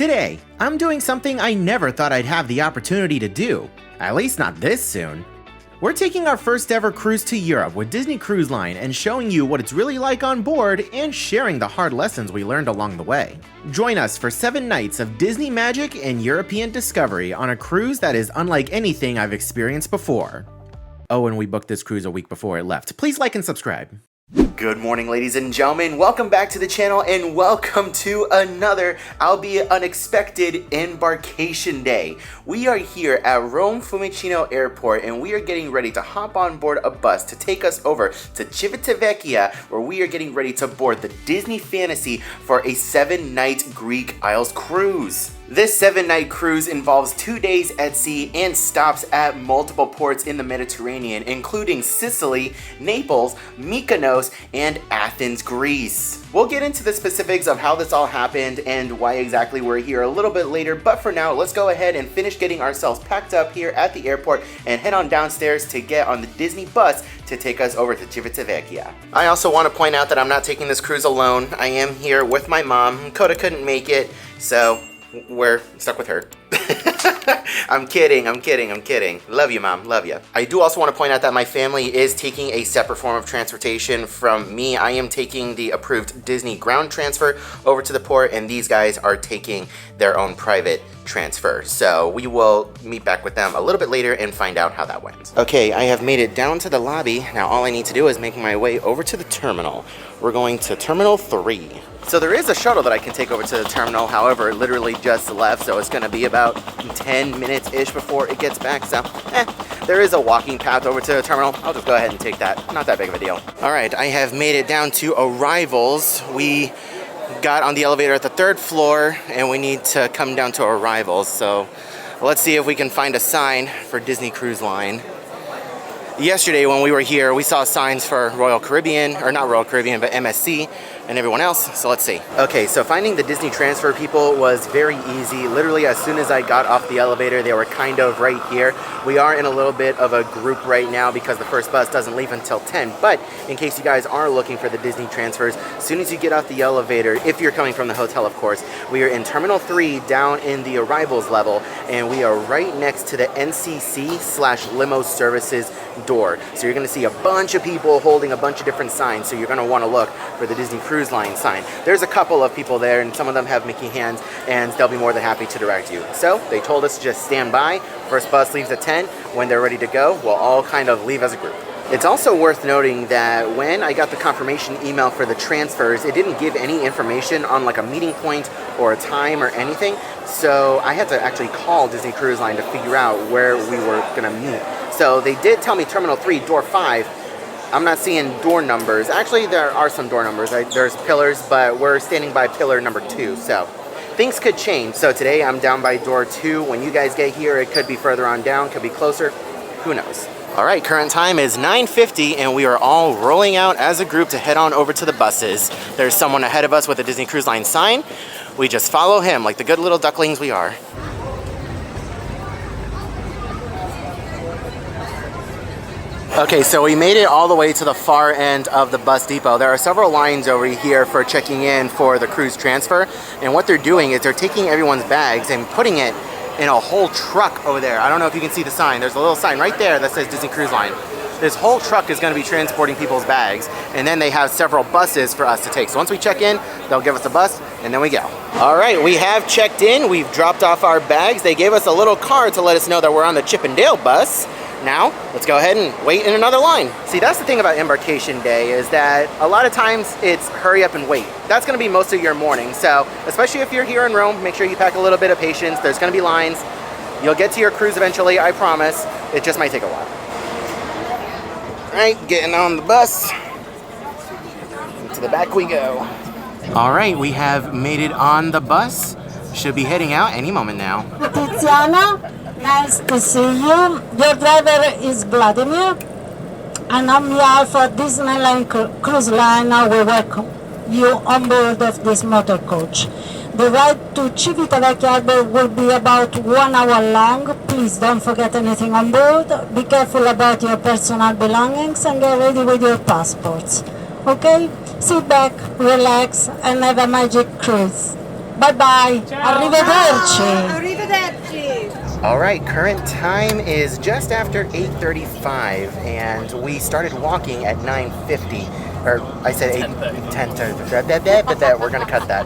Today, I'm doing something I never thought I'd have the opportunity to do, at least not this soon. We're taking our first ever cruise to Europe with Disney Cruise Line and showing you what it's really like on board and sharing the hard lessons we learned along the way. Join us for 7 nights of Disney magic and European discovery on a cruise that is unlike anything I've experienced before. Oh, and we booked this cruise a week before it left. Please like and subscribe. Good morning, ladies and gentlemen. Welcome back to the channel and welcome to another, albeit unexpected, embarkation day. We are here at Rome Fiumicino Airport and we are getting ready to hop on board a bus to take us over to Civitavecchia, where we are getting ready to board the Disney Fantasy for a 7-night Greek Isles cruise. This 7-night cruise involves 2 days at sea and stops at multiple ports in the Mediterranean, including Sicily, Naples, Mykonos, and Athens, Greece. We'll get into the specifics of how this all happened and why exactly we're here a little bit later, but for now, let's go ahead and finish getting ourselves packed up here at the airport and head on downstairs to get on the Disney bus to take us over to Civitavecchia. I also want to point out that I'm not taking this cruise alone. I am here with my mom. Coda couldn't make it, so we're stuck with her. I'm kidding. Love you, Mom, love you. I do also want to point out that my family is taking a separate form of transportation from me. I am taking the approved Disney ground transfer over to the port, and these guys are taking their own private transfer. So we will meet back with them a little bit later and find out how that went. Okay, I have made it down to the lobby. Now all I need to do is make my way over to the terminal. We're going to Terminal 3. So there is a shuttle that I can take over to the terminal, however, it literally just left, so it's gonna be about 10 minutes-ish before it gets back, so there is a walking path over to the terminal. I'll just go ahead and take that. Not that big of a deal. All right, I have made it down to arrivals. We got on the elevator at the 3rd floor, and we need to come down to arrivals, so let's see if we can find a sign for Disney Cruise Line. Yesterday when we were here, we saw signs for Royal Caribbean, or not Royal Caribbean, but MSC and everyone else, so let's see. Okay, so finding the Disney transfer people was very easy. Literally, as soon as I got off the elevator, they were kind of right here. We are in a little bit of a group right now because the first bus doesn't leave until 10, but in case you guys are looking for the Disney transfers, as soon as you get off the elevator, if you're coming from the hotel, of course, we are in Terminal 3 down in the arrivals level, and we are right next to the NCC/limo services door. So you're gonna see a bunch of people holding a bunch of different signs, so you're gonna wanna look for the Disney Cruise Line sign. There's a couple of people there, and some of them have Mickey hands, and they'll be more than happy to direct you. So they told us to just stand by. First bus leaves at 10. When they're ready to go, we'll all kind of leave as a group. It's also worth noting that when I got the confirmation email for the transfers, it didn't give any information on like a meeting point or a time or anything. So I had to actually call Disney Cruise Line to figure out where we were gonna meet. So they did tell me Terminal 3, door 5. I'm not seeing door numbers. Actually, there are some door numbers. There's pillars, but we're standing by pillar number 2, so things could change. So today I'm down by door 2. When you guys get here, it could be further on down, could be closer. Who knows? All right, current time is 9:50 and we are all rolling out as a group to head on over to the buses. There's someone ahead of us with a Disney Cruise Line sign. We just follow him like the good little ducklings we are. Okay, so we made it all the way to the far end of the bus depot. There are several lines over here for checking in for the cruise transfer, and what they're doing is they're taking everyone's bags and putting it in a whole truck over there. I don't know if you can see the sign. There's a little sign right there that says Disney Cruise Line. This whole truck is going to be transporting people's bags, and then they have several buses for us to take. So once we check in, they'll give us a bus, and then we go. All right, we have checked in. We've dropped off our bags. They gave us a little card to let us know that we're on the Chip and Dale bus. Now, let's go ahead and wait in another line. See, that's the thing about embarkation day is that a lot of times it's hurry up and wait. That's gonna be most of your morning. So, especially if you're here in Rome, make sure you pack a little bit of patience. There's gonna be lines. You'll get to your cruise eventually, I promise. It just might take a while. All right, getting on the bus. To the back we go. All right, we have made it on the bus. Should be heading out any moment now. Tiziana, nice to see you. Your driver is Vladimir, and on behalf of Disneyland Cruise Line, we welcome you on board of this motor coach. The ride to Civitavecchia will be about 1 hour long. Please don't forget anything on board. Be careful about your personal belongings and get ready with your passports. Okay? Sit back, relax, and have a magic cruise. Bye-bye. Arrivederci. Arrivederci. All right, current time is just after 8:35, and we started walking at 9:50. Or I said 8:10. We're gonna cut that.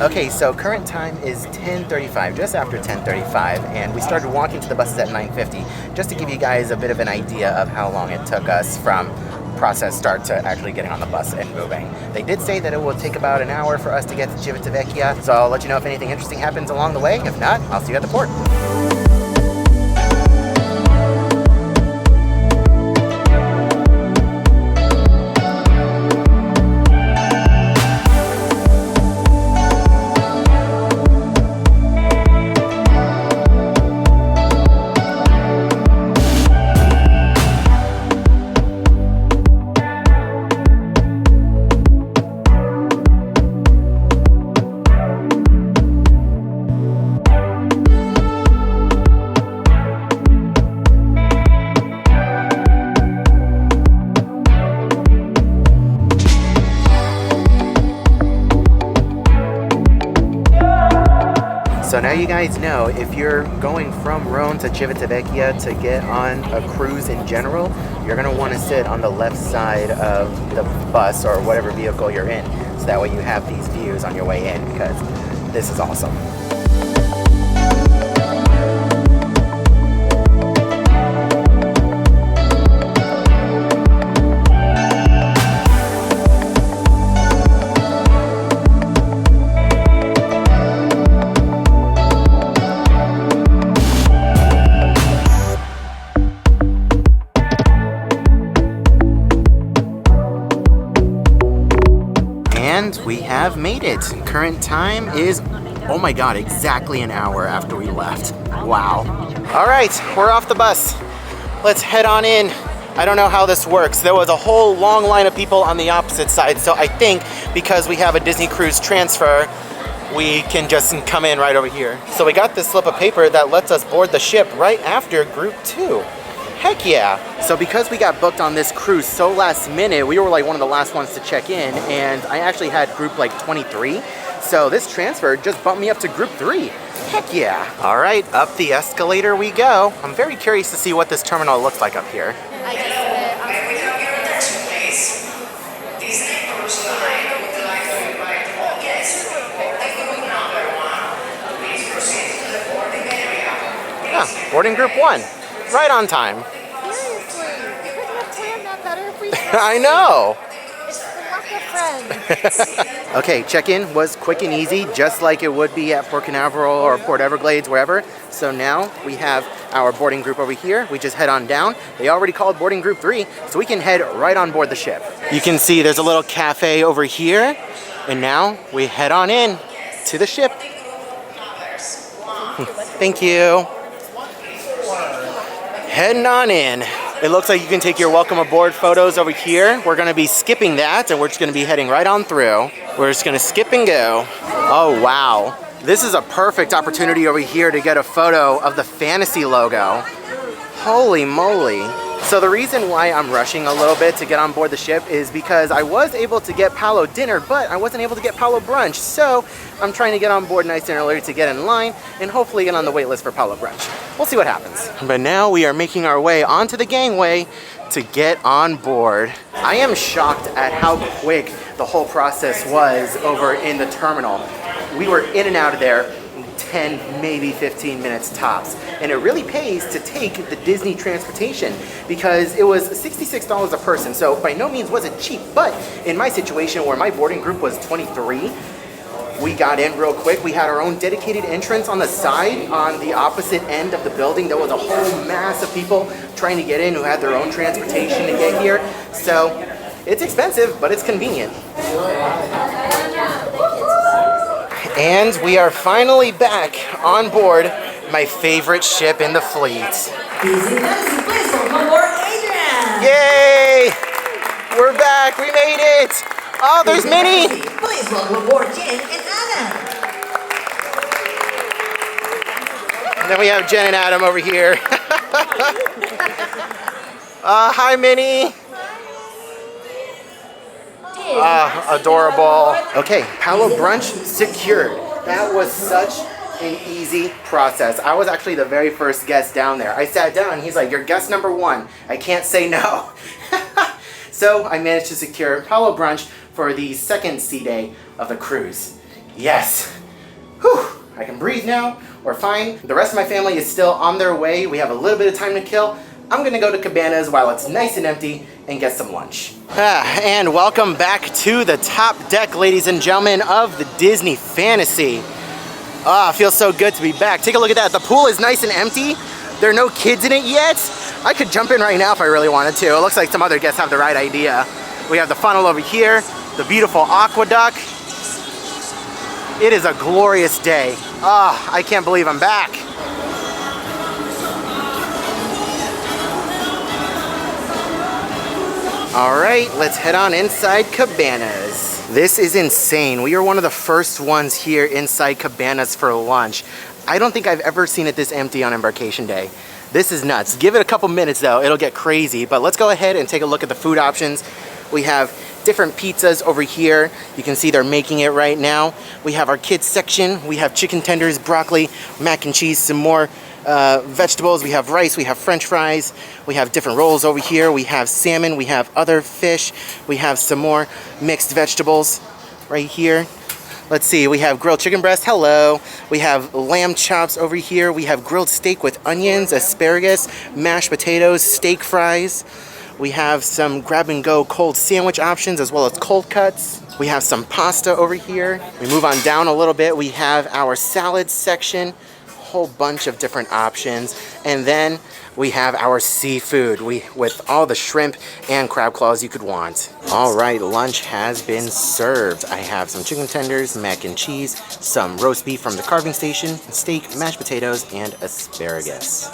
Okay, so current time is 10:35, just after 10:35, and we started walking to the buses at 9:50, just to give you guys a bit of an idea of how long it took us from process start to actually getting on the bus and moving. They did say that it will take about an hour for us to get to Civitavecchia, so I'll let you know if anything interesting happens along the way. If not, I'll see you at the port. So now you guys know, if you're going from Rome to Civitavecchia to get on a cruise in general, you're going to want to sit on the left side of the bus or whatever vehicle you're in. So that way you have these views on your way in, because this is awesome. And we have made it. Current time is, oh my god, exactly an hour after we left. Wow. All right, we're off the bus. Let's head on in. I don't know how this works. There was a whole long line of people on the opposite side, so I think because we have a Disney Cruise transfer, we can just come in right over here. So we got this slip of paper that lets us board the ship right after Group 2. Heck yeah. So because we got booked on this cruise so last minute, we were like one of the last ones to check in, and I actually had group like 23. So this transfer just bumped me up to Group 3. Heck yeah. All right, up the escalator we go. I'm very curious to see what this terminal looks like up here. Ah, boarding Group 1. Right on time. Seriously, you couldn't have planned that better if we I know. It's the luck of friends. Okay, check-in was quick and easy, just like it would be at Port Canaveral or Port Everglades, wherever. So now we have our boarding group over here. We just head on down. They already called boarding Group 3, so we can head right on board the ship. You can see there's a little cafe over here, and now we head on in to the ship. Thank you. Heading on in. It looks like you can take your welcome aboard photos over here. We're gonna be skipping that, and we're just gonna be heading right on through. We're just gonna skip and go. Oh, wow. This is a perfect opportunity over here to get a photo of the Fantasy logo. Holy moly. So the reason why I'm rushing a little bit to get on board the ship is because I was able to get Paolo dinner, but I wasn't able to get Paolo brunch. So I'm trying to get on board nice and early to get in line and hopefully get on the wait list for Paolo brunch. We'll see what happens. But now we are making our way onto the gangway to get on board. I am shocked at how quick the whole process was over in the terminal. We were in and out of there 10, maybe 15 minutes tops. And it really pays to take the Disney transportation because it was $66 a person. So by no means was it cheap, but in my situation where my boarding group was 23, we got in real quick. We had our own dedicated entrance on the side on the opposite end of the building. There was a whole mass of people trying to get in who had their own transportation to get here. So it's expensive, but it's convenient. And we are finally back on board my favorite ship in the fleet. Please welcome aboard Adrian! Yay! We're back, we made it! Oh, there's Minnie! Please welcome aboard Jen and Adam! And then we have Jen and Adam over here. Hi, Minnie! Adorable. Okay, Paolo brunch secured. That was such an easy process. I was actually the very first guest down there. I sat down and he's like, "You're guest number 1. I can't say no." So I managed to secure Palo brunch for the second sea day of the cruise. Yes. Whew. I can breathe now. We're fine. The rest of my family is still on their way. We have a little bit of time to kill. I'm gonna go to Cabanas while it's nice and empty and get some lunch. And welcome back to the top deck, ladies and gentlemen, of the Disney Fantasy. Ah, feels so good to be back. Take a look at that. The pool is nice and empty. There are no kids in it yet. I could jump in right now if I really wanted to. It looks like some other guests have the right idea. We have the funnel over here, the beautiful aqueduct. It is a glorious day. Ah, I can't believe I'm back. All right, let's head on inside Cabanas. This is insane. We are one of the first ones here inside Cabanas for lunch. I don't think I've ever seen it this empty on Embarkation Day. This is nuts. Give it a couple minutes though, it'll get crazy. But let's go ahead and take a look at the food options. We have different pizzas over here. You can see they're making it right now. We have our kids section. We have chicken tenders, broccoli, mac and cheese, some more vegetables. We have rice, we have french fries, we have different rolls over here. We have salmon, we have other fish. We have some more mixed vegetables right here. Let's see, we have grilled chicken breast, hello. We have lamb chops over here. We have grilled steak with onions, asparagus, mashed potatoes, steak fries. We have some grab-and-go cold sandwich options as well as cold cuts. We have some pasta over here. We move on down a little bit. We have our salad section, a whole bunch of different options. And then we have our seafood with all the shrimp and crab claws you could want. All right, lunch has been served. I have some chicken tenders, mac and cheese, some roast beef from the carving station, steak, mashed potatoes, and asparagus.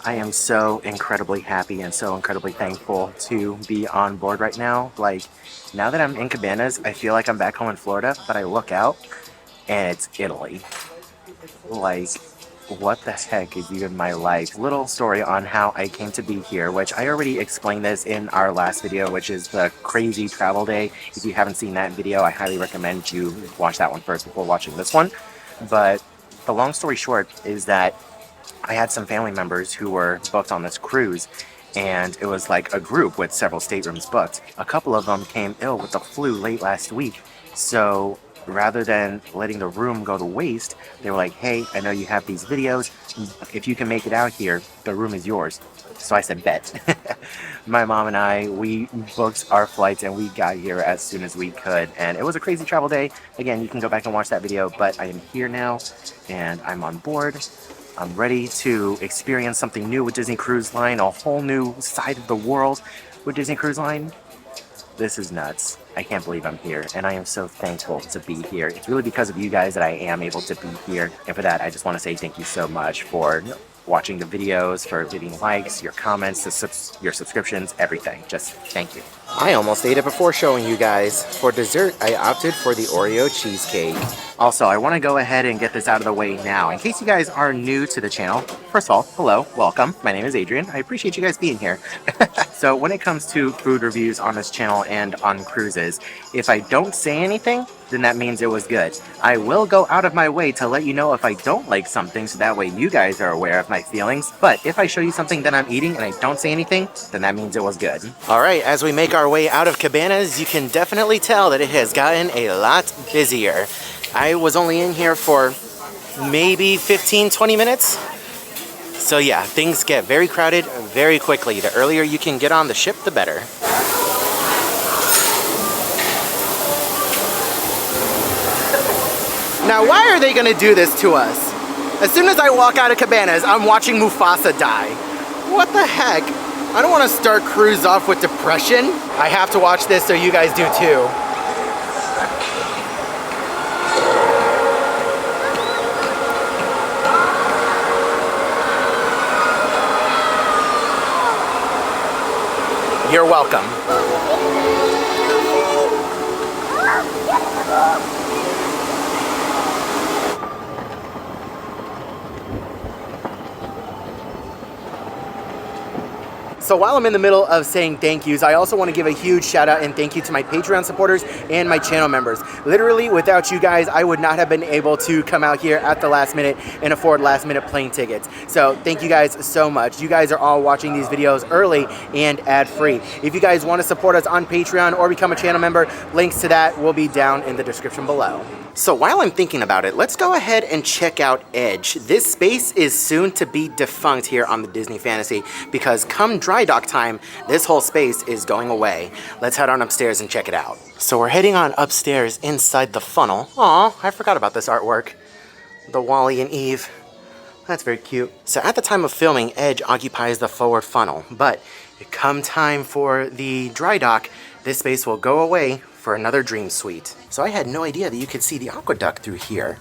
I am so incredibly happy and so incredibly thankful to be on board right now. Like, now that I'm in Cabanas, I feel like I'm back home in Florida, but I look out and it's Italy. Like, what the heck is even my life? Little story on how I came to be here, which I already explained this in our last video, which is the crazy travel day. If you haven't seen that video, I highly recommend you watch that one first before watching this one. But the long story short is that I had some family members who were booked on this cruise, and it was like a group with several staterooms booked. A couple of them came ill with the flu late last week, so rather than letting the room go to waste, they were like, "Hey, I know you have these videos. If you can make it out here, the room is yours." So I said, "Bet." My mom and I, we booked our flights and we got here as soon as we could. And it was a crazy travel day. Again, you can go back and watch that video, but I am here now and I'm on board. I'm ready to experience something new with Disney Cruise Line, a whole new side of the world with Disney Cruise Line. This is nuts. I can't believe I'm here, and I am so thankful to be here. It's really because of you guys that I am able to be here, and for that, I just want to say thank you so much for watching the videos, for leaving likes, your comments, your subscriptions, everything. Just thank you. I almost ate it before showing you guys. For dessert, I opted for the Oreo cheesecake. Also, I want to go ahead and get this out of the way now. In case you guys are new to the channel, first of all, hello, welcome. My name is Adrian. I appreciate you guys being here. So when it comes to food reviews on this channel and on cruises, if I don't say anything, then that means it was good. I will go out of my way to let you know if I don't like something, so that way you guys are aware of my feelings. But if I show you something that I'm eating and I don't say anything, then that means it was good. All right, as we make our way out of Cabanas, you can definitely tell that it has gotten a lot busier. I was only in here for maybe 15-20 minutes. So yeah, things get very crowded very quickly. The earlier you can get on the ship, the better. Now, why are they gonna do this to us? As soon as I walk out of Cabanas, I'm watching Mufasa die. What the heck? I don't want to start cruise off with depression. I have to watch this so you guys do too. You're welcome. So while I'm in the middle of saying thank yous, I also want to give a huge shout out and thank you to my Patreon supporters and my channel members. Literally, without you guys, I would not have been able to come out here at the last minute and afford last minute plane tickets. So thank you guys so much. You guys are all watching these videos early and ad free. If you guys want to support us on Patreon or become a channel member, links to that will be down in the description below. So while I'm thinking about it, let's go ahead and check out Edge. This space is soon to be defunct here on the Disney Fantasy because come dry dock time, this whole space is going away. Let's head on upstairs and check it out. So we're heading on upstairs inside the funnel. Aw, I forgot about this artwork. The Wally and Eve. That's very cute. So at the time of filming, Edge occupies the forward funnel, but come time for the dry dock, this space will go away for another dream suite. So I had no idea that you could see the aqueduct through here.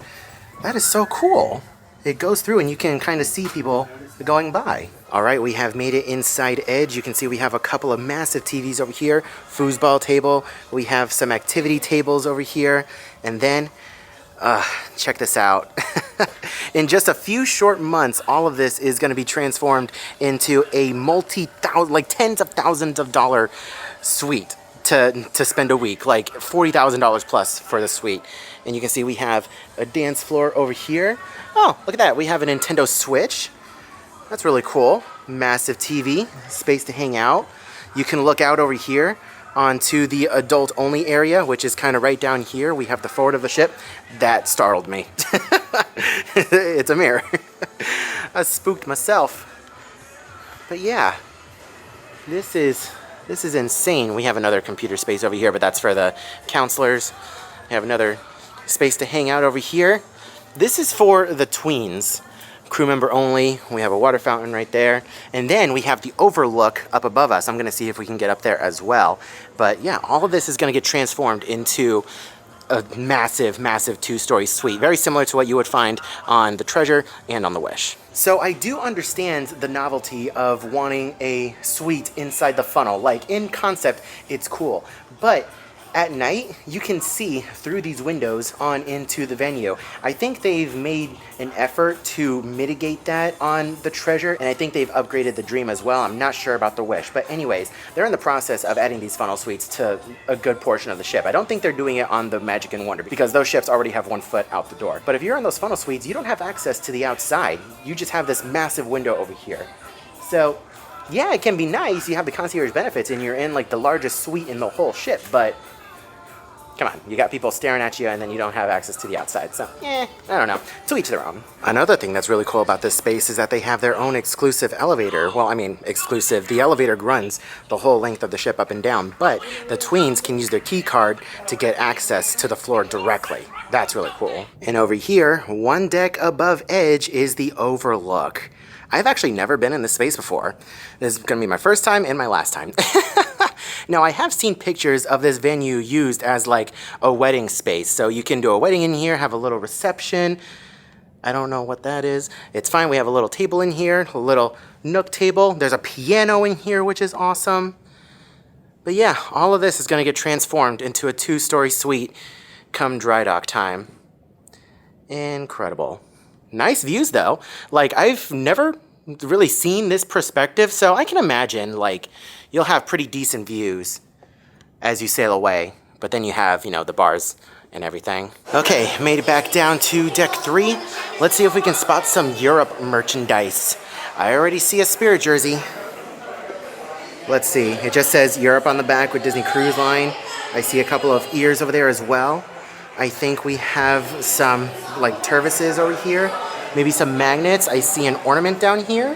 That is so cool. It goes through and you can kind of see people going by. All right, we have made it inside Edge. You can see we have a couple of massive TVs over here, foosball table. We have some activity tables over here. And then, check this out. In just a few short months, all of this is going to be transformed into a like tens of thousands of dollar suite to spend a week, like $40,000 plus for the suite. And you can see we have a dance floor over here. Oh, look at that. We have a Nintendo Switch. That's really cool. Massive TV, space to hang out. You can look out over here onto the adult only area, which is kind of right down here. We have the forward of the ship. That startled me. It's a mirror. I spooked myself. But yeah, this is insane. We have another computer space over here, but that's for the counselors. We have another space to hang out over here. This is for the tweens. Crew member only. We have a water fountain right there. And then we have the overlook up above us. I'm going to see if we can get up there as well. But yeah, all of this is going to get transformed into a massive, massive two-story suite. Very similar to what you would find on the Treasure and on the Wish. So I do understand the novelty of wanting a suite inside the funnel. Like, in concept, it's cool. But at night, you can see through these windows on into the venue. I think they've made an effort to mitigate that on the Treasure, and I think they've upgraded the Dream as well. I'm not sure about the Wish, but anyways, they're in the process of adding these funnel suites to a good portion of the ship. I don't think they're doing it on the Magic and Wonder because those ships already have 1 foot out the door. But if you're in those funnel suites, you don't have access to the outside. You just have this massive window over here. So yeah, it can be nice. You have the concierge benefits and you're in like the largest suite in the whole ship, but come on, you got people staring at you and then you don't have access to the outside. So, I don't know. To each their own. Another thing that's really cool about this space is that they have their own exclusive elevator. Well, I mean, exclusive. The elevator runs the whole length of the ship up and down, but the tweens can use their key card to get access to the floor directly. That's really cool. And over here, one deck above Edge is the overlook. I've actually never been in this space before. This is going to be my first time and my last time. Now, I have seen pictures of this venue used as like a wedding space. So you can do a wedding in here, have a little reception. I don't know what that is. It's fine. We have a little table in here, a little nook table. There's a piano in here, which is awesome. But yeah, all of this is going to get transformed into a 2-story suite come dry dock time. Incredible. Nice views, though. Like, I've never really seen this perspective, so I can imagine, like, you'll have pretty decent views as you sail away. But then you have, you know, the bars and everything. Okay, made it back down to deck 3. Let's see if we can spot some Europe merchandise. I already see a Spirit jersey. Let's see. It just says Europe on the back with Disney Cruise Line. I see a couple of ears over there as well. I think we have some, like, Tervises over here. Maybe some magnets. I see an ornament down here.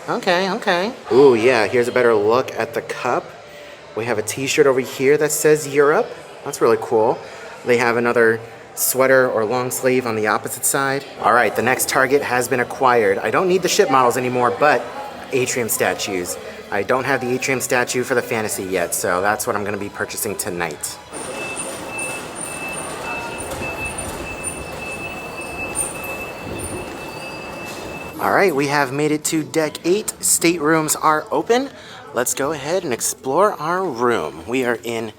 Okay, okay. Ooh, yeah, here's a better look at the cup. We have a t-shirt over here that says Europe. That's really cool. They have another sweater or long sleeve on the opposite side. All right, the next target has been acquired. I don't need the ship models anymore, but atrium statues. I don't have the atrium statue for the fantasy yet, so that's what I'm going to be purchasing tonight. All right, we have made it to deck 8. Staterooms are open. Let's go ahead and explore our room. We are in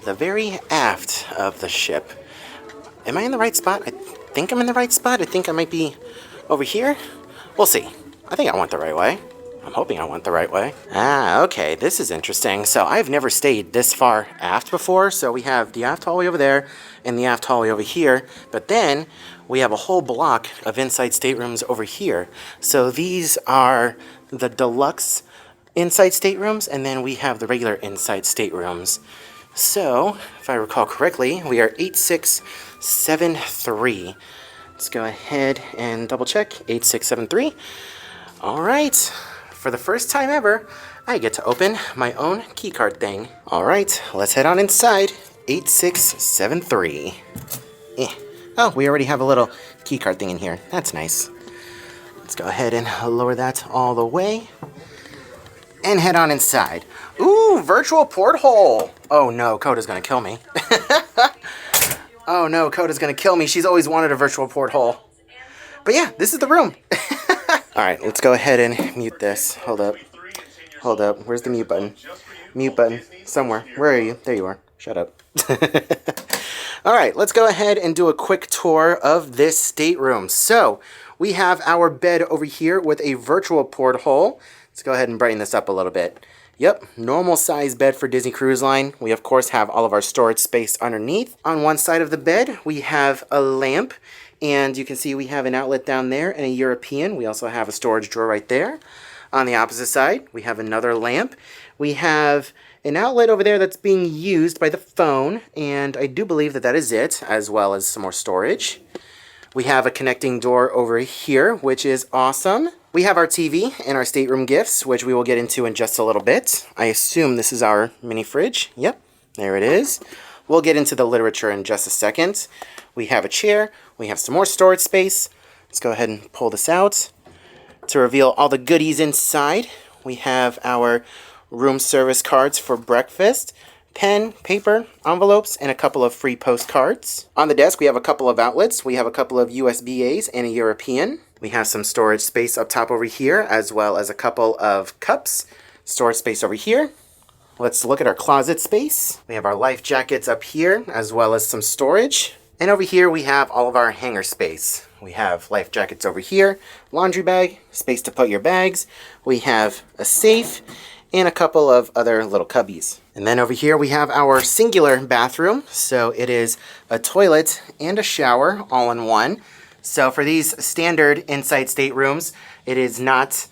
the very aft of the ship. Am I in the right spot? I think I'm in the right spot. I think I might be over here. We'll see. I think I went the right way. I'm hoping I went the right way. Ah, okay, this is interesting. So I've never stayed this far aft before. So we have the aft hallway over there and the aft hallway over here. But then we have a whole block of inside staterooms over here. So these are the deluxe inside staterooms, and then we have the regular inside staterooms. So, if I recall correctly, we are 8673. Let's go ahead and double check. 8673. All right. For the first time ever, I get to open my own keycard thing. All right, let's head on inside. 8673. Oh, we already have a little keycard thing in here. That's nice. Let's go ahead and lower that all the way. And head on inside. Ooh, virtual porthole. Oh no, Coda's gonna kill me. Oh no, Coda's gonna kill me. She's always wanted a virtual porthole. But yeah, this is the room. Alright, let's go ahead and mute this. Hold up. Hold up. Where's the mute button? Mute button. Somewhere. Where are you? There you are. Shut up. Alright, let's go ahead and do a quick tour of this stateroom. So, we have our bed over here with a virtual porthole. Let's go ahead and brighten this up a little bit. Yep, normal size bed for Disney Cruise Line. We of course have all of our storage space underneath. On one side of the bed, we have a lamp, and you can see we have an outlet down there and a European. We also have a storage drawer right there. On the opposite side, we have another lamp. We have an outlet over there that's being used by the phone, and I do believe that that is it, as well as some more storage. We have a connecting door over here, which is awesome. We have our TV and our stateroom gifts, which we will get into in just a little bit. I assume this is our mini fridge. Yep, there it is. We'll get into the literature in just a second. We have a chair. We have some more storage space. Let's go ahead and pull this out to reveal all the goodies inside. We have our room service cards for breakfast, pen, paper, envelopes, and a couple of free postcards. On the desk, we have a couple of outlets. We have a couple of USB-As and a European. We have some storage space up top over here, as well as a couple of cups. Storage space over here. Let's look at our closet space. We have our life jackets up here, as well as some storage. And over here, we have all of our hanger space. We have life jackets over here, laundry bag, space to put your bags. We have a safe, and a couple of other little cubbies. And then over here we have our singular bathroom. So it is a toilet and a shower all in one. So for these standard inside staterooms, it is not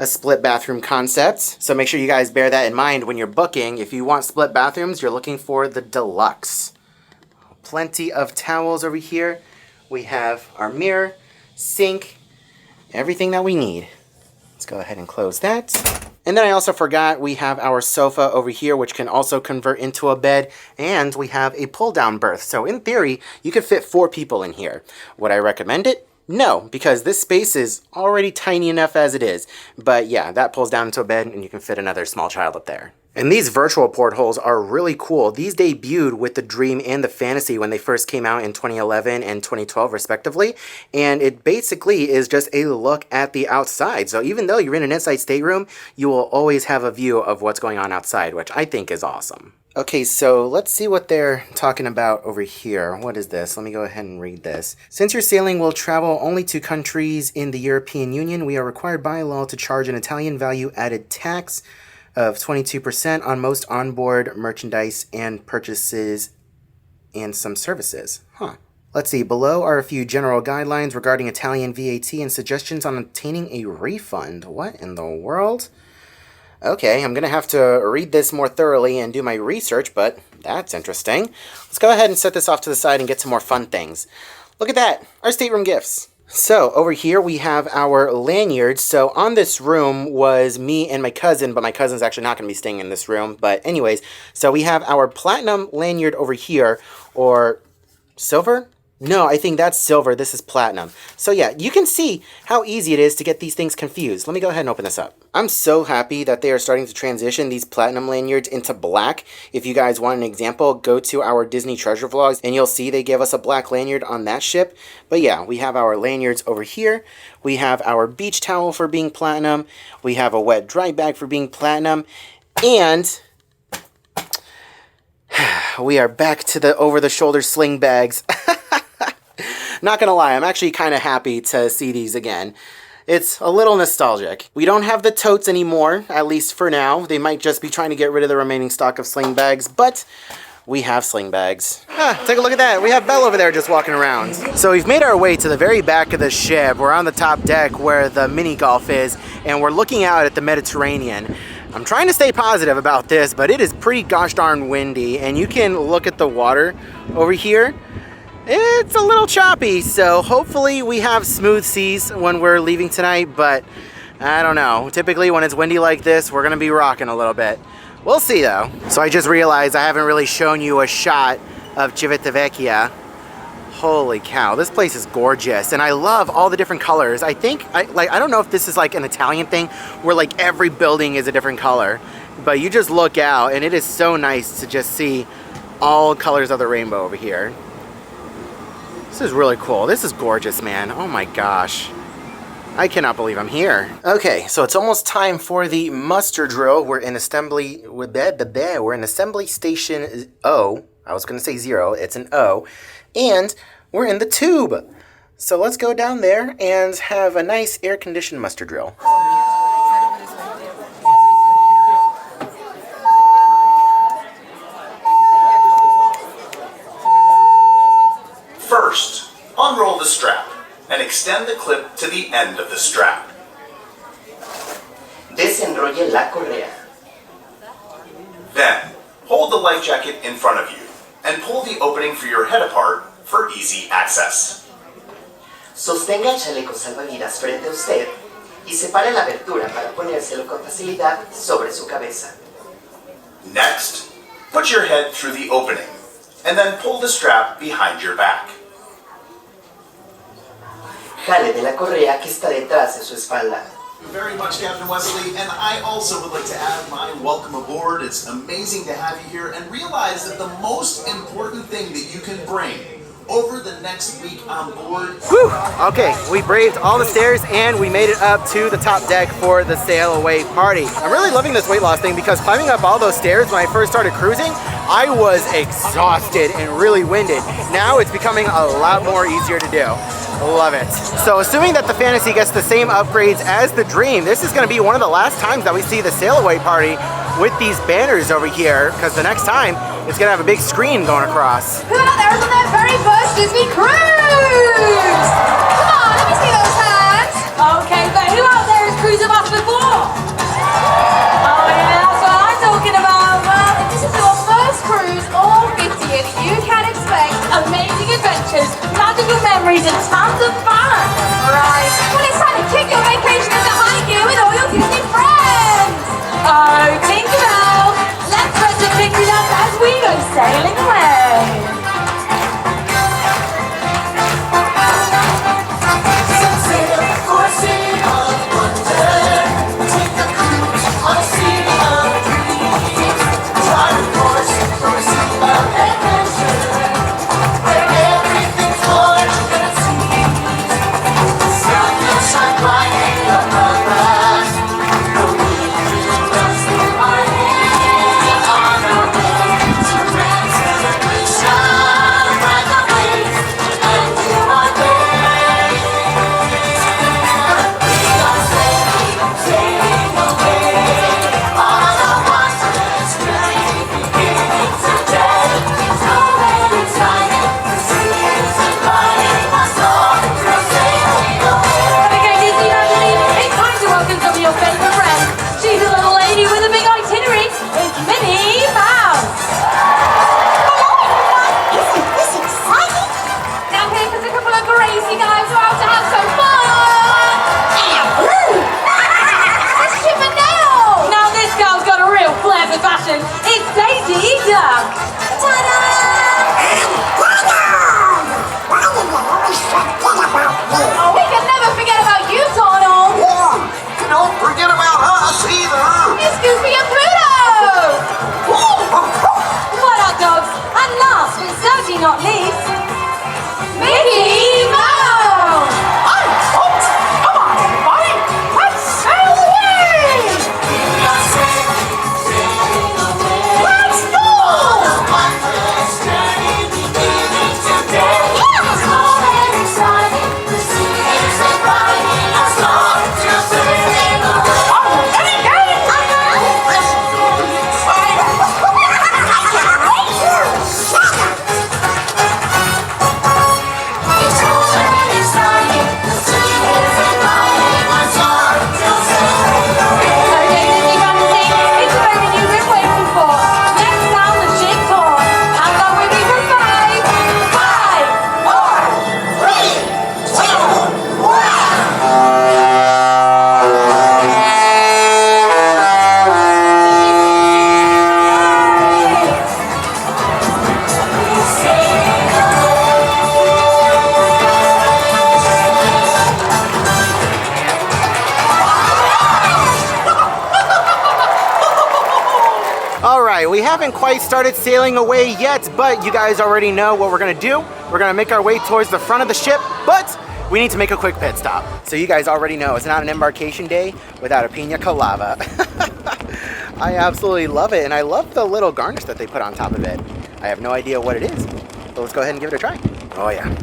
a split bathroom concept. So make sure you guys bear that in mind when you're booking. If you want split bathrooms, you're looking for the deluxe. Plenty of towels over here. We have our mirror, sink, everything that we need. Let's go ahead and close that. And then I also forgot we have our sofa over here, which can also convert into a bed, and we have a pull-down berth. So in theory, you could fit 4 people in here. Would I recommend it? No, because this space is already tiny enough as it is. But yeah, that pulls down into a bed, and you can fit another small child up there. And these virtual portholes are really cool. These debuted with the Dream and the Fantasy when they first came out in 2011 and 2012 respectively. And it basically is just a look at the outside. So even though you're in an inside stateroom, you will always have a view of what's going on outside, which I think is awesome. Okay, so let's see what they're talking about over here. What is this? Let me go ahead and read this. Since your sailing will travel only to countries in the European Union, we are required by law to charge an Italian value-added tax of 22% on most onboard merchandise and purchases and some services. Let's see. Below are a few general guidelines regarding Italian VAT and suggestions on obtaining a refund. What in the world? Okay, I'm going to have to read this more thoroughly and do my research, but that's interesting. Let's go ahead and set this off to the side and get some more fun things. Look at that, our stateroom gifts. So over here we have our lanyards. So on this room was me and my cousin, but my cousin's actually not going to be staying in this room. But anyways, so we have our platinum lanyard over here, or silver? No, I think that's silver. This is platinum. So yeah, you can see how easy it is to get these things confused. Let me go ahead and open this up. I'm so happy that they are starting to transition these platinum lanyards into black. If you guys want an example, go to our Disney Treasure Vlogs and you'll see they give us a black lanyard on that ship. But yeah, we have our lanyards over here. We have our beach towel for being platinum. We have a wet dry bag for being platinum. And we are back to the over-the-shoulder sling bags. Not gonna lie, I'm actually kind of happy to see these again. It's a little nostalgic. We don't have the totes anymore, at least for now. They might just be trying to get rid of the remaining stock of sling bags, but we have sling bags. Take a look at that. We have Belle over there just walking around. So we've made our way to the very back of the ship. We're on the top deck where the mini golf is, and we're looking out at the Mediterranean. I'm trying to stay positive about this, but it is pretty gosh darn windy, and you can look at the water over here. It's a little choppy, so hopefully we have smooth seas when we're leaving tonight, but I don't know. Typically when it's windy like this, we're gonna be rocking a little bit. We'll see though. So I just realized I haven't really shown you a shot of Civitavecchia. Holy cow, this place is gorgeous, and I love all the different colors. I don't know if this is like an Italian thing where like every building is a different color, but you just look out and it is so nice to just see all colors of the rainbow over here. This is really cool. This is gorgeous, man. Oh my gosh. I cannot believe I'm here. Okay, so it's almost time for the muster drill. We're in assembly station O. I was gonna say 0, it's an O. And we're in the tube. So let's go down there and have a nice air-conditioned muster drill. First, unroll the strap and extend the clip to the end of the strap. Desenrolle la correa. Then, hold the life jacket in front of you and pull the opening for your head apart for easy access. Sostenga el chaleco salvavidas frente a usted y separe la abertura para ponérselo con facilidad sobre su cabeza. Next, put your head through the opening and then pull the strap behind your back. Jale de la correa que está detrás de su espalda. Thank you very much, Captain Wesley, and I also would like to add my welcome aboard. It's amazing to have you here, and realize that the most important thing that you can bring over the next week on board. Whew. Okay, we braved all the stairs and we made it up to the top deck for the sail away party. I'm really loving this weight loss thing because climbing up all those stairs when I first started cruising, I was exhausted and really winded. Now it's becoming a lot more easier to do. Love it. So assuming that the Fantasy gets the same upgrades as the Dream, this is going to be one of the last times that we see the sail away party with these banners over here, because the next time it's going to have a big screen going across. Who out there is on their very first Disney cruise? Come on, let me see those hands. Okay, but who out there has cruised with us before? Oh yeah, that's what I'm talking about. Well, if this is your first cruise or 50th, you can expect amazing adventures, magical memories, and tons of fun. Right. Well, it's time to kick your vacation into high gear with all your Disney friends. Oh, Tinkerbell, let's press the picture up as we go sailing away. right, we haven't quite started sailing away yet, but you guys already know what we're gonna do. We're gonna make our way towards the front of the ship, but we need to make a quick pit stop. So you guys already know it's not an embarkation day without a pina colada. I absolutely love it, and I love the little garnish that they put on top of it. I have no idea what it is, but let's go ahead and give it a try. Oh yeah,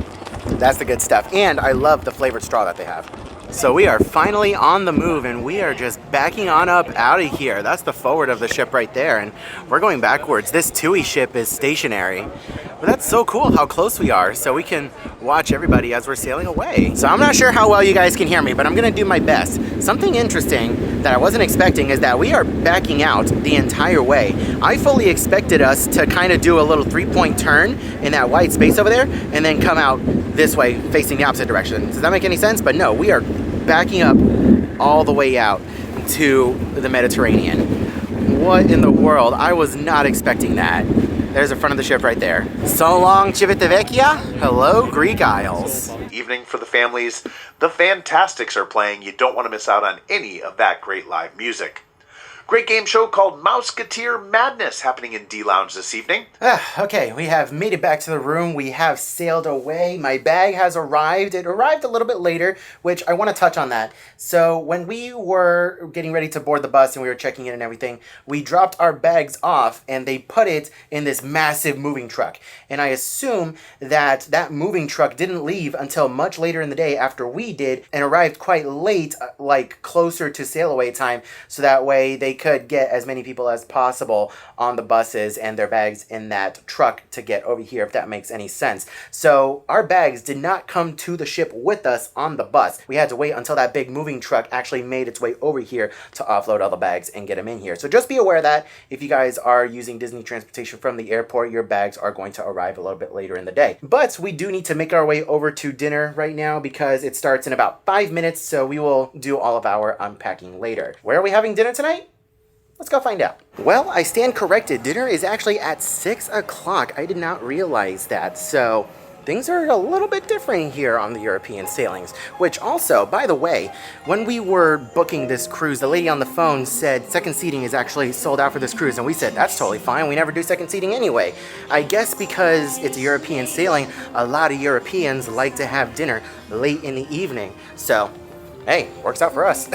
that's the good stuff. And I love the flavored straw that they have. So we are finally on the move, and we are just backing on up out of here. That's the forward of the ship right there, and we're going backwards. This TUI ship is stationary, but that's so cool how close we are, so we can watch everybody as we're sailing away. So I'm not sure how well you guys can hear me, but I'm gonna do my best. Something interesting that I wasn't expecting is that we are backing out the entire way. I fully expected us to kind of do a little 3-point turn in that white space over there, and then come out this way facing the opposite direction. Does that make any sense? But no, we are backing up all the way out to the Mediterranean. What in the world? I was not expecting that. There's the front of the ship right there. So long, Civitavecchia. Hello, Greek Isles. Evening for the families. The Fantastics are playing. You don't want to miss out on any of that great live music. Great game show called Mouseketeer Madness happening in D Lounge this evening. Okay, we have made it back to the room. We have sailed away. My bag has arrived. It arrived a little bit later, which I want to touch on that. So when we were getting ready to board the bus and we were checking in and everything, we dropped our bags off and they put it in this massive moving truck. And I assume that that moving truck didn't leave until much later in the day after we did, and arrived quite late, like closer to sail away time, so that way they could get as many people as possible on the buses and their bags in that truck to get over here, if that makes any sense. So our bags did not come to the ship with us on the bus. We had to wait until that big moving truck actually made its way over here to offload all the bags and get them in here. So just be aware that if you guys are using Disney transportation from the airport, your bags are going to arrive a little bit later in the day. But we do need to make our way over to dinner right now because it starts in about 5 minutes, so we will do all of our unpacking later. Where are we having dinner tonight? Let's go find out. Well, I stand corrected. Dinner is actually at 6 o'clock. I did not realize that. So things are a little bit different here on the European sailings, which also, by the way, when we were booking this cruise, the lady on the phone said second seating is actually sold out for this cruise, and we said, that's totally fine. We never do second seating anyway. I guess because it's a European sailing, a lot of Europeans like to have dinner late in the evening. So, hey, works out for us.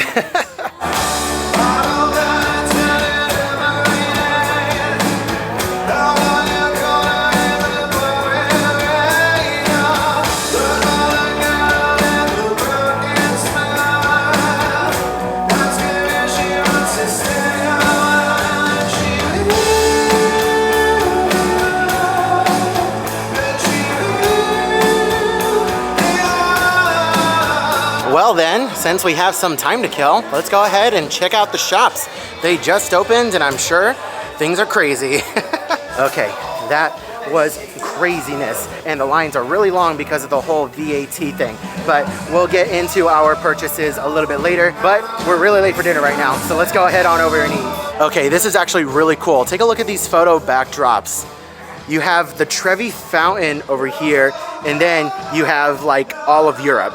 Well then, since we have some time to kill, let's go ahead and check out the shops. They just opened and I'm sure things are crazy. Okay, that was craziness. And the lines are really long because of the whole VAT thing. But we'll get into our purchases a little bit later. But we're really late for dinner right now, so let's go ahead on over and eat. Okay, this is actually really cool. Take a look at these photo backdrops. You have the Trevi Fountain over here, and then you have like all of Europe.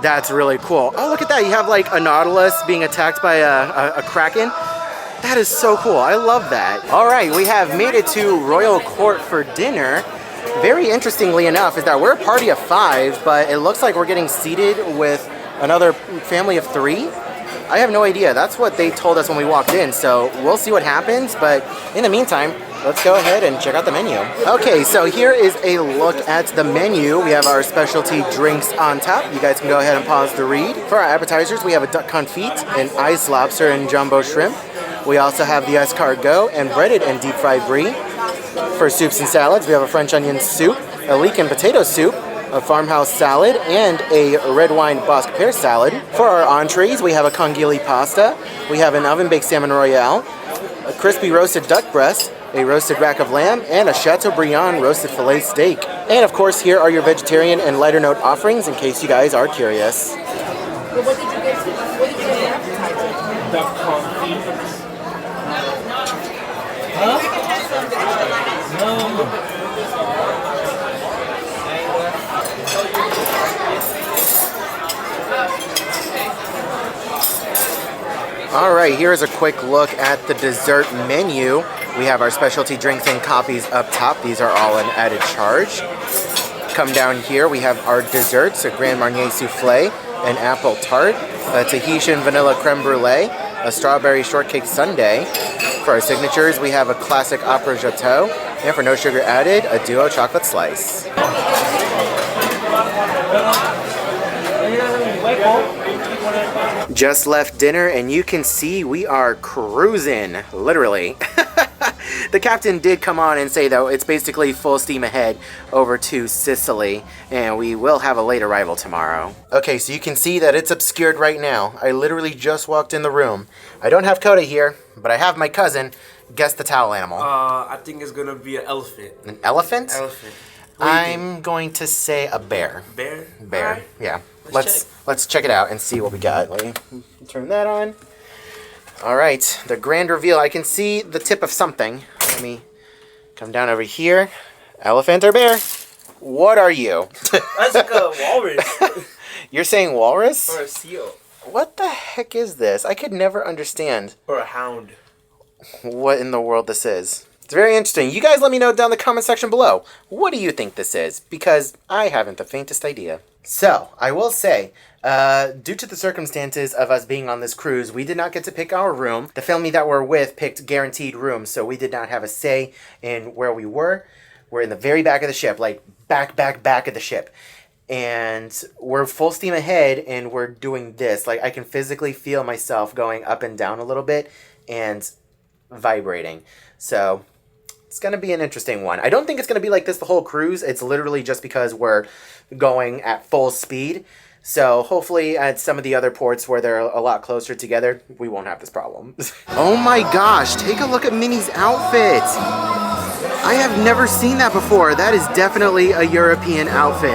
That's really cool. Oh, look at that. You have like a Nautilus being attacked by a Kraken. That is so cool. I love that. All right, we have made it to Royal Court for dinner. Very interestingly enough is that we're a party of 5, but it looks like we're getting seated with another family of 3. I have no idea. That's what they told us when we walked in, so we'll see what happens. But in the meantime, let's go ahead and check out the menu. Okay, so here is a look at the menu. We have our specialty drinks on top. You guys can go ahead and pause to read. For our appetizers, we have a duck confit, an ice lobster and jumbo shrimp. We also have the escargot and breaded and deep fried brie. For soups and salads, we have a French onion soup, a leek and potato soup, a farmhouse salad, and a red wine Basque pear salad. For our entrees, we have a congili pasta. We have an oven-baked salmon royale, a crispy roasted duck breast, a roasted rack of lamb, and a Chateaubriand roasted filet steak. And of course, here are your vegetarian and lighter note offerings in case you guys are curious. Well, what did you get? What did you get an appetizer? Duck confit. All right, here's a quick look at the dessert menu. We have our specialty drinks and coffees up top. These are all an added charge. Come down here, we have our desserts, a Grand Marnier souffle, an apple tart, a Tahitian vanilla creme brulee, a strawberry shortcake sundae. For our signatures, we have a classic opera gâteau, and for no sugar added, a duo chocolate slice. Just left dinner and you can see we are cruising, literally. The captain did come on and say though it's basically full steam ahead over to Sicily, and we will have a late arrival tomorrow. Okay, so you can see that it's obscured right now. I literally just walked in the room. I don't have Coda here, but I have my cousin. Guess the towel animal. I think it's gonna be an elephant. An elephant? Elephant. I'm going to say a bear. Bear? Bear, Alright. yeah. Let's Let's check it out and see what we got. Let me turn that on. All right, the grand reveal. I can see the tip of something. Let me come down over here. Elephant or bear? What are you? That's like a walrus. You're saying walrus? Or a seal. What the heck is this? I could never understand Or a hound. what in the world this is. It's very interesting. You guys let me know down in the comment section below. What do you think this is? Because I haven't the faintest idea. So, I will say, due to the circumstances of us being on this cruise, we did not get to pick our room. The family that we're with picked guaranteed rooms, so we did not have a say in where we were. We're in the very back of the ship, like back of the ship. And we're full steam ahead, and we're doing this. Like, I can physically feel myself going up and down a little bit and vibrating. So, it's going to be an interesting one. I don't think it's going to be like this the whole cruise. It's literally just because we're going at full speed. So hopefully at some of the other ports where they're a lot closer together, we won't have this problem. Oh my gosh, take a look at Minnie's outfit. I have never seen that before. That is definitely a European outfit.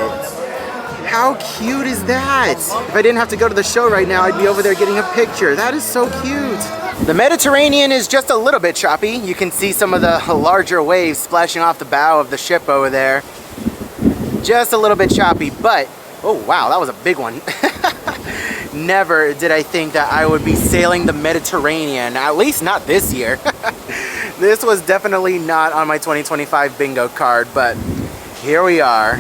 How cute is that? If I didn't have to go to the show right now, I'd be over there getting a picture. That is so cute. The Mediterranean is just a little bit choppy. You can see some of the larger waves splashing off the bow of the ship over there. Just a little bit choppy, but oh wow, that was a big one. Never did I think that I would be sailing the Mediterranean, at least not this year. This was definitely not on my 2025 bingo card, but here we are.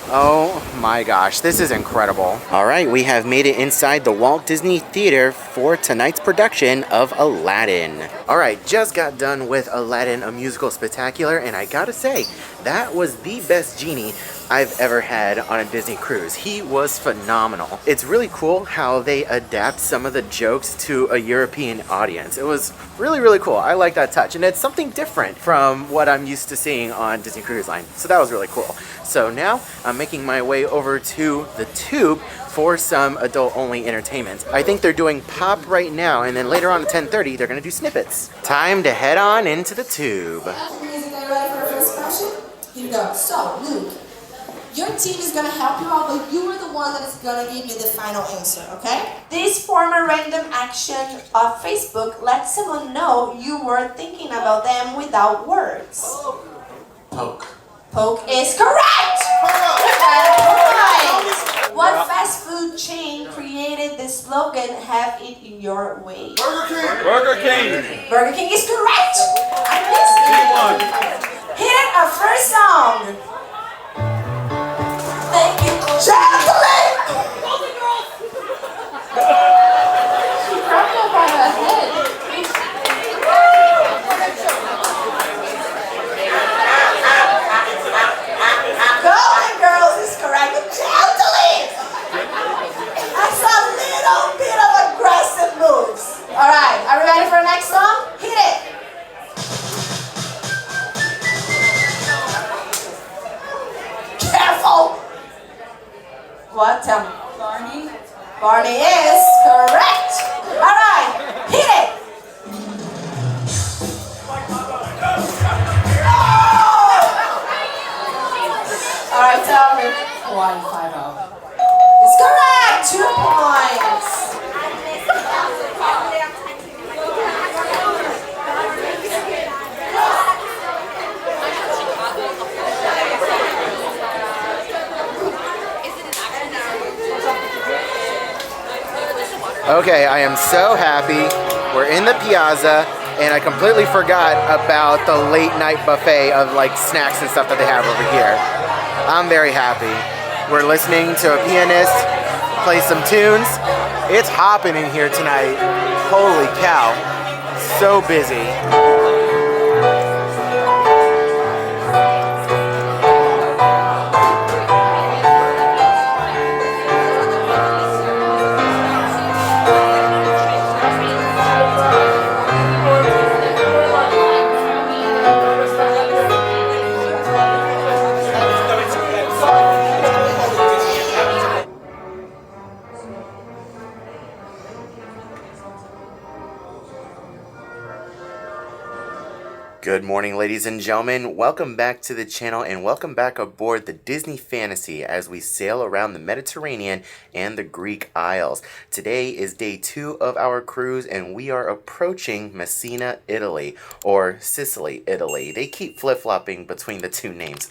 Oh my gosh, this is incredible. All right, we have made it inside the Walt Disney Theater for tonight's production of Aladdin. All right, just got done with Aladdin, a musical spectacular, and I gotta say, that was the best genie I've ever had on a Disney cruise. He was phenomenal. It's really cool how they adapt some of the jokes to a European audience. It was really, really cool. I like that touch, and it's something different from what I'm used to seeing on Disney Cruise Line. So that was really cool. So now I'm making my way over to the Tube for some adult-only entertainment. I think they're doing Pop right now, and then later on at 10:30, they're gonna do Snippets. Time to head on into the Tube. Music, are you ready for our first question? Here we go. So, Luke, your team is gonna help you out, but you are the one that is gonna give me the final answer, okay? This former random action of Facebook lets someone know you were thinking about them without words. Poke. Poke is correct! Alright. What fast food chain created the slogan, "Have it in your way"? Burger King. Burger King. Burger King is correct! I missed it! Hit it, our first song! Thank you. Gentlemen! She cracked up on her head. Golden Girls is correct. Gentlemen! That's a little bit of aggressive moves. Alright, are we ready for the next song? Hit it! Careful! Okay, I am so happy. We're in the piazza, and I completely forgot about the late night buffet of like snacks and stuff that they have over here. I'm very happy. We're listening to a pianist play some tunes. It's hopping in here tonight. Holy cow. So busy. Good morning, ladies and gentlemen. Welcome back to the channel and welcome back aboard the Disney Fantasy as we sail around the Mediterranean and the Greek Isles. Today is day 2 of our cruise and we are approaching Messina, Italy, or Sicily, Italy. They keep flip-flopping between the two names.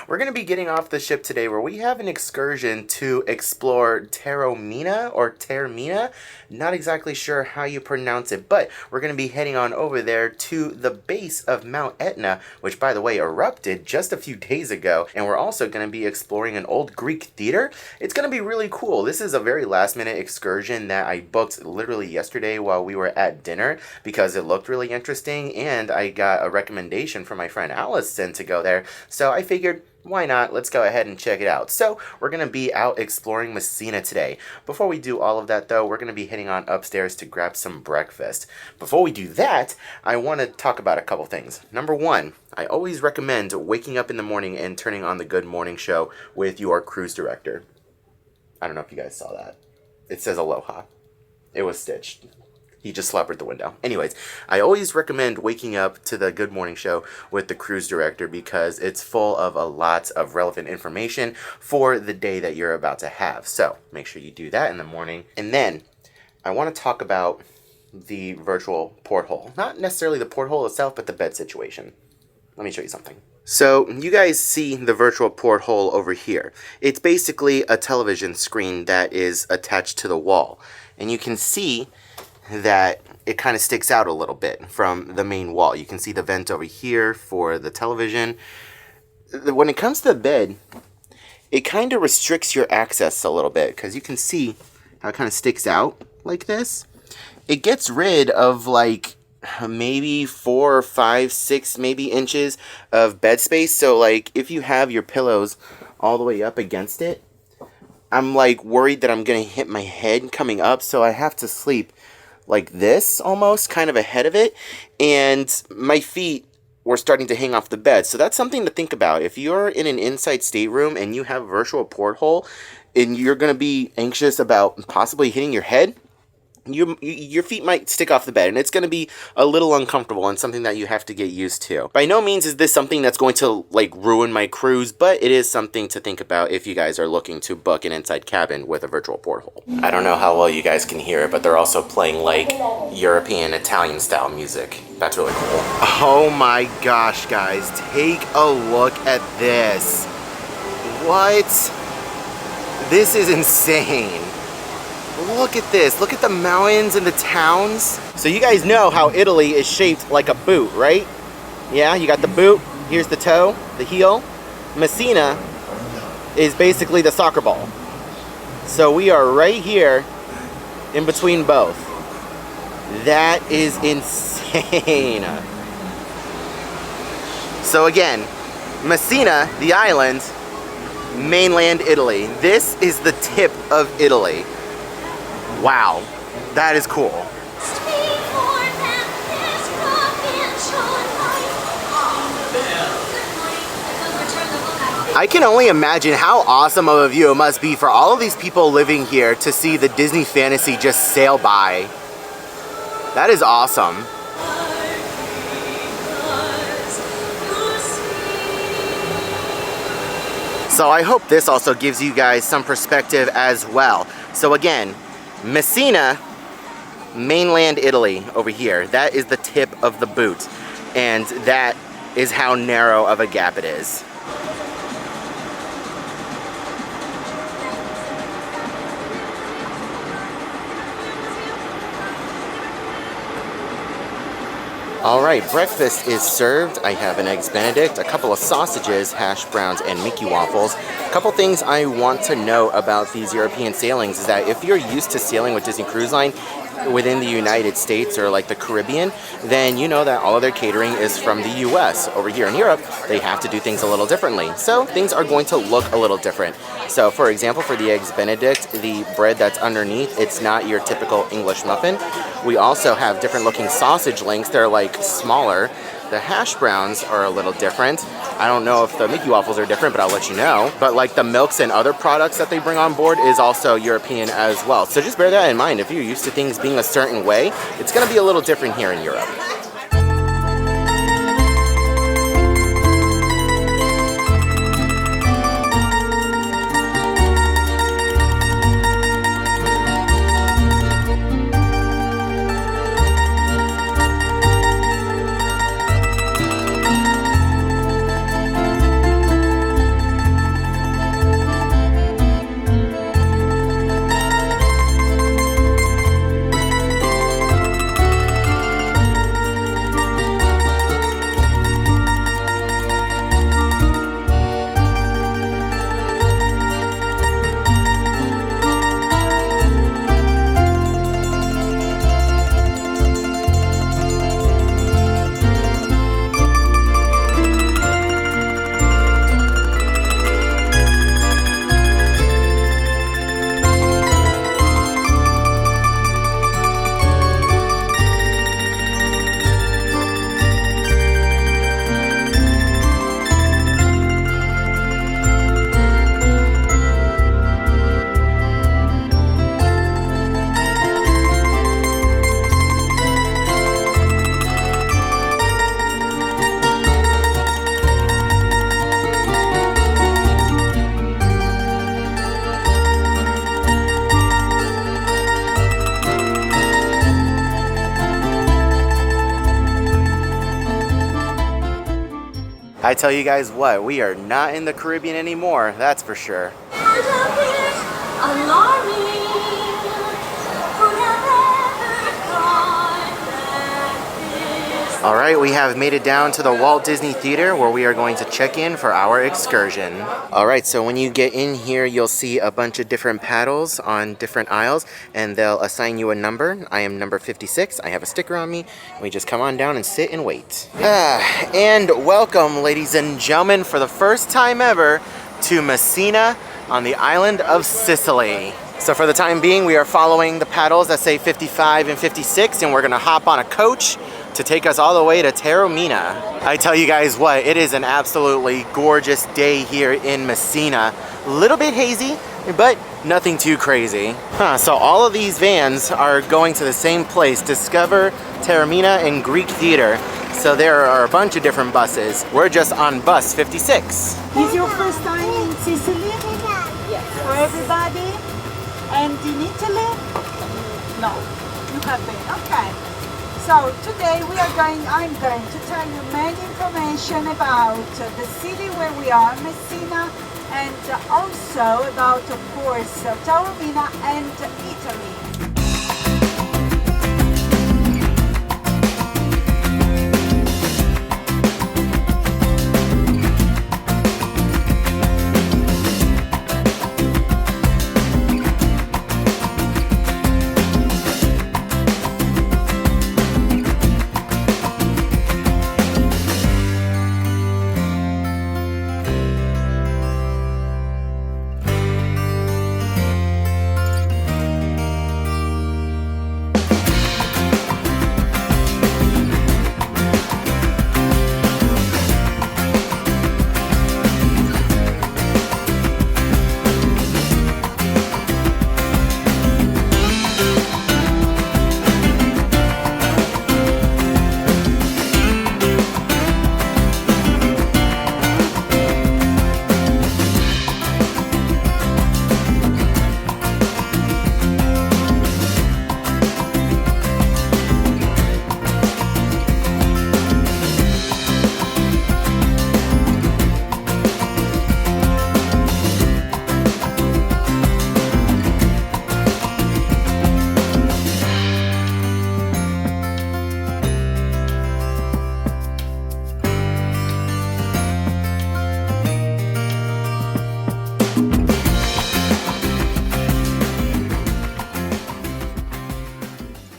We're going to be getting off the ship today where we have an excursion to explore Taormina or Taormina. Not exactly sure how you pronounce it, but we're going to be heading on over there to the base of Mount Etna, which by the way erupted just a few days ago, and we're also going to be exploring an old Greek theater. It's going to be really cool. This is a very last minute excursion that I booked literally yesterday while we were at dinner because it looked really interesting and I got a recommendation from my friend Allison to go there, so I figured why not? Let's go ahead and check it out. So we're going to be out exploring Messina today. Before we do all of that though, we're going to be heading on upstairs to grab some breakfast. Before we do that, I want to talk about a couple things. Number one, I always recommend waking up in the morning and turning on the Good Morning Show with your cruise director. I don't know if you guys saw that. It says aloha. It was stitched. He just slobbered the window. Anyways, I always recommend waking up to the Good Morning Show with the cruise director because it's full of a lot of relevant information for the day that you're about to have. So make sure you do that in the morning. And then I want to talk about the virtual porthole. Not necessarily the porthole itself, but the bed situation. Let me show you something. So you guys see the virtual porthole over here. It's basically a television screen that is attached to the wall. And you can see that it kind of sticks out a little bit from the main wall. You can see the vent over here for the television. When it comes to the bed, it kind of restricts your access a little bit because you can see how it kind of sticks out like this. It gets rid of like maybe 4, 5, 6 maybe inches of bed space. So like if you have your pillows all the way up against it, I'm like worried that I'm going to hit my head coming up. So I have to sleep like this almost kind of ahead of it, and my feet were starting to hang off the bed. So that's something to think about. If you're in an inside stateroom and you have a virtual porthole and you're going to be anxious about possibly hitting your head, your feet might stick off the bed and it's going to be a little uncomfortable and something that you have to get used to. By no means is this something that's going to like ruin my cruise, but it is something to think about if you guys are looking to book an inside cabin with a virtual porthole. I don't know how well you guys can hear it, but they're also playing like European Italian style music. That's really cool. Oh my gosh, guys, take a look at this. What? This is insane. Look at this. Look at the mountains and the towns. So you guys know how Italy is shaped like a boot, right? Yeah, you got the boot. Here's the toe, the heel. Messina is basically the soccer ball. So we are right here in between both. That is insane. So again, Messina, the island, mainland Italy. This is the tip of Italy. Wow, that is cool. I can only imagine how awesome of a view it must be for all of these people living here to see the Disney Fantasy just sail by. That is awesome. So I hope this also gives you guys some perspective as well. So again, Messina, mainland Italy over here. That is the tip of the boot. And that is how narrow of a gap it is. All right, breakfast is served. I have an Eggs Benedict, a couple of sausages, hash browns, and Mickey waffles. A couple things I want to know about these European sailings is that if you're used to sailing with Disney Cruise Line within the United States or like the Caribbean, then you know that all of their catering is from the US. Over here in Europe, they have to do things a little differently. So things are going to look a little different. So for example, for the Eggs Benedict, the bread that's underneath, it's not your typical English muffin. We also have different looking sausage links. They're like smaller. The hash browns are a little different. I don't know if the Mickey waffles are different, but I'll let you know. But like the milks and other products that they bring on board is also European as well. So just bear that in mind. If you're used to things being a certain way, it's gonna be a little different here in Europe. I tell you guys what, we are not in the Caribbean anymore, that's for sure. All right, we have made it down to the Walt Disney Theater where we are going to check in for our excursion. All right, so when you get in here, you'll see a bunch of different paddles on different aisles and they'll assign you a number. I am number 56. I have a sticker on me. We just come on down and sit and wait. And welcome, ladies and gentlemen, for the first time ever to Messina on the island of Sicily. So for the time being, we are following the paddles that say 55 and 56, and we're gonna hop on a coach to take us all the way to Taormina. I tell you guys what, it is an absolutely gorgeous day here in Messina. A little bit hazy, but nothing too crazy. So all of these vans are going to the same place, Discover Taormina and Greek Theater. So there are a bunch of different buses. We're just on bus 56. Is your first time in Sicily? Yes. For everybody? And in Italy? No. You have been. Okay. So today I'm going to tell you many information about the city where we are, Messina, and also about, of course, Taormina and Italy.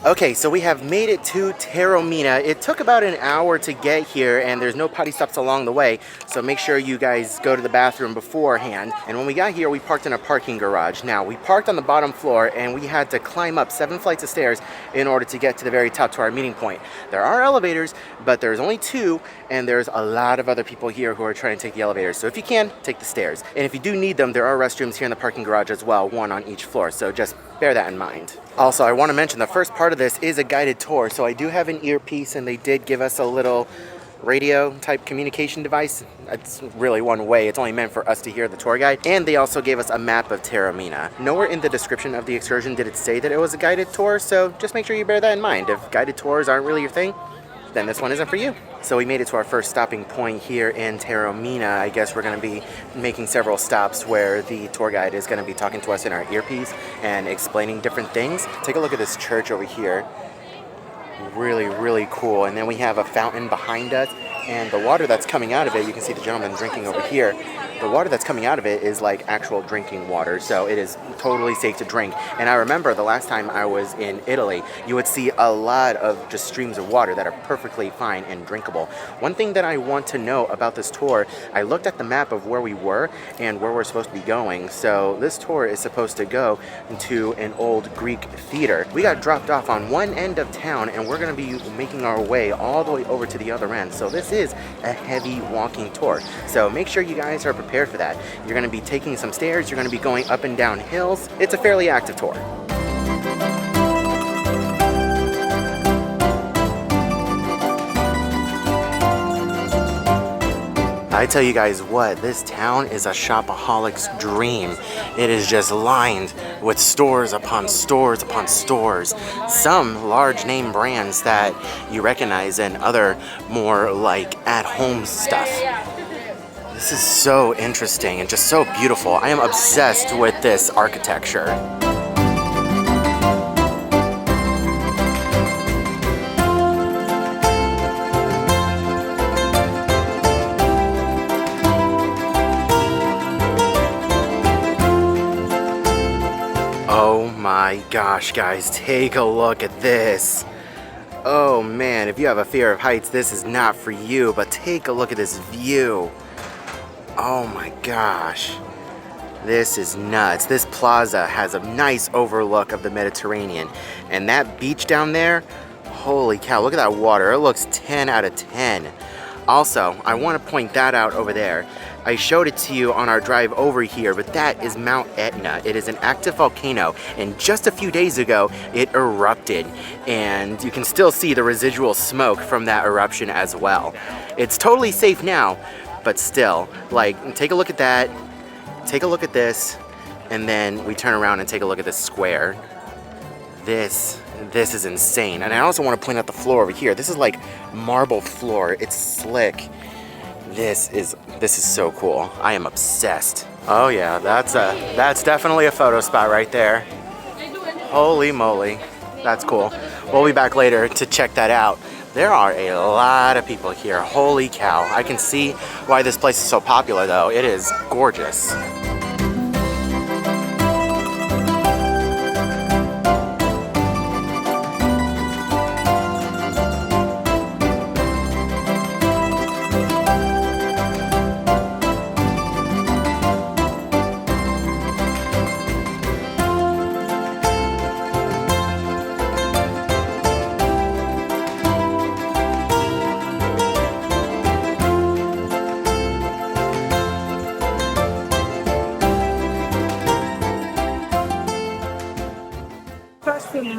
Okay, so we have made it to Taormina. It took about an hour to get here, and there's no potty stops along the way, so make sure you guys go to the bathroom beforehand. And when we got here, we parked in a parking garage. Now, we parked on the bottom floor, and we had to climb up 7 flights of stairs in order to get to the very top to our meeting point. There are elevators, but there's only 2, and there's a lot of other people here who are trying to take the elevators. So if you can, take the stairs. And if you do need them, there are restrooms here in the parking garage as well, 1 on each floor, so just bear that in mind. Also, I want to mention the first part of this is a guided tour, so I do have an earpiece, and they did give us a little radio type communication device. It's really one way, it's only meant for us to hear the tour guide. And they also gave us a map of Taormina. Nowhere in the description of the excursion did it say that it was a guided tour, so just make sure you bear that in mind. If guided tours aren't really your thing, then this one isn't for you. So we made it to our first stopping point here in Taormina. I guess we're going to be making several stops where the tour guide is going to be talking to us in our earpiece and explaining different things. Take a look at this church over here. Really, really cool. And then we have a fountain behind us, and the water that's coming out of it, you can see the gentleman drinking over here. The water that's coming out of it is like actual drinking water, so it is totally safe to drink. And I remember the last time I was in Italy, you would see a lot of just streams of water that are perfectly fine and drinkable. One thing that I want to know about this tour, I looked at the map of where we were and where we're supposed to be going. So this tour is supposed to go to an old Greek theater. We got dropped off on one end of town, and we're going to be making our way all the way over to the other end. So this is a heavy walking tour. So make sure you guys are prepared for that. You're going to be taking some stairs, you're going to be going up and down hills. It's a fairly active tour. I tell you guys what, this town is a shopaholic's dream. It is just lined with stores upon stores upon stores. Some large name brands that you recognize, and other more like at-home stuff. This is so interesting and just so beautiful. I am obsessed with this architecture. Oh my gosh, guys, take a look at this. Oh man, if you have a fear of heights, this is not for you, but take a look at this view. Oh my gosh, this is nuts. This plaza has a nice overlook of the Mediterranean, and that beach down there, holy cow, look at that water. It looks 10 out of 10. Also, I want to point that out over there. I showed it to you on our drive over here, but that is Mount Etna. It is an active volcano, and just a few days ago, it erupted, and you can still see the residual smoke from that eruption as well. It's totally safe now, but still, like, take a look at that, take a look at this, and then we turn around and take a look at this square. This is insane. And I also want to point out the floor over here. This is like marble floor. It's slick. This is so cool. I am obsessed. Oh yeah, that's definitely a photo spot right there. Holy moly. That's cool. We'll be back later to check that out. There are a lot of people here. Holy cow. I can see why this place is so popular though. It is gorgeous.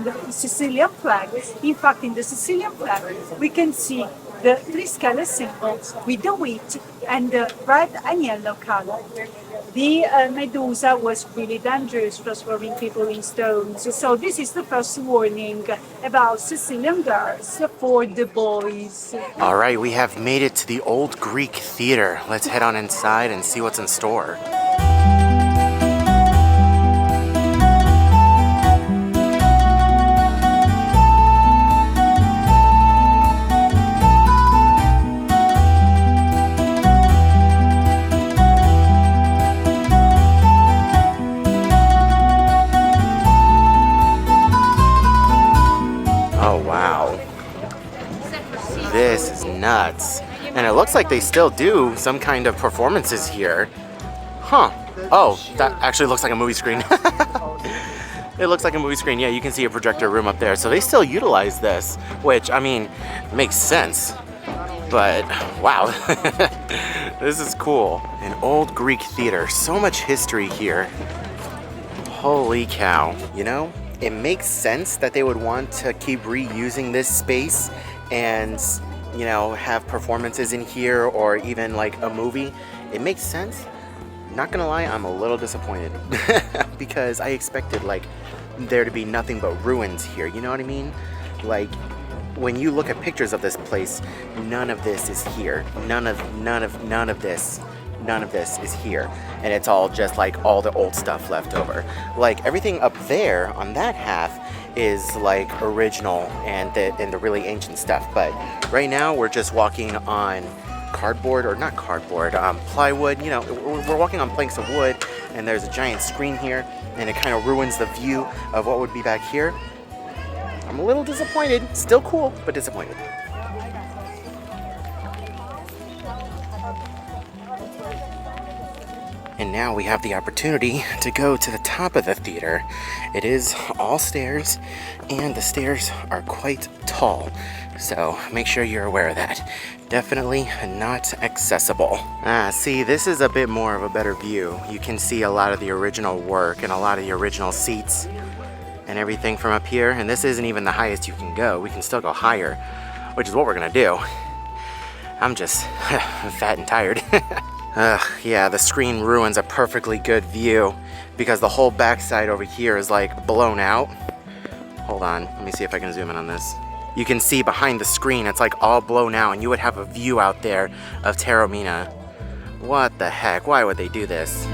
The Sicilian flag. In fact, in the Sicilian flag, we can see the 3 scale symbol with the wheat and the red and yellow color. The Medusa was really dangerous, transforming people in stones. So this is the first warning about Sicilian girls for the boys. All right, we have made it to the old Greek theater. Let's head on inside and see what's in store. nuts. And it looks like they still do some kind of performances here. Huh. Oh, that actually looks like a movie screen. It looks like a movie screen. Yeah, you can see a projector room up there. So they still utilize this, which, I mean, makes sense. But, wow. This is cool. An old Greek theater. So much history here. Holy cow. You know, it makes sense that they would want to keep reusing this space and, you know, have performances in here or even like a movie. It makes sense. Not gonna lie, I'm a little disappointed because I expected like there to be nothing but ruins here, you know what I mean? Like when you look at pictures of this place, none of this is here. None of this is here. And it's all just like all the old stuff left over. Like everything up there on that half is like original and the really ancient stuff. But right now we're just walking on cardboard, or not cardboard, plywood. You know, we're walking on planks of wood, and there's a giant screen here, and it kind of ruins the view of what would be back here. I'm a little disappointed. Still cool, but disappointed. And now we have the opportunity to go to the top of the theater. It is all stairs, and the stairs are quite tall. So make sure you're aware of that. Definitely not accessible. See, this is a bit more of a better view. You can see a lot of the original work and a lot of the original seats and everything from up here. And this isn't even the highest you can go. We can still go higher, which is what we're gonna do. I'm just fat and tired. Yeah, the screen ruins a perfectly good view because the whole backside over here is like blown out. Hold on, let me see if I can zoom in on this. You can see behind the screen, it's like all blown out, and you would have a view out there of Taormina. What the heck? Why would they do this?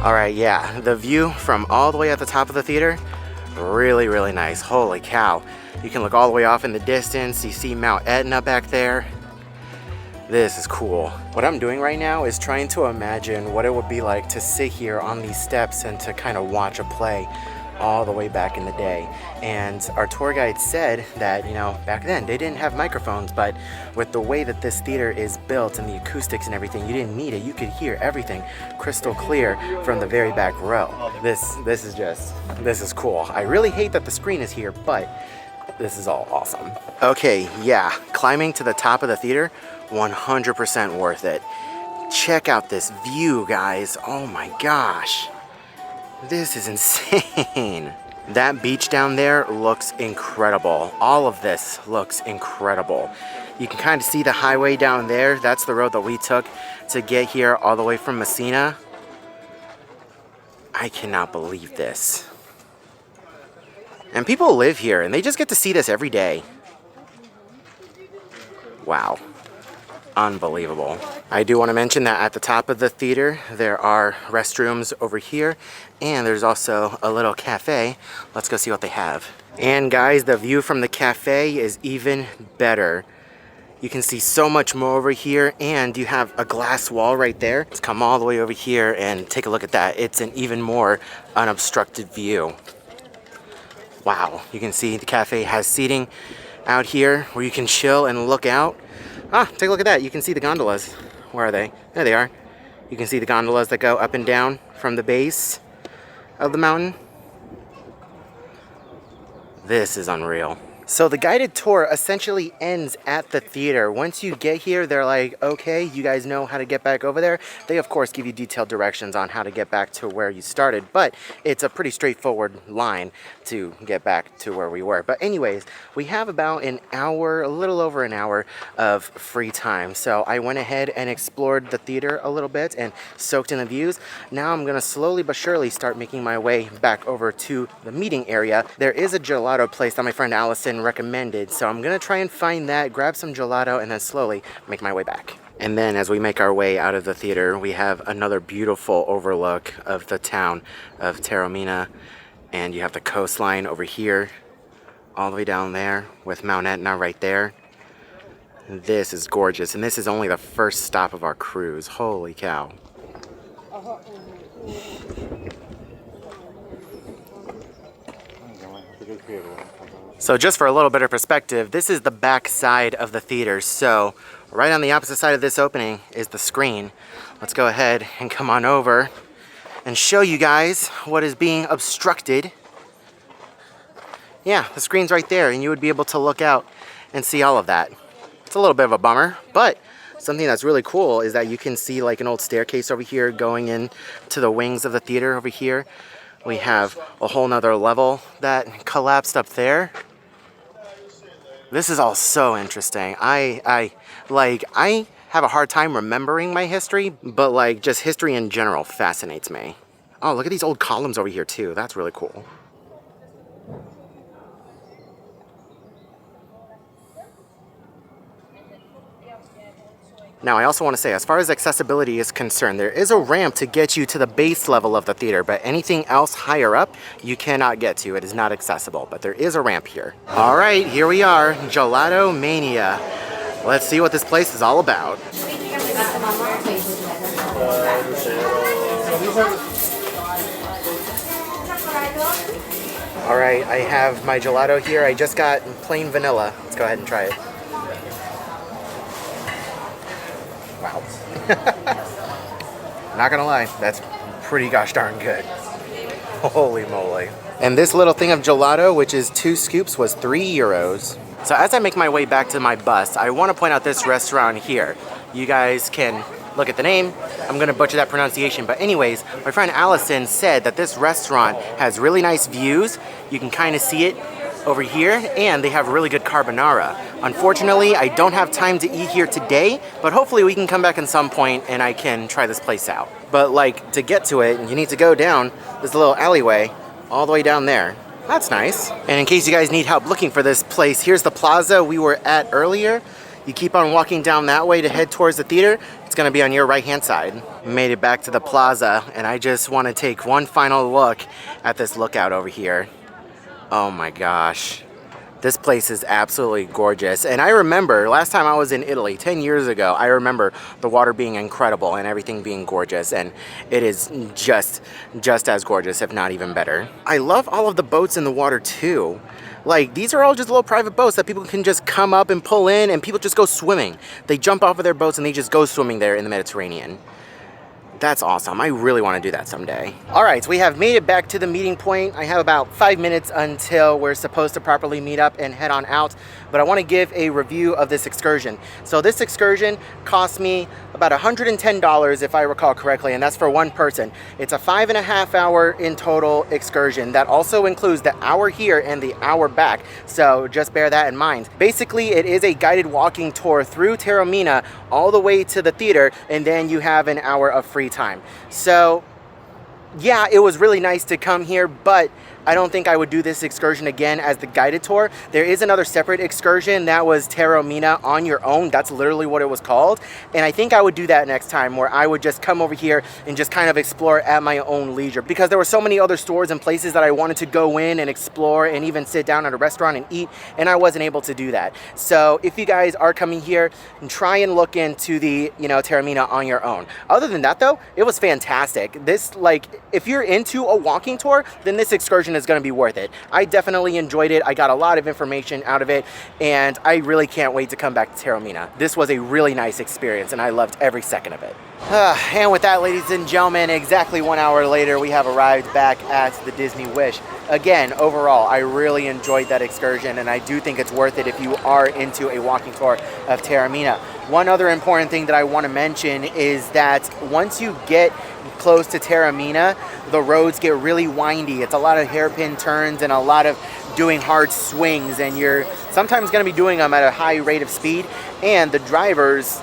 All right, yeah, the view from all the way at the top of the theater, really, really nice. Holy cow. You can look all the way off in the distance. You see Mount Etna back there. This is cool. What I'm doing right now is trying to imagine what it would be like to sit here on these steps and to kind of watch a play all the way back in the day. And our tour guide said that, you know, back then they didn't have microphones, but with the way that this theater is built and the acoustics and everything, you didn't need it. You could hear everything crystal clear from the very back row. This is cool. I really hate that the screen is here, but this is all awesome. Okay, yeah, climbing to the top of the theater, 100% worth it. Check out this view, guys. Oh my gosh. This is insane. That beach down there looks incredible. All of this looks incredible. You can kind of see the highway down there. That's the road that we took to get here all the way from Messina. I cannot believe this. And people live here and they just get to see this every day. Wow. Unbelievable. I do want to mention that at the top of the theater there are restrooms over here, and there's also a little cafe. Let's go see what they have. And guys, the view from the cafe is even better. You can see so much more over here, and you have a glass wall right there. Let's come all the way over here and take a look at that. It's an even more unobstructed view. Wow, you can see the cafe has seating out here where you can chill and look out. Take a look at that. You can see the gondolas. Where are they? There they are. You can see the gondolas that go up and down from the base of the mountain. This is unreal. So the guided tour essentially ends at the theater. Once you get here, they're like, okay, you guys know how to get back over there. They, of course, give you detailed directions on how to get back to where you started, but it's a pretty straightforward line to get back to where we were. But anyways, we have about an hour, a little over an hour of free time. So I went ahead and explored the theater a little bit and soaked in the views. Now I'm gonna slowly but surely start making my way back over to the meeting area. There is a gelato place that my friend Allison recommended, so I'm gonna try and find that, grab some gelato, and then slowly make my way back. And then as we make our way out of the theater, we have another beautiful overlook of the town of Taormina, and you have the coastline over here all the way down there with Mount Etna right there. This is gorgeous, and this is only the first stop of our cruise. Holy cow. So just for a little bit of perspective, this is the back side of the theater. So right on the opposite side of this opening is the screen. Let's go ahead and come on over and show you guys what is being obstructed. Yeah, the screen's right there, and you would be able to look out and see all of that. It's a little bit of a bummer, but something that's really cool is that you can see like an old staircase over here going in to the wings of the theater over here. We have a whole nother level that collapsed up there. This is all so interesting. I have a hard time remembering my history, but like just history in general fascinates me. Oh, look at these old columns over here too. That's really cool. Now, I also want to say, as far as accessibility is concerned, there is a ramp to get you to the base level of the theater, but anything else higher up, you cannot get to. It is not accessible, but there is a ramp here. All right, here we are, Gelato Mania. Let's see what this place is all about. All right, I have my gelato here. I just got plain vanilla. Let's go ahead and try it. Wow. Not gonna lie, that's pretty gosh darn good. Holy moly. And this little thing of gelato, which is 2 scoops, was €3. So as I make my way back to my bus, I want to point out this restaurant here. You guys can look at the name. I'm gonna butcher that pronunciation, but anyways, my friend Allison said that this restaurant has really nice views. You can kind of see it over here, and they have really good carbonara. Unfortunately, I don't have time to eat here today, but hopefully we can come back at some point and I can try this place out. But like, to get to it, you need to go down this little alleyway all the way down there. That's nice. And in case you guys need help looking for this place, here's the plaza we were at earlier. You keep on walking down that way to head towards the theater. It's gonna be on your right-hand side. Made it back to the plaza, and I just wanna take one final look at this lookout over here. Oh my gosh. This place is absolutely gorgeous. And I remember last time I was in Italy, 10 years ago, I remember the water being incredible and everything being gorgeous. And it is just as gorgeous, if not even better. I love all of the boats in the water too. Like, these are all just little private boats that people can just come up and pull in, and people just go swimming. They jump off of their boats and they just go swimming there in the Mediterranean. That's awesome. I really want to do that someday. All right, so we have made it back to the meeting point. I have about 5 minutes until we're supposed to properly meet up and head on out, but I want to give a review of this excursion. So this excursion cost me about $110 if I recall correctly, and that's for one person. It's a 5.5 hour in total excursion. That also includes the hour here and the hour back, so just bear that in mind. Basically, it is a guided walking tour through Taormina all the way to the theater, and then you have an hour of free time. So yeah, it was really nice to come here, but I don't think I would do this excursion again as the guided tour. There is another separate excursion that was Taormina on your own. That's literally what it was called. And I think I would do that next time, where I would just come over here and just kind of explore at my own leisure, because there were so many other stores and places that I wanted to go in and explore and even sit down at a restaurant and eat, and I wasn't able to do that. So if you guys are coming here, try and look into the, Taormina on your own. Other than that though, it was fantastic. This, like, if you're into a walking tour, then this excursion is going to be worth it. I definitely enjoyed it. I got a lot of information out of it, and I really can't wait to come back to Taormina. This was a really nice experience, and I loved every second of it. And with that, ladies and gentlemen, exactly 1 hour later, we have arrived back at the Disney Wish. Again, overall, I really enjoyed that excursion, and I do think it's worth it if you are into a walking tour of Taormina. One other important thing that I want to mention is that once you get close to Taormina, the roads get really windy. It's a lot of hairpin turns and a lot of doing hard swings, and you're sometimes going to be doing them at a high rate of speed, and the drivers,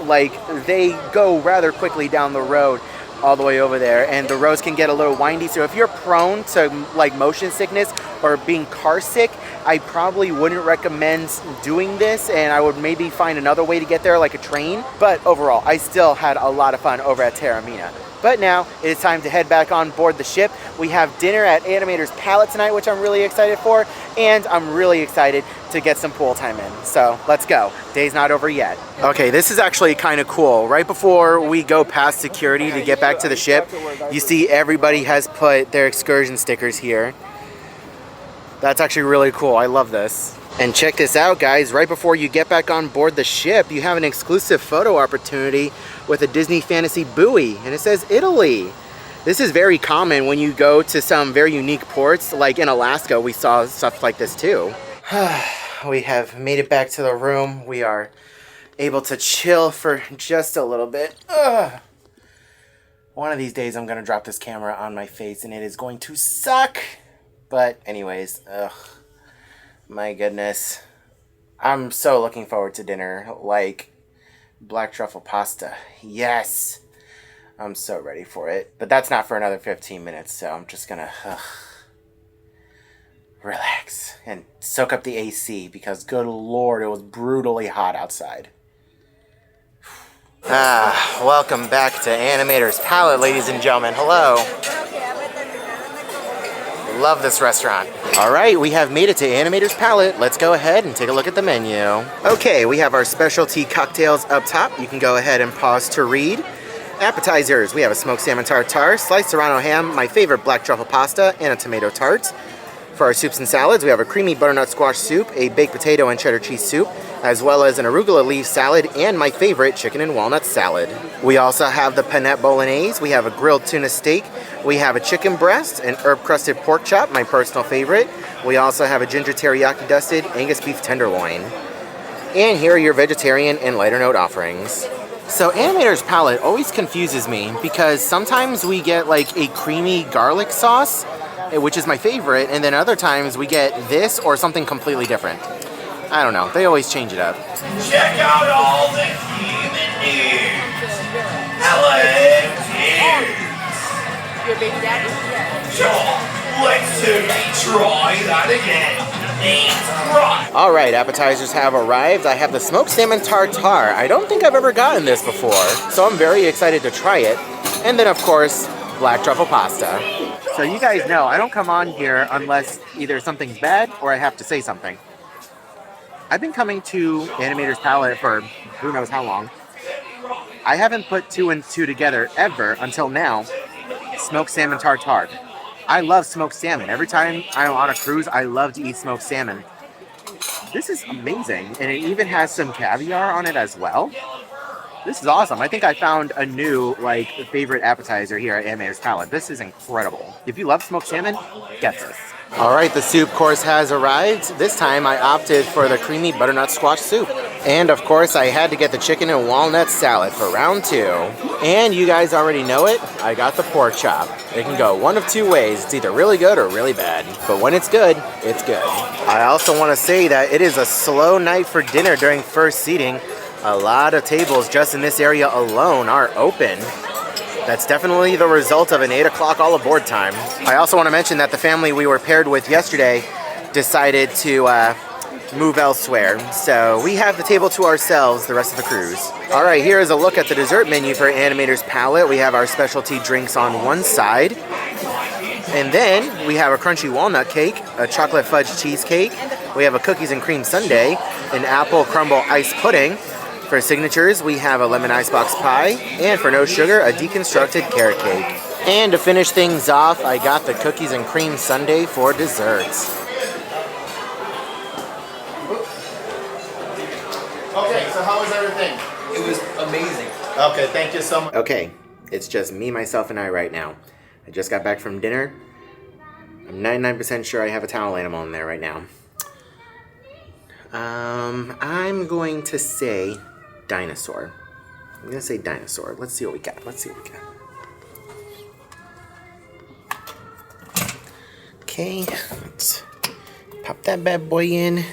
they go rather quickly down the road all the way over there, and the roads can get a little windy. So if you're prone to motion sickness or being car sick, I probably wouldn't recommend doing this, and I would maybe find another way to get there, like a train. But overall, I still had a lot of fun over at Taormina. But now it is time to head back on board the ship. We have dinner at Animator's Palette tonight, which I'm really excited for, and I'm really excited to get some pool time in. So let's go. Day's not over yet. Okay, this is actually kind of cool. Right before we go past security to get back to the ship, you see everybody has put their excursion stickers here. That's actually really cool. I love this. And check this out, guys. Right before you get back on board the ship, you have an exclusive photo opportunity with a Disney Fantasy buoy, and it says Italy. This is very common when you go to some very unique ports, like in Alaska. We saw stuff like this too. We have made it back to the room. We are able to chill for just a little bit. One of these days I'm gonna drop this camera on my face and it is going to suck. But anyways, my goodness. I'm so looking forward to dinner. Like, black truffle pasta. Yes! I'm so ready for it. But that's not for another 15 minutes, so I'm just gonna relax and soak up the AC because, good lord, it was brutally hot outside. Welcome back to Animator's Palette, ladies and gentlemen. Hello. Love this restaurant. All right, we have made it to Animator's Palette. Let's go ahead and take a look at the menu. Okay, we have our specialty cocktails up top. You can go ahead and pause to read. Appetizers, we have a smoked salmon tartare, sliced serrano ham, my favorite black truffle pasta, and a tomato tart. For our soups and salads, we have a creamy butternut squash soup, a baked potato and cheddar cheese soup, as well as an arugula leaf salad, and my favorite chicken and walnut salad. We also have the panette bolognese, we have a grilled tuna steak, we have a chicken breast, an herb-crusted pork chop, my personal favorite. We also have a ginger teriyaki dusted Angus beef tenderloin. And here are your vegetarian and lighter note offerings. So Animator's Palette always confuses me because sometimes we get like a creamy garlic sauce, which is my favorite, and then other times we get this or something completely different. I don't know, they always change it up. Check out all the human news! Hello, kids! Your baby daddy? Sure, let's certainly try that again. Right. All right, appetizers have arrived. I have the smoked salmon tartare. I don't think I've ever gotten this before, so I'm very excited to try it. And then, of course, black truffle pasta. So you guys know, I don't come on here unless either something's bad or I have to say something. I've been coming to Animator's Palette for who knows how long. I haven't put two and two together ever until now. Smoked salmon tartare. I love smoked salmon. Every time I'm on a cruise, I love to eat smoked salmon. This is amazing, and it even has some caviar on it as well. This is awesome. I think I found a new favorite appetizer here at Animator's Palette. This is incredible. If you love smoked salmon, get this. All right, the soup course has arrived. This time I opted for the creamy butternut squash soup. And of course I had to get the chicken and walnut salad for round 2. And you guys already know it, I got the pork chop. It can go one of two ways. It's either really good or really bad. But when it's good, it's good. I also want to say that it is a slow night for dinner during first seating. A lot of tables just in this area alone are open. That's definitely the result of an 8 o'clock all aboard time. I also want to mention that the family we were paired with yesterday decided to move elsewhere. So we have the table to ourselves the rest of the cruise. All right, here is a look at the dessert menu for Animator's Palette. We have our specialty drinks on one side. And then we have a crunchy walnut cake, a chocolate fudge cheesecake. We have a cookies and cream sundae, an apple crumble ice pudding. For signatures, we have a lemon icebox pie, and for no sugar, a deconstructed carrot cake. And to finish things off, I got the cookies and cream sundae for desserts. Okay, so how was everything? It was amazing. Okay, thank you so much. Okay, it's just me, myself, and I right now. I just got back from dinner. I'm 99% sure I have a towel animal in there right now. I'm going to say dinosaur. I'm going to say dinosaur. Let's see what we got. Okay, let's pop that bad boy in.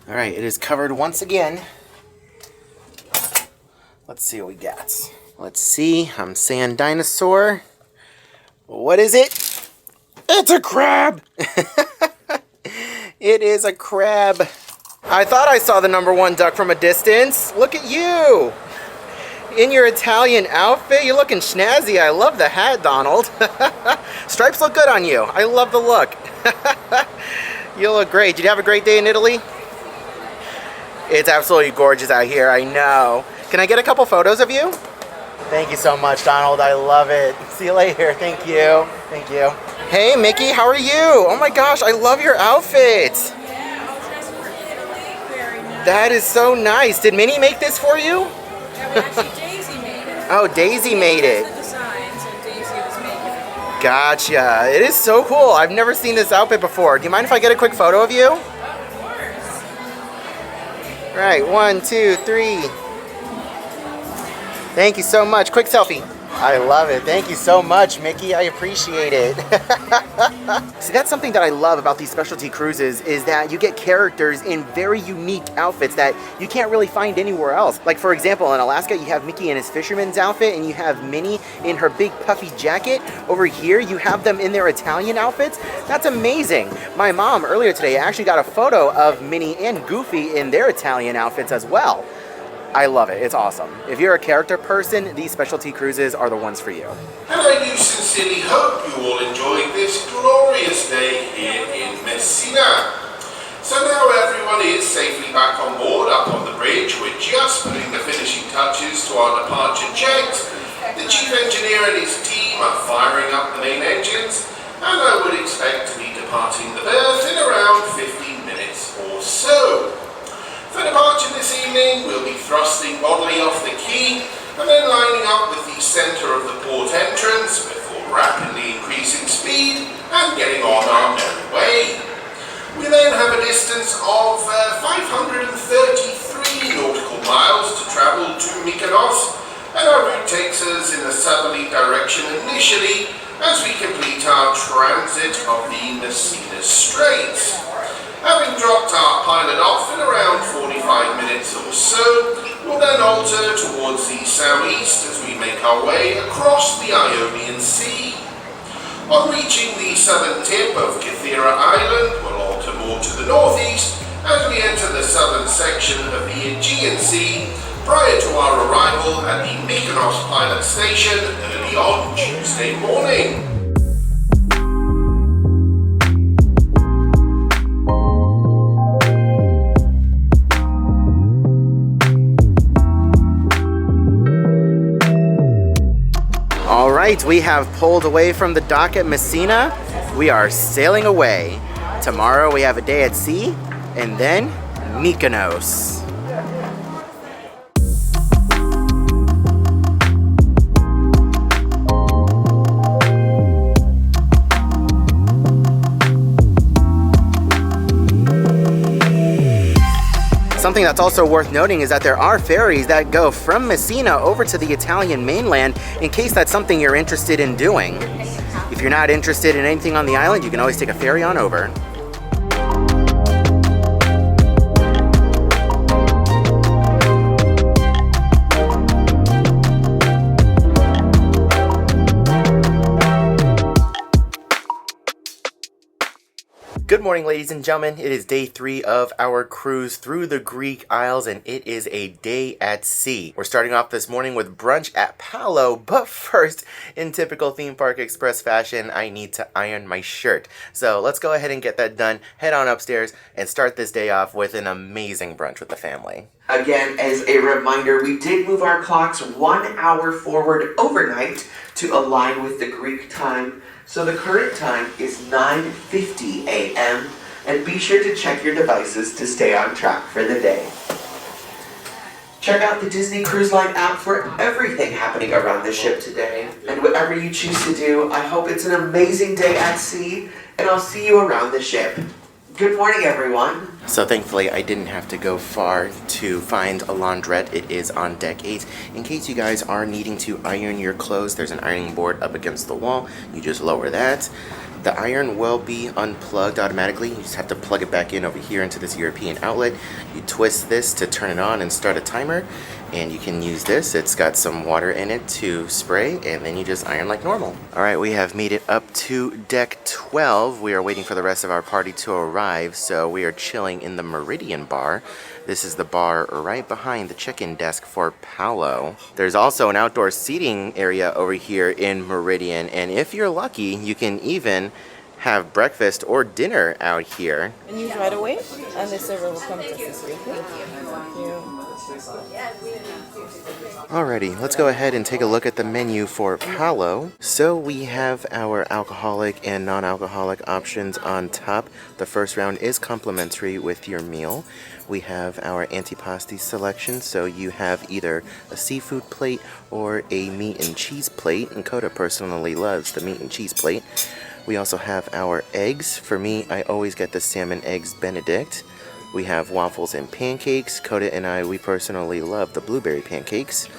All right, it is covered once again. Let's see what we got. Let's see, I'm saying dinosaur. What is it? It's a crab! It is a crab. I thought I saw the #1 duck from a distance. Look at you. In your Italian outfit, you're looking snazzy. I love the hat, Donald. Stripes look good on you. I love the look. You look great. Did you have a great day in Italy? It's absolutely gorgeous out here, I know. Can I get a couple photos of you? Thank you so much, Donald. I love it. See you later. Thank you. Thank you. Hey, Mickey, how are you? Oh my gosh, I love your outfit. That is so nice. Did Minnie make this for you? Actually, Daisy made it. Oh, Daisy made it. The design, so Daisy was making it. Gotcha. It is so cool. I've never seen this outfit before. Do you mind if I get a quick photo of you? Of course. Right, 1, 2, 3. Thank you so much. Quick selfie. I love it. Thank you so much, Mickey. I appreciate it. See, that's something that I love about these specialty cruises is that you get characters in very unique outfits that you can't really find anywhere else. Like, for example, in Alaska, you have Mickey in his fisherman's outfit and you have Minnie in her big puffy jacket. Over here, you have them in their Italian outfits. That's amazing. My mom, earlier today, actually got a photo of Minnie and Goofy in their Italian outfits as well. I love it. It's awesome. If you're a character person, these specialty cruises are the ones for you. And I do sincerely hope you all enjoyed this glorious day here in Messina. So now everyone is safely back on board up on the bridge. We're just putting the finishing touches to our departure checks. The chief engineer and his team are firing up the main engines, and I would expect to be departing the berth in around 15 minutes or so. For departure this evening, we'll be thrusting bodily off the quay and then lining up with the centre of the port entrance before rapidly increasing speed and getting on our merry way. We then have a distance of 533 nautical miles to travel to Mykonos, and our route takes us in a southerly direction initially as we complete our transit of the Messina Straits. Having dropped our pilot off in around 45 minutes or so, we'll then alter towards the southeast as we make our way across the Ionian Sea. On reaching the southern tip of Kythera Island, we'll alter more to the northeast as we enter the southern section of the Aegean Sea prior to our arrival at the Mykonos pilot station early on Tuesday morning. Alright, we have pulled away from the dock at Messina. We are sailing away. Tomorrow we have a day at sea, and then Mykonos. Something that's also worth noting is that there are ferries that go from Messina over to the Italian mainland in case that's something you're interested in doing. If you're not interested in anything on the island, you can always take a ferry on over. Good morning, ladies and gentlemen. It is day 3 of our cruise through the Greek Isles, and it is a day at sea. We're starting off this morning with brunch at Palo, but first, in typical theme park express fashion, I need to iron my shirt. So let's go ahead and get that done, head on upstairs, and start this day off with an amazing brunch with the family. Again, as a reminder, we did move our clocks 1 hour forward overnight to align with the Greek time. So the current time is 9:50 a.m. and be sure to check your devices to stay on track for the day. Check out the Disney Cruise Line app for everything happening around the ship today. And whatever you choose to do, I hope it's an amazing day at sea, and I'll see you around the ship. Good morning, everyone. So thankfully, I didn't have to go far to find a laundrette. It is on deck 8. In case you guys are needing to iron your clothes, there's an ironing board up against the wall. You just lower that. The iron will be unplugged automatically. You just have to plug it back in over here into this European outlet. You twist this to turn it on and start a timer, and you can use this. It's got some water in it to spray, and then you just iron like normal. All right, we have made it up to deck 12. We are waiting for the rest of our party to arrive, so we are chilling in the Meridian bar. This is the bar right behind the check-in desk for Paolo. There's also an outdoor seating area over here in Meridian, and if you're lucky, you can even have breakfast or dinner out here. And use right away, and the server will come to Sicily. Thank you. Alrighty, let's go ahead and take a look at the menu for Paolo. So we have our alcoholic and non-alcoholic options on top. The first round is complimentary with your meal. We have our antipasti selection, so you have either a seafood plate or a meat and cheese plate, and Coda personally loves the meat and cheese plate. We also have our eggs. For me, I always get the salmon eggs Benedict. We have waffles and pancakes. Coda and I, we personally love the blueberry pancakes.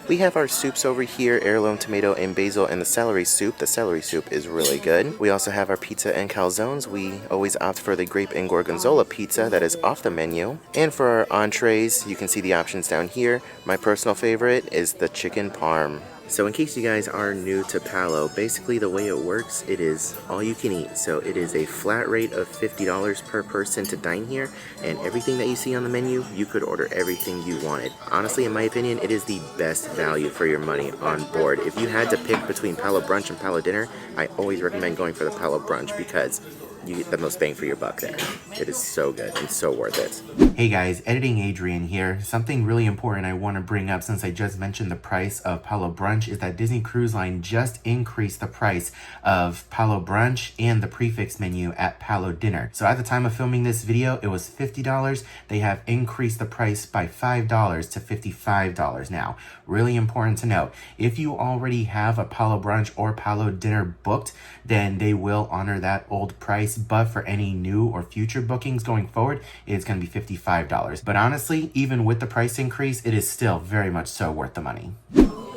We have our soups over here, heirloom tomato and basil, and the celery soup. The celery soup is really good. We also have our pizza and calzones. We always opt for the grape and gorgonzola pizza that is off the menu. And for our entrees, you can see the options down here. My personal favorite is the chicken parm. So in case you guys are new to Paolo, basically the way it works, it is all you can eat. So it is a flat rate of $50 per person to dine here, and everything that you see on the menu, you could order everything you wanted. Honestly, in my opinion, it is the best value for your money on board. If you had to pick between Paolo brunch and Paolo dinner, I always recommend going for the Paolo brunch because you get the most bang for your buck there. It is so good and so worth it. Hey guys, editing Adrian here. Something really important I want to bring up since I just mentioned the price of Paolo brunch is that Disney Cruise Line just increased the price of Paolo brunch and the prefix menu at Paolo dinner. So at the time of filming this video, it was $50. They have increased the price by $5 to $55 now. Really important to note. If you already have a Paolo brunch or Paolo dinner booked, then they will honor that old price. But for any new or future bookings going forward, it's going to be $55. But honestly, even with the price increase, it is still very much so worth the money.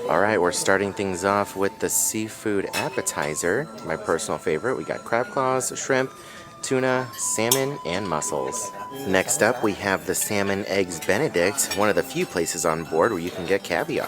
Alright, we're starting things off with the seafood appetizer. My personal favorite. We got crab claws, shrimp, tuna, salmon, and mussels. Next up, we have the salmon eggs Benedict, one of the few places on board where you can get caviar.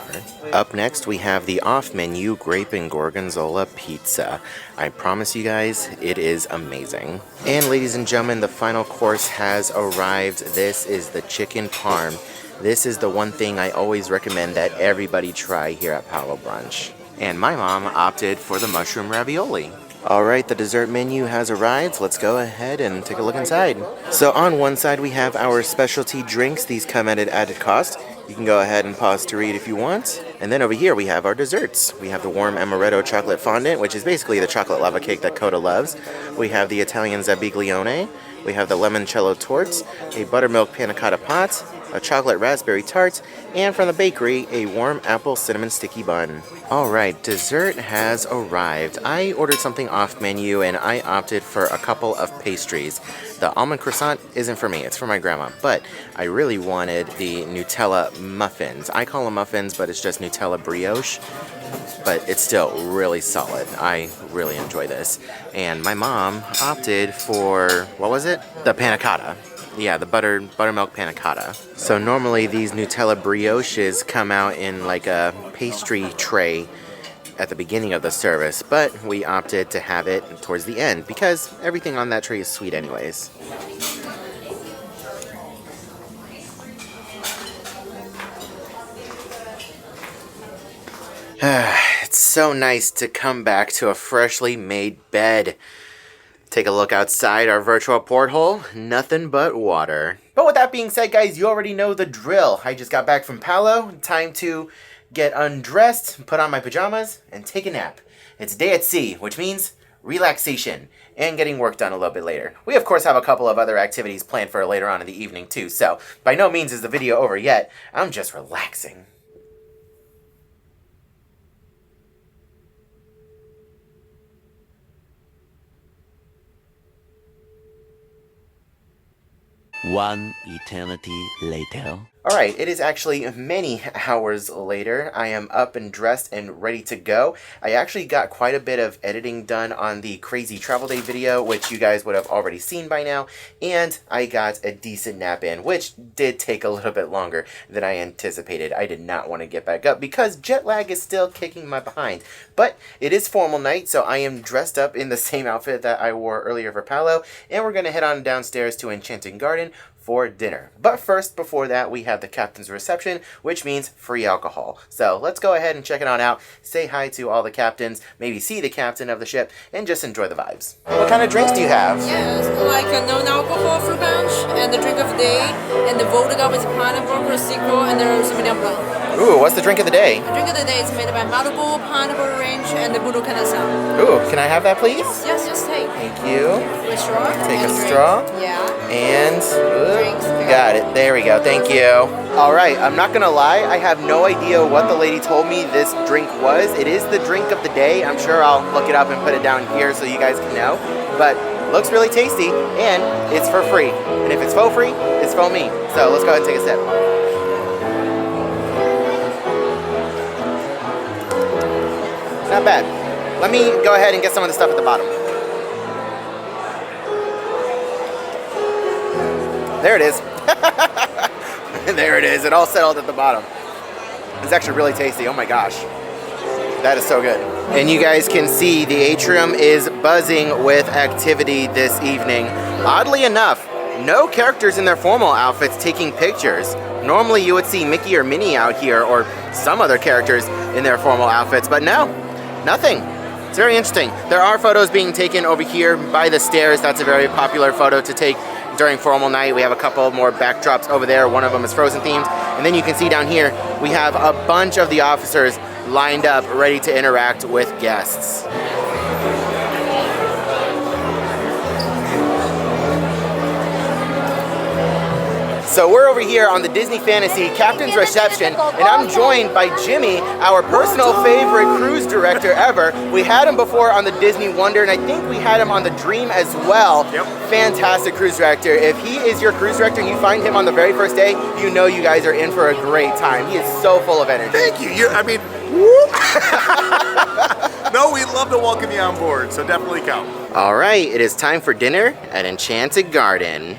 Up next, we have the off-menu grape and gorgonzola pizza. I promise you guys, it is amazing. And ladies and gentlemen, the final course has arrived. This is the chicken parm. This is the one thing I always recommend that everybody try here at Paolo Brunch. And my mom opted for the mushroom ravioli. Alright, the dessert menu has arrived. Let's go ahead and take a look inside. So on one side we have our specialty drinks. These come at an added cost. You can go ahead and pause to read if you want. And then over here we have our desserts. We have the warm amaretto chocolate fondant, which is basically the chocolate lava cake that Coda loves. We have the Italian zabiglione. We have the limoncello torts, a buttermilk panna cotta pot, a chocolate raspberry tart, and from the bakery, a warm apple cinnamon sticky bun. Alright, dessert has arrived. I ordered something off menu and I opted for a couple of pastries. The almond croissant isn't for me, it's for my grandma, but I really wanted the Nutella muffins. I call them muffins, but it's just Nutella brioche, but it's still really solid. I really enjoy this. And my mom opted for, what was it? The panna cotta. Yeah, the buttermilk panna cotta. So normally these Nutella brioches come out in like a pastry tray at the beginning of the service, but we opted to have it towards the end because everything on that tray is sweet anyways. It's so nice to come back to a freshly made bed. Take a look outside our virtual porthole, nothing but water. But with that being said, guys, you already know the drill. I just got back from Paolo. Time to get undressed, put on my pajamas, and take a nap. It's day at sea, which means relaxation and getting work done a little bit later. We, of course, have a couple of other activities planned for later on in the evening, too. So by no means is the video over yet. I'm just relaxing. One eternity later. Alright, it is actually many hours later. I am up and dressed and ready to go. I actually got quite a bit of editing done on the crazy travel day video, which you guys would have already seen by now, and I got a decent nap in, which did take a little bit longer than I anticipated. I did not want to get back up because jet lag is still kicking my behind. But it is formal night, so I am dressed up in the same outfit that I wore earlier for Palo, and we're going to head on downstairs to Enchanted Garden for dinner. But first, before that, we have the captain's reception, which means free alcohol. So let's go ahead and check it on out, say hi to all the captains, maybe see the captain of the ship, and just enjoy the vibes. What kind of drinks do you have? Yes, like a non-alcohol fruit punch, and the drink of the day, and the vodka with pineapple, prosecco, and the Sauvignon Blanc. Ooh, what's the drink of the day? The drink of the day is made by Malibu, Pineapple Range, and the Bulu Canasal. Ooh, can I have that, please? Yes, just take. Thank you. A straw. Take a drink. straw. Yeah. And Drinks. got it. There we go. Thank you. All right. I'm not gonna lie. I have no idea what the lady told me this drink was. It is the drink of the day. I'm sure I'll look it up and put it down here so you guys can know. But looks really tasty, and it's for free. And if it's faux free, it's faux me. So let's go ahead and take a sip. Not bad. Let me go ahead and get some of the stuff at the bottom. There it is. There it is. It all settled at the bottom. It's actually really tasty. Oh my gosh. That is so good. And you guys can see the atrium is buzzing with activity this evening. Oddly enough, no characters in their formal outfits taking pictures. Normally you would see Mickey or Minnie out here, or some other characters in their formal outfits, but no, nothing. It's very interesting. There are photos being taken over here by the stairs. That's a very popular photo to take during formal night. We have a couple more backdrops over there. One of them is Frozen themed. And then you can see down here, we have a bunch of the officers lined up, ready to interact with guests. So we're over here on the Disney Fantasy Captain's Reception, and I'm joined by Jimmy, our personal favorite cruise director ever. We had him before on the Disney Wonder, and I think we had him on the Dream as well. Yep. Fantastic cruise director. If he is your cruise director and you find him on the very first day, you know you guys are in for a great time. He is so full of energy. Thank you. I mean, whoop. No, we'd love to welcome you on board, so definitely come. All right, it is time for dinner at Enchanted Garden.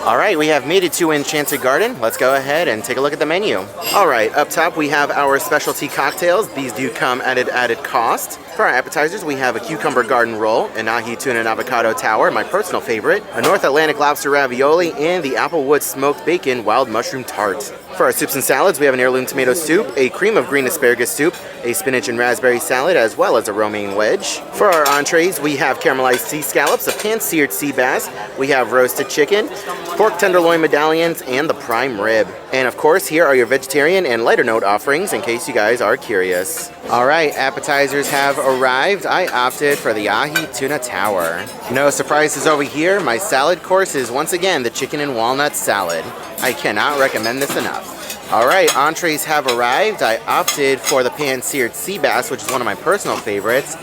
All right, we have made it to Enchanted Garden. Let's go ahead and take a look at the menu. All right, up top we have our specialty cocktails. These do come at an added cost. For our appetizers, we have a cucumber garden roll, an ahi tuna and avocado tower, my personal favorite, a North Atlantic lobster ravioli, and the applewood smoked bacon wild mushroom tart. For our soups and salads, we have an heirloom tomato soup, a cream of green asparagus soup, a spinach and raspberry salad, as well as a romaine wedge. For our entrees, we have caramelized sea scallops, a pan-seared sea bass, we have roasted chicken, pork tenderloin medallions, and the prime rib. And of course, here are your vegetarian and lighter note offerings in case you guys are curious. All right, appetizers have arrived. I opted for the ahi tuna tower. No surprises over here. My salad course is once again the chicken and walnut salad. I cannot recommend this enough. All right, entrees have arrived. I opted for the pan-seared sea bass, which is one of my personal favorites.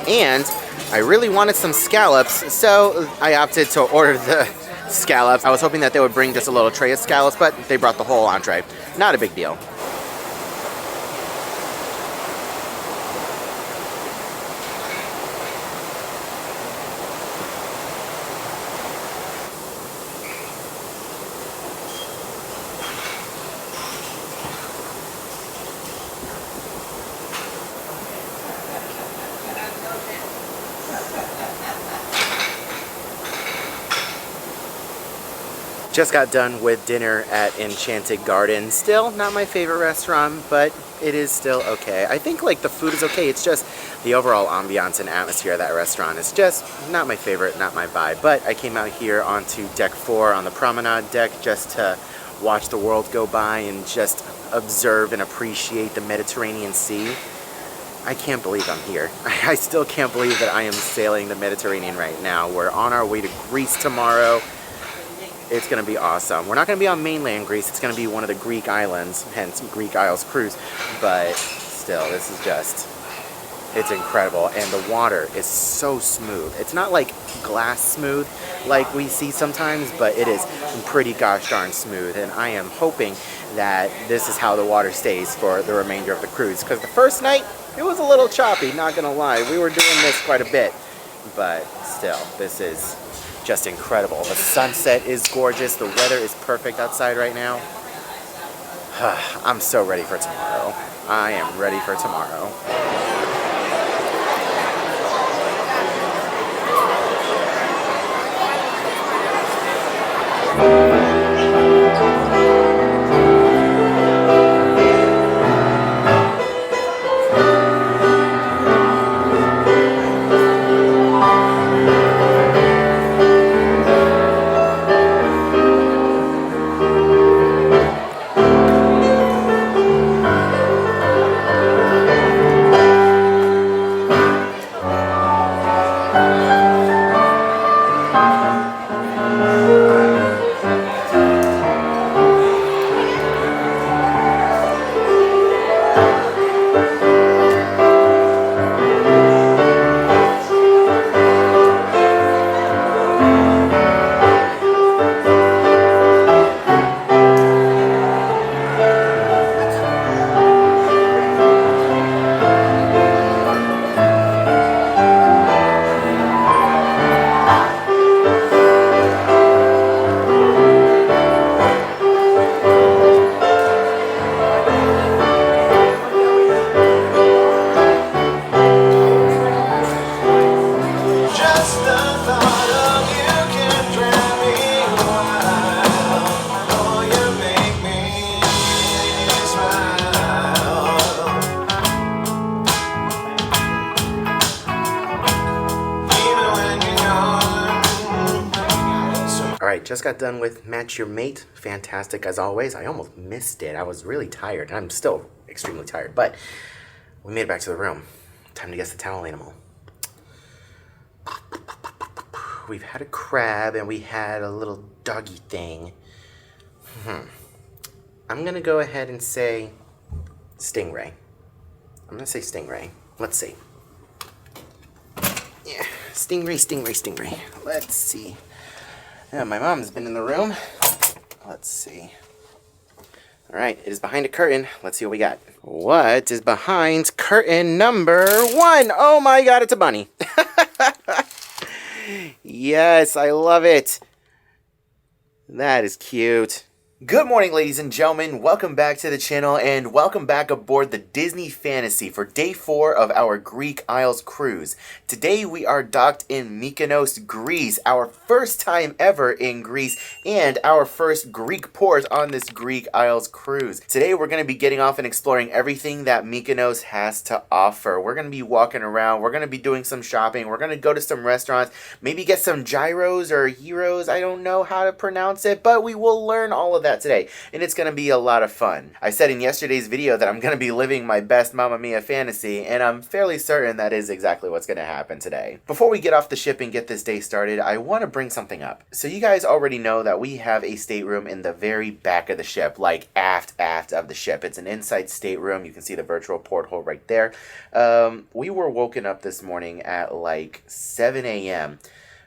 And I really wanted some scallops, so I opted to order the scallops. I was hoping that they would bring just a little tray of scallops, but they brought the whole entree. Not a big deal. Just got done with dinner at Enchanted Garden. Still not my favorite restaurant, but it is still okay. I think like the food is okay. It's just the overall ambiance and atmosphere of that restaurant is just not my favorite, not my vibe. But I came out here onto deck 4 on the promenade deck just to watch the world go by and just observe and appreciate the Mediterranean Sea. I can't believe I'm here. I still can't believe that I am sailing the Mediterranean right now. We're on our way to Greece tomorrow. It's going to be awesome. We're not going to be on mainland Greece. It's going to be one of the Greek islands, hence Greek Isles cruise. But still, this is just, it's incredible. And the water is so smooth. It's not like glass smooth like we see sometimes, but it is pretty gosh darn smooth. And I am hoping that this is how the water stays for the remainder of the cruise. Because the first night, it was a little choppy, not going to lie. We were doing this quite a bit. But still, this is just incredible. The sunset is gorgeous. The weather is perfect outside right now. I'm so ready for tomorrow. I am ready for tomorrow. Just got done with Match Your Mate. Fantastic as always. I almost missed it. I was really tired. I'm still extremely tired, but we made it back to the room. Time to guess the towel animal. We've had a crab and we had a little doggy thing. I'm gonna go ahead and say stingray. I'm gonna say stingray. Let's see. Yeah, stingray, stingray, stingray. Let's see. Yeah, my mom's been in the room. Let's see. All right, it is behind a curtain. Let's see what we got. What is behind curtain number 1? Oh my God, it's a bunny. Yes, I love it. That is cute. Good morning, ladies and gentlemen. Welcome back to the channel and welcome back aboard the Disney Fantasy for day 4 of our Greek Isles cruise. Today we are docked in Mykonos, Greece, our first time ever in Greece and our first Greek port on this Greek Isles cruise. Today we're going to be getting off and exploring everything that Mykonos has to offer. We're going to be walking around, we're going to be doing some shopping, we're going to go to some restaurants, maybe get some gyros or heroes, I don't know how to pronounce it, but we will learn all of that today, and it's going to be a lot of fun. I said in yesterday's video that I'm going to be living my best Mamma Mia fantasy, and I'm fairly certain that is exactly what's going to happen today. Before we get off the ship and get this day started, I want to bring something up. So you guys already know that we have a stateroom in the very back of the ship, like aft of the ship. It's an inside stateroom. You can see the virtual porthole right there. We were woken up this morning at like 7 a.m.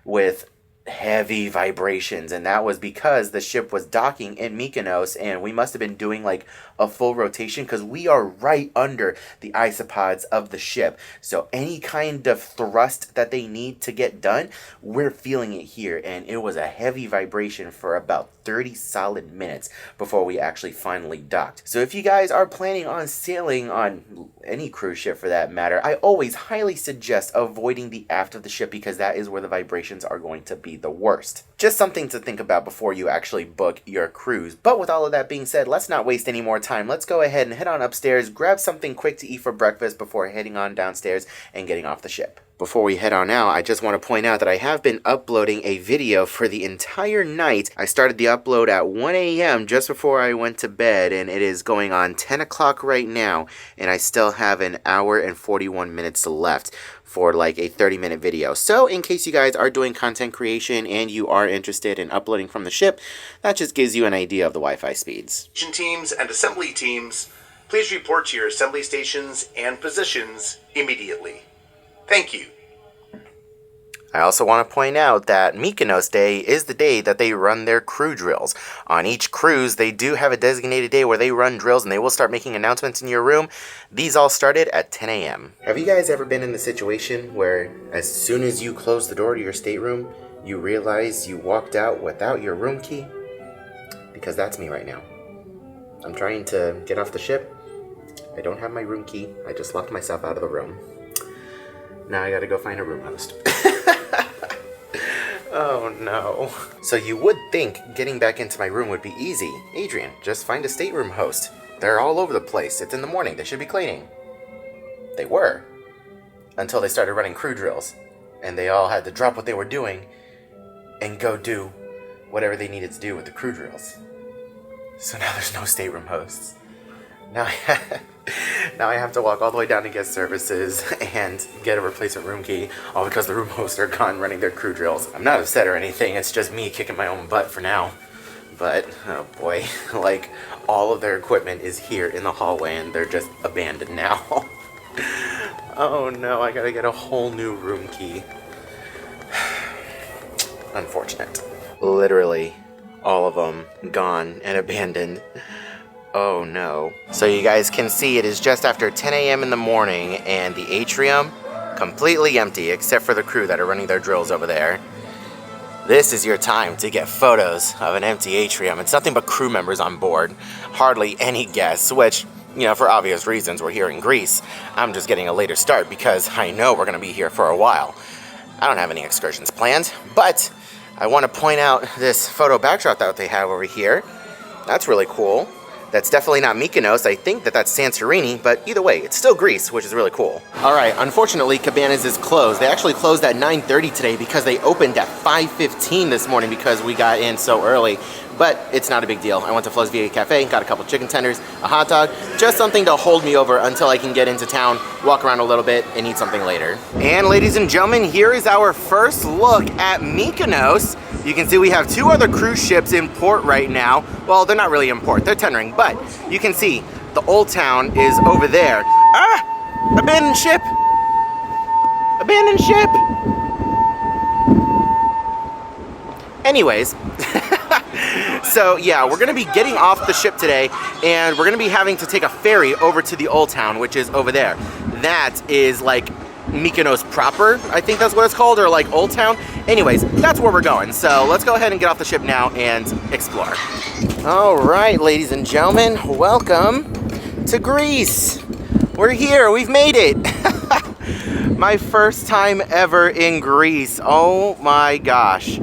with heavy vibrations, and that was because the ship was docking in Mykonos and we must have been doing like a full rotation because we are right under the isopods of the ship. So any kind of thrust that they need to get done, we're feeling it here, and it was a heavy vibration for about 30 solid minutes before we actually finally docked. So if you guys are planning on sailing on any cruise ship for that matter, I always highly suggest avoiding the aft of the ship because that is where the vibrations are going to be the worst. Just something to think about before you actually book your cruise. But with all of that being said, let's not waste any more time. Let's go ahead and head on upstairs, grab something quick to eat for breakfast before heading on downstairs and getting off the ship. Before we head on out, I just want to point out that I have been uploading a video for the entire night. I started the upload at 1 a.m. just before I went to bed, and it is going on 10 o'clock right now, and I still have an hour and 41 minutes left for like a 30-minute video. So in case you guys are doing content creation and you are interested in uploading from the ship, that just gives you an idea of the Wi-Fi speeds. Teams and assembly teams, please report to your assembly stations and positions immediately. Thank you. I also want to point out that Mykonos Day is the day that they run their crew drills. On each cruise, they do have a designated day where they run drills, and they will start making announcements in your room. These all started at 10 a.m. Have you guys ever been in the situation where as soon as you close the door to your stateroom, you realize you walked out without your room key? Because that's me right now. I'm trying to get off the ship. I don't have my room key. I just locked myself out of the room. Now I gotta go find a room host. Oh no. So you would think getting back into my room would be easy. Adrian, just find a stateroom host. They're all over the place. It's in the morning. They should be cleaning. They were. Until they started running crew drills. And they all had to drop what they were doing and go do whatever they needed to do with the crew drills. So now there's no stateroom hosts. Now I have to walk all the way down to guest services and get a replacement room key, all because the room hosts are gone running their crew drills. I'm not upset or anything, it's just me kicking my own butt for now. But, oh boy, like, all of their equipment is here in the hallway and they're just abandoned now. Oh no, I gotta get a whole new room key. Unfortunate. Literally, all of them gone and abandoned. Oh no. So you guys can see it is just after 10 a.m. in the morning and the atrium completely empty except for the crew that are running their drills over there. This is your time to get photos of an empty atrium. It's nothing but crew members on board. Hardly any guests, which, you know, for obvious reasons, we're here in Greece. I'm just getting a later start because I know we're going to be here for a while. I don't have any excursions planned, but I want to point out this photo backdrop that they have over here. That's really cool. That's definitely not Mykonos. I think that that's Santorini, but either way, it's still Greece, which is really cool. All right, unfortunately, Cabanas is closed. They actually closed at 9:30 today because they opened at 5:15 this morning because we got in so early. But it's not a big deal. I went to Flo's VA Cafe, got a couple chicken tenders, a hot dog, just something to hold me over until I can get into town, walk around a little bit, and eat something later. And ladies and gentlemen, here is our first look at Mykonos. You can see we have two other cruise ships in port right now. Well, they're not really in port, they're tendering, but you can see the old town is over there. Ah! Abandoned ship! Abandoned ship! Anyways, so yeah, we're gonna be getting off the ship today and we're gonna be having to take a ferry over to the old town, which is over there. That is like Mykonos proper, I think that's what it's called, or like Old Town. Anyways, that's where we're going. So let's go ahead and get off the ship now and explore. All right, ladies and gentlemen, welcome to Greece. We're here, we've made it. My first time ever in Greece. Oh my gosh.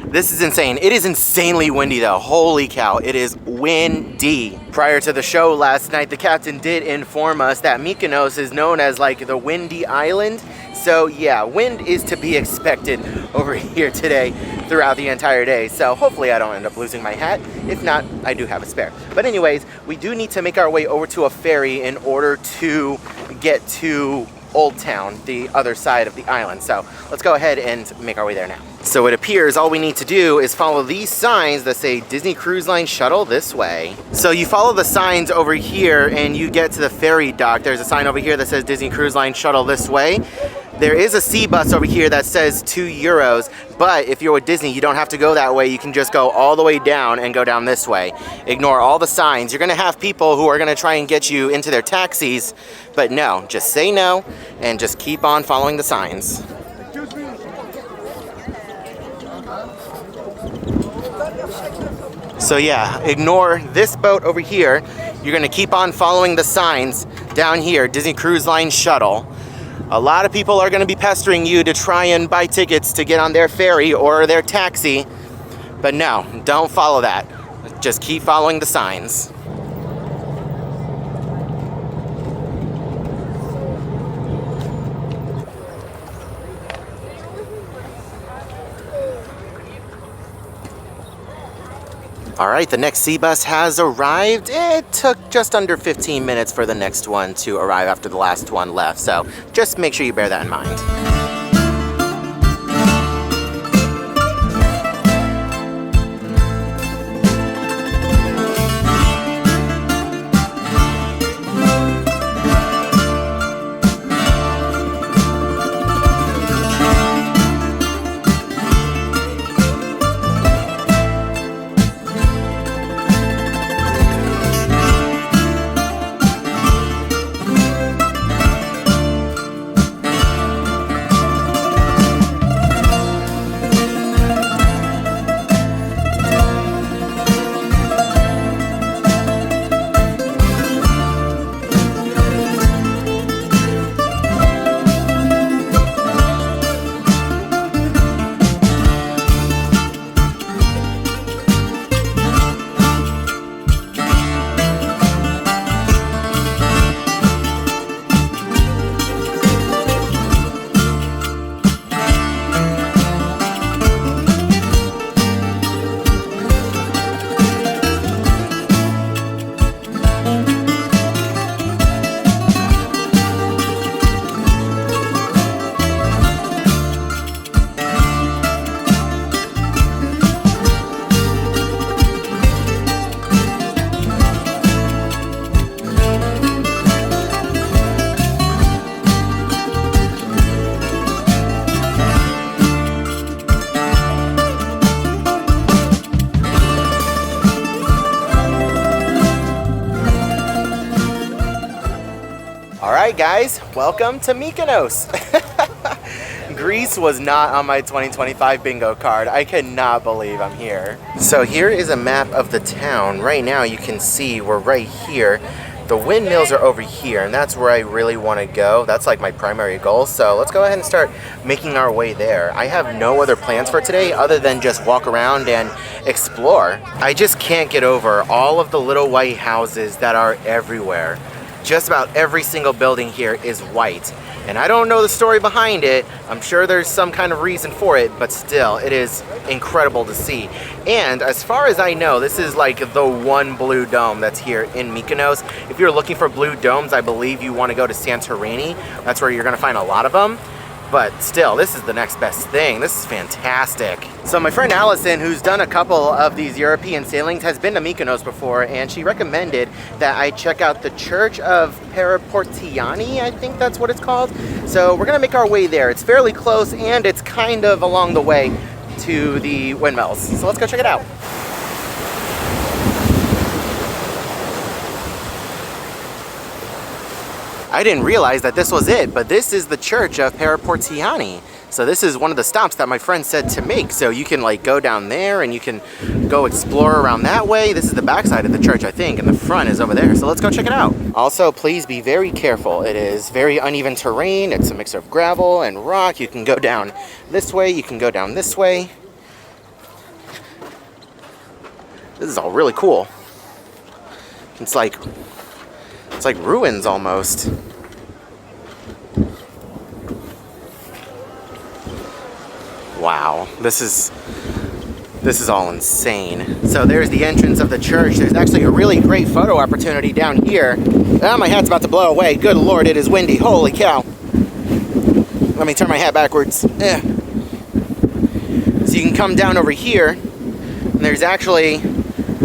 This is insane. It is insanely windy though. Holy cow, it is windy. Prior to the show last night, the captain did inform us that Mykonos is known as like the windy island. So yeah, wind is to be expected over here today throughout the entire day. So hopefully I don't end up losing my hat. If not, I do have a spare. But anyways, we do need to make our way over to a ferry in order to get to Old Town, the other side of the island. So let's go ahead and make our way there now. So it appears all we need to do is follow these signs that say Disney Cruise Line shuttle this way. So you follow the signs over here and you get to the ferry dock. There's a sign over here that says Disney Cruise Line shuttle this way. There is a sea bus over here that says €2, but if you're with Disney, you don't have to go that way. You can just go all the way down and go down this way. Ignore all the signs. You're gonna have people who are gonna try and get you into their taxis, but no, just say no and just keep on following the signs. So yeah, ignore this boat over here. You're gonna keep on following the signs down here, Disney Cruise Line shuttle. A lot of people are gonna be pestering you to try and buy tickets to get on their ferry or their taxi, but no, don't follow that. Just keep following the signs. All right, the next sea bus has arrived. It took just under 15 minutes for the next one to arrive after the last one left, so just make sure you bear that in mind. Alright guys, welcome to Mykonos! Greece was not on my 2025 bingo card. I cannot believe I'm here. So here is a map of the town. Right now you can see we're right here. The windmills are over here, and that's where I really want to go. That's like my primary goal, so let's go ahead and start making our way there. I have no other plans for today other than just walk around and explore. I just can't get over all of the little white houses that are everywhere. Just about every single building here is white. And I don't know the story behind it. I'm sure there's some kind of reason for it, but still, it is incredible to see. And as far as I know, this is like the one blue dome that's here in Mykonos. If you're looking for blue domes, I believe you want to go to Santorini. That's where you're going to find a lot of them. But still, this is the next best thing. This is fantastic. So my friend Allison, who's done a couple of these European sailings, has been to Mykonos before, and she recommended that I check out the Church of Paraportiani, I think that's what it's called. So we're gonna make our way there. It's fairly close, and it's kind of along the way to the windmills. So let's go check it out. I didn't realize that this was it, but this is the Church of Paraportiani. So this is one of the stops that my friend said to make. So you can like go down there and you can go explore around that way. This is the backside of the church, I think, and the front is over there. So let's go check it out. Also, please be very careful. It is very uneven terrain. It's a mix of gravel and rock. You can go down this way. You can go down this way. This is all really cool. It's like ruins almost. Wow, this is all insane. So there's the entrance of the church. There's actually a really great photo opportunity down here. Ah, my hat's about to blow away. Good Lord, it is windy. Holy cow. Let me turn my hat backwards. So you can come down over here, and there's actually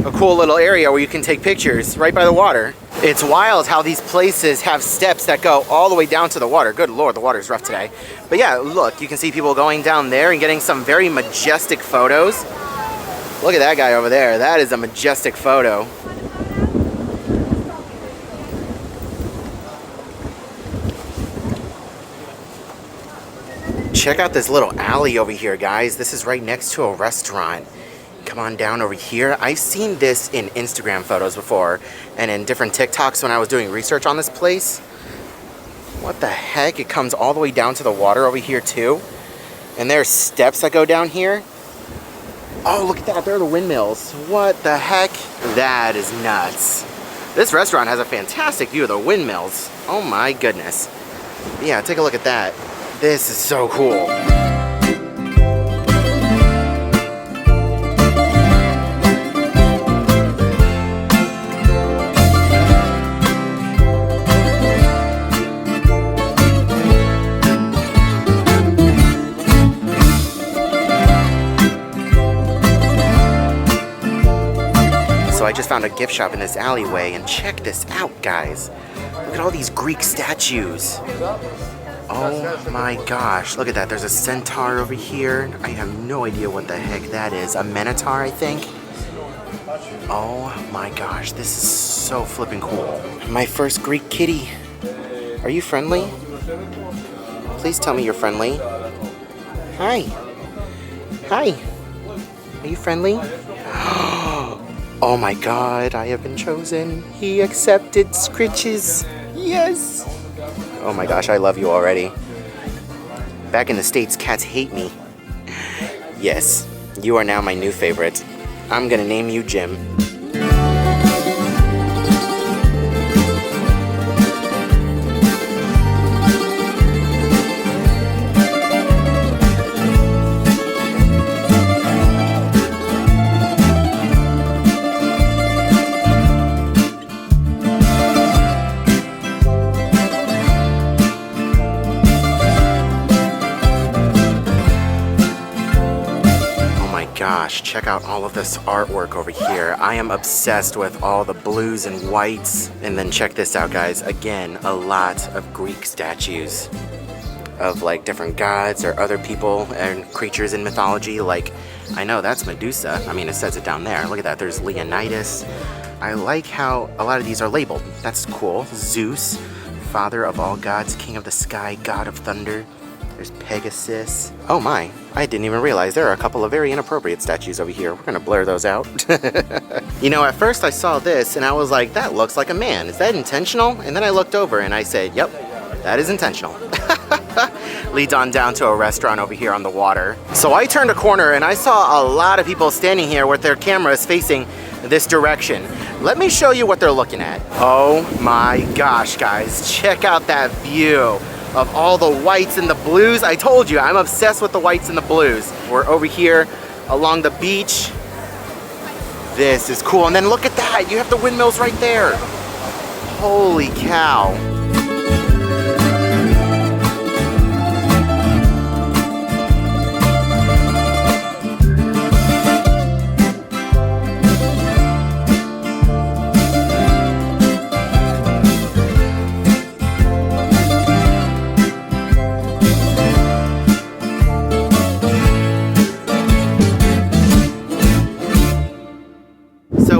a cool little area where you can take pictures right by the water. It's wild how these places have steps that go all the way down to the water. Good Lord, the water's rough today. But yeah, look, you can see people going down there and getting some very majestic photos. Look at that guy over there. That is a majestic photo. Check out this little alley over here, guys. This is right next to a restaurant. Come on down over here. I've seen this in Instagram photos before and in different TikToks when I was doing research on this place. What the heck? It comes all the way down to the water over here too. And there's steps that go down here. Oh, look at that. There are the windmills. What the heck? That is nuts. This restaurant has a fantastic view of the windmills. Oh my goodness. Yeah, take a look at that. This is so cool. I just found a gift shop in this alleyway, and check this out, guys. Look at all these Greek statues. Oh my gosh, look at that. There's a centaur over here. I have no idea what the heck that is. A minotaur, I think. Oh my gosh, this is so flippin' cool. My first Greek kitty. Are you friendly? Please tell me you're friendly. Hi. Hi. Are you friendly? Oh my god, I have been chosen. He accepted Scritches. Yes. Oh my gosh, I love you already. Back in the States, cats hate me. Yes, you are now my new favorite. I'm gonna name you Jim. Gosh, check out all of this artwork over here. I am obsessed with all the blues and whites. And then check this out, guys. Again, a lot of Greek statues of like different gods or other people and creatures in mythology. Like, I know that's Medusa. I mean, it says it down there. Look at that. There's Leonidas. I like how a lot of these are labeled. That's cool. Zeus, father of all gods, king of the sky, god of thunder. There's Pegasus. Oh my, I didn't even realize there are a couple of very inappropriate statues over here. We're gonna blur those out. You know, at first I saw this and I was like, that looks like a man. Is that intentional? And then I looked over and I said, yep, that is intentional. Leads on down to a restaurant over here on the water. So I turned a corner and I saw a lot of people standing here with their cameras facing this direction. Let me show you what they're looking at. Oh my gosh, guys, check out that view of all the whites and the blues. I told you, I'm obsessed with the whites and the blues. We're over here along the beach. This is cool. And then look at that, you have the windmills right there. Holy cow.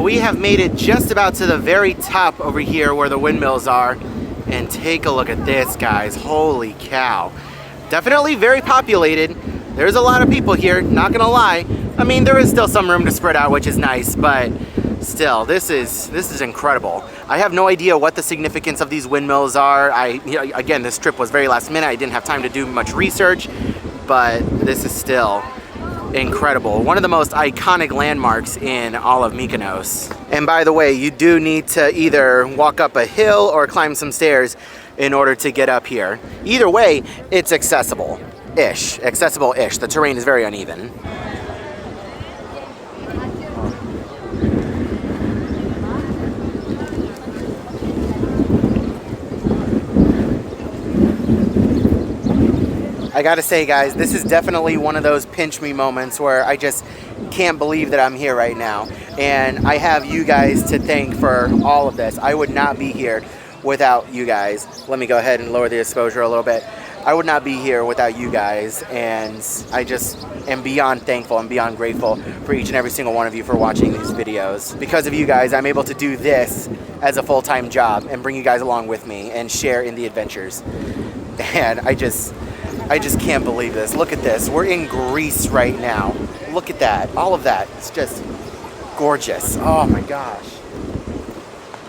We have made it just about to the very top over here where the windmills are. And take a look at this, guys. Holy cow. Definitely very populated. There's a lot of people here, not gonna lie. I mean, there is still some room to spread out, which is nice, but still, this is incredible. I have no idea what the significance of these windmills are. Again, this trip was very last minute. I didn't have time to do much research, but this is still incredible. One of the most iconic landmarks in all of Mykonos. And by the way, you do need to either walk up a hill or climb some stairs in order to get up here. Either way, it's accessible-ish. Accessible-ish. The terrain is very uneven. I gotta say, guys, this is definitely one of those pinch me moments where I just can't believe that I'm here right now. And I have you guys to thank for all of this. I would not be here without you guys. Let me go ahead and lower the exposure a little bit. I would not be here without you guys, and I just am beyond thankful and beyond grateful for each and every single one of you for watching these videos. Because of you guys, I'm able to do this as a full-time job and bring you guys along with me and share in the adventures. And I just can't believe this. Look at this. We're in Greece right now. Look at that. All of that. It's just gorgeous. Oh my gosh.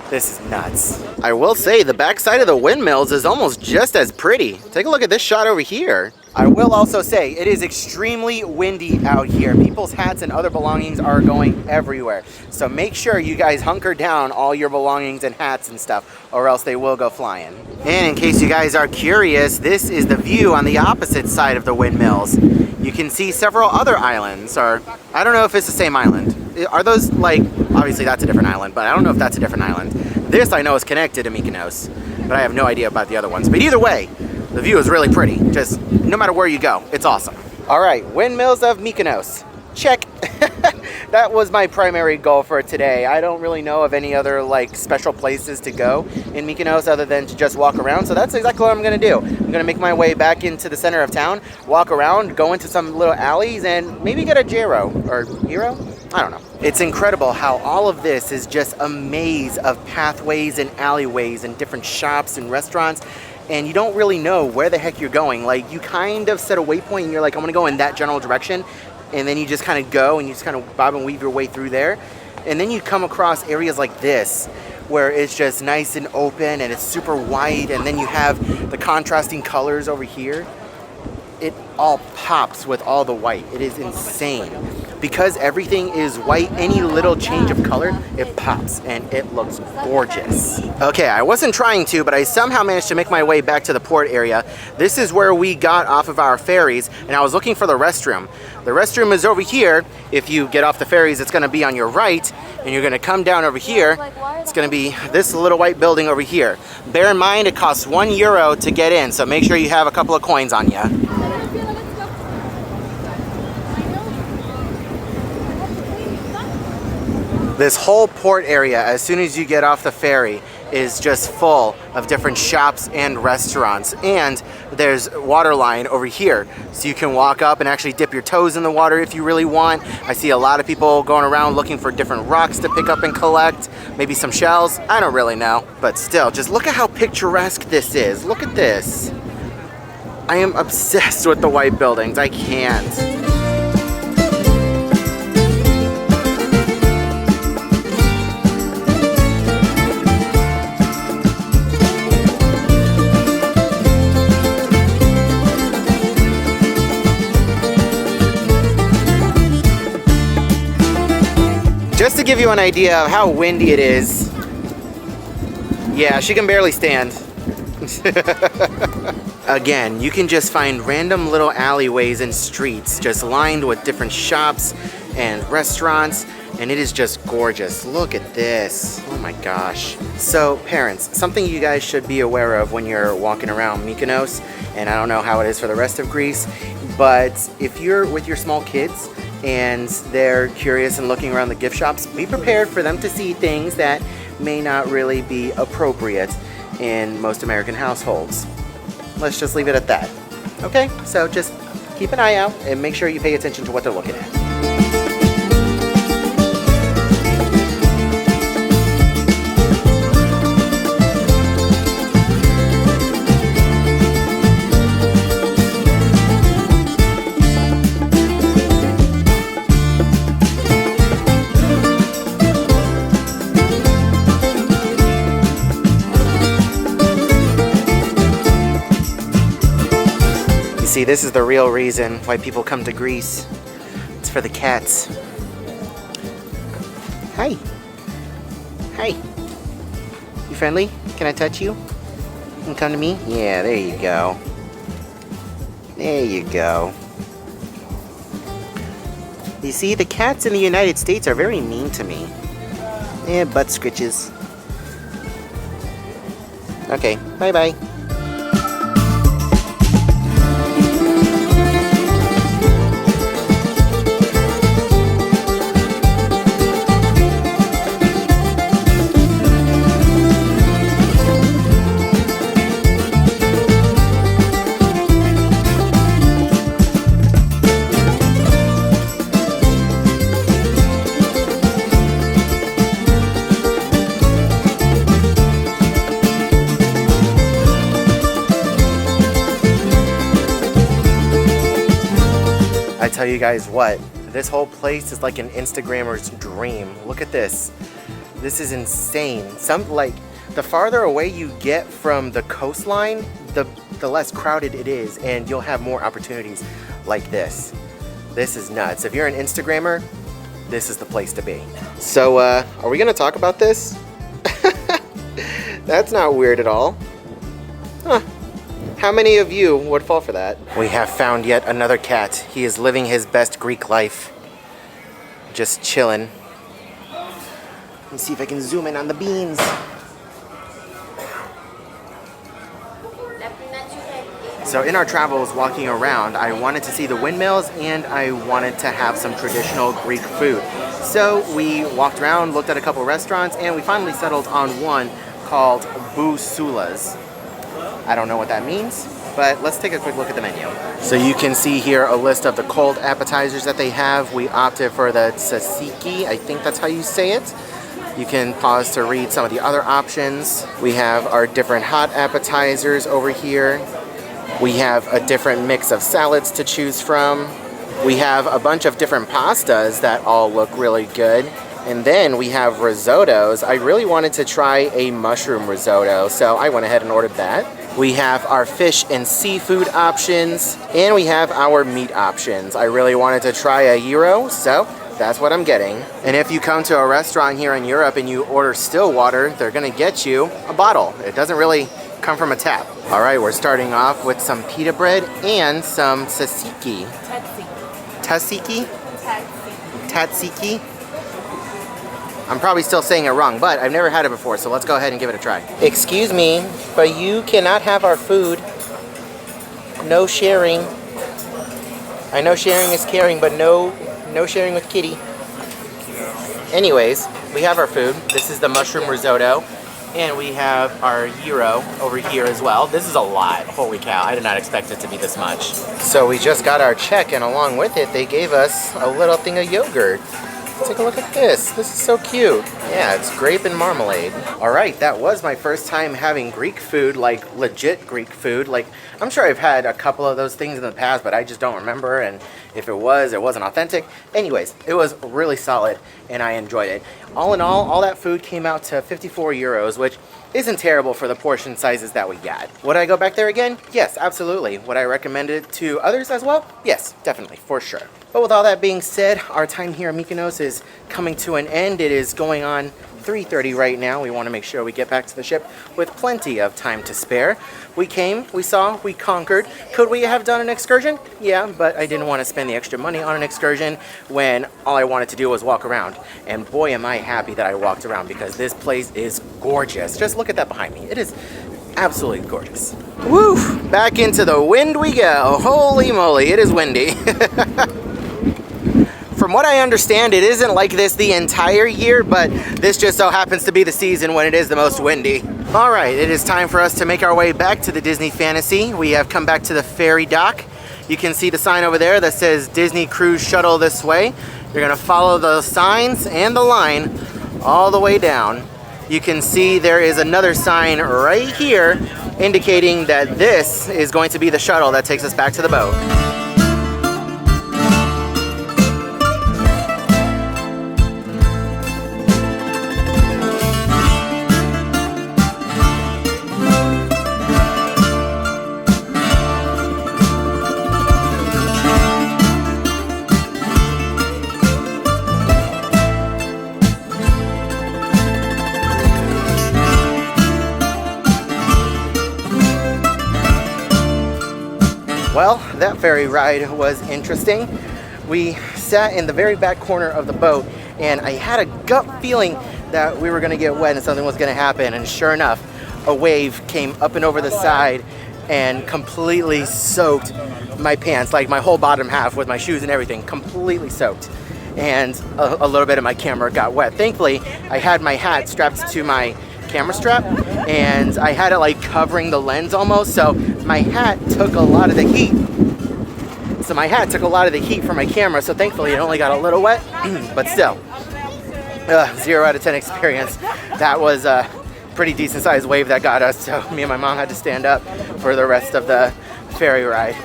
This is nuts. I will say the backside of the windmills is almost just as pretty. Take a look at this shot over here. I will also say it is extremely windy out here. People's hats and other belongings are going everywhere. So make sure you guys hunker down all your belongings and hats and stuff, or else they will go flying. And in case you guys are curious, this is the view on the opposite side of the windmills. You can see several other islands, or I don't know if it's the same island. Are those like, obviously that's a different island, but I don't know if that's a different island. This I know is connected to Mykonos, but I have no idea about the other ones. But either way, the view is really pretty. Just no matter where you go, it's awesome. All right, windmills of Mykonos. check. That was my primary goal for today. I don't really know of any other like special places to go in Mykonos other than to just walk around. So that's exactly what I'm gonna do. I'm gonna make my way back into the center of town, walk around, go into some little alleys, and maybe get a gyro or hero. I don't know. It's incredible how all of this is just a maze of pathways and alleyways and different shops and restaurants. And you don't really know where the heck you're going. Like, you kind of set a waypoint and you're like, I'm gonna go in that general direction. And then you just kind of go and you just kind of bob and weave your way through there. And then you come across areas like this where it's just nice and open and it's super white. And then you have the contrasting colors over here. It all pops with all the white. It is insane. Because everything is white, any little change of color, it pops and it looks gorgeous. Okay, I wasn't trying to, but I somehow managed to make my way back to the port area. This is where we got off of our ferries, and I was looking for the restroom. The restroom is over here. If you get off the ferries, it's gonna be on your right, and you're gonna come down over here. It's gonna be this little white building over here. Bear in mind, it costs €1 to get in, so make sure you have a couple of coins on you. This whole port area, as soon as you get off the ferry, is just full of different shops and restaurants. And there's water line over here, so you can walk up and actually dip your toes in the water if you really want. I see a lot of people going around looking for different rocks to pick up and collect, maybe some shells. I don't really know, but still, just look at how picturesque this is. Look at this. I am obsessed with the white buildings. I can't. Just to give you an idea of how windy it is, yeah, she can barely stand. Again, you can just find random little alleyways and streets just lined with different shops and restaurants, and it is just gorgeous. Look at this. Oh my gosh. So parents, something you guys should be aware of when you're walking around Mykonos, and I don't know how it is for the rest of Greece, but if you're with your small kids and they're curious and looking around the gift shops, be prepared for them to see things that may not really be appropriate in most American households. Let's just leave it at that. Okay, so just keep an eye out and make sure you pay attention to what they're looking at. See, this is the real reason why people come to Greece. It's for the cats. Hi. Hi. You friendly? Can I touch you? You can come to me? Yeah, there you go. There you go. You see, the cats in the United States are very mean to me. Yeah, butt scritches. Okay, bye-bye. I tell you guys what, this whole place is like an Instagrammer's dream. Look at this. This is insane. The farther away you get from the coastline, the less crowded it is, and you'll have more opportunities like this. This is nuts. If you're an Instagrammer, this is the place to be. So, are we gonna talk about this? That's not weird at all. Huh. How many of you would fall for that? We have found yet another cat. He is living his best Greek life. Just chilling. Let me see if I can zoom in on the beans. So in our travels walking around, I wanted to see the windmills and I wanted to have some traditional Greek food. So we walked around, looked at a couple restaurants, and we finally settled on one called Bousoulas. I don't know what that means, but let's take a quick look at the menu. So you can see here a list of the cold appetizers that they have. We opted for the tzatziki, I think that's how you say it. You can pause to read some of the other options. We have our different hot appetizers over here. We have a different mix of salads to choose from. We have a bunch of different pastas that all look really good. And then we have risottos. I really wanted to try a mushroom risotto, so I went ahead and ordered that. We have our fish and seafood options, and we have our meat options. I really wanted to try a gyro, so that's what I'm getting. And if you come to a restaurant here in Europe and you order still water, they're gonna get you a bottle. It doesn't really come from a tap. All right, we're starting off with some pita bread and some tzatziki. Tzatziki? Tzatziki? I'm probably still saying it wrong, but I've never had it before, so let's go ahead and give it a try. Excuse me, but you cannot have our food. No sharing. I know sharing is caring, but no sharing with kitty. Anyways, we have our food. This is the mushroom risotto. And we have our gyro over here as well. This is a lot. Holy cow, I did not expect it to be this much. So we just got our check, and along with it, they gave us a little thing of yogurt. Take a look at this. This is so cute. Yeah, it's grape and marmalade. All right, that was my first time having Greek food, like legit Greek food. Like, I'm sure I've had a couple of those things in the past, but I just don't remember. And if it wasn't authentic. Anyways, it was really solid and I enjoyed it. All in all that food came out to 54 euros, which isn't terrible for the portion sizes that we got. Would I go back there again? Yes, absolutely. Would I recommend it to others as well? Yes, definitely, for sure. But with all that being said, our time here in Mykonos is coming to an end. It is going on 3:30 right now. We want to make sure we get back to the ship with plenty of time to spare. We came, we saw, we conquered. Could we have done an excursion? Yeah, but I didn't want to spend the extra money on an excursion when all I wanted to do was walk around. And boy, am I happy that I walked around because this place is gorgeous. Just look at that behind me. It is absolutely gorgeous. Woo! Back into the wind we go. Holy moly, it is windy. From what I understand, it isn't like this the entire year, but this just so happens to be the season when it is the most windy. All right, it is time for us to make our way back to the Disney Fantasy. We have come back to the ferry dock. You can see the sign over there that says Disney Cruise Shuttle this way. You're gonna follow the signs and the line all the way down. You can see there is another sign right here indicating that this is going to be the shuttle that takes us back to the boat. Well, that ferry ride was interesting. We sat in the very back corner of the boat and I had a gut feeling that we were gonna get wet and something was gonna happen, and sure enough, a wave came up and over the side and completely soaked my pants, like my whole bottom half with my shoes and everything, completely soaked. And a little bit of my camera got wet. Thankfully, I had my hat strapped to my camera strap and I had it like covering the lens almost, so my hat took a lot of the heat. So my hat took a lot of the heat from my camera, so thankfully it only got a little wet, but still, 0 out of 10 experience. That was a pretty decent sized wave that got us, so me and my mom had to stand up for the rest of the ferry ride.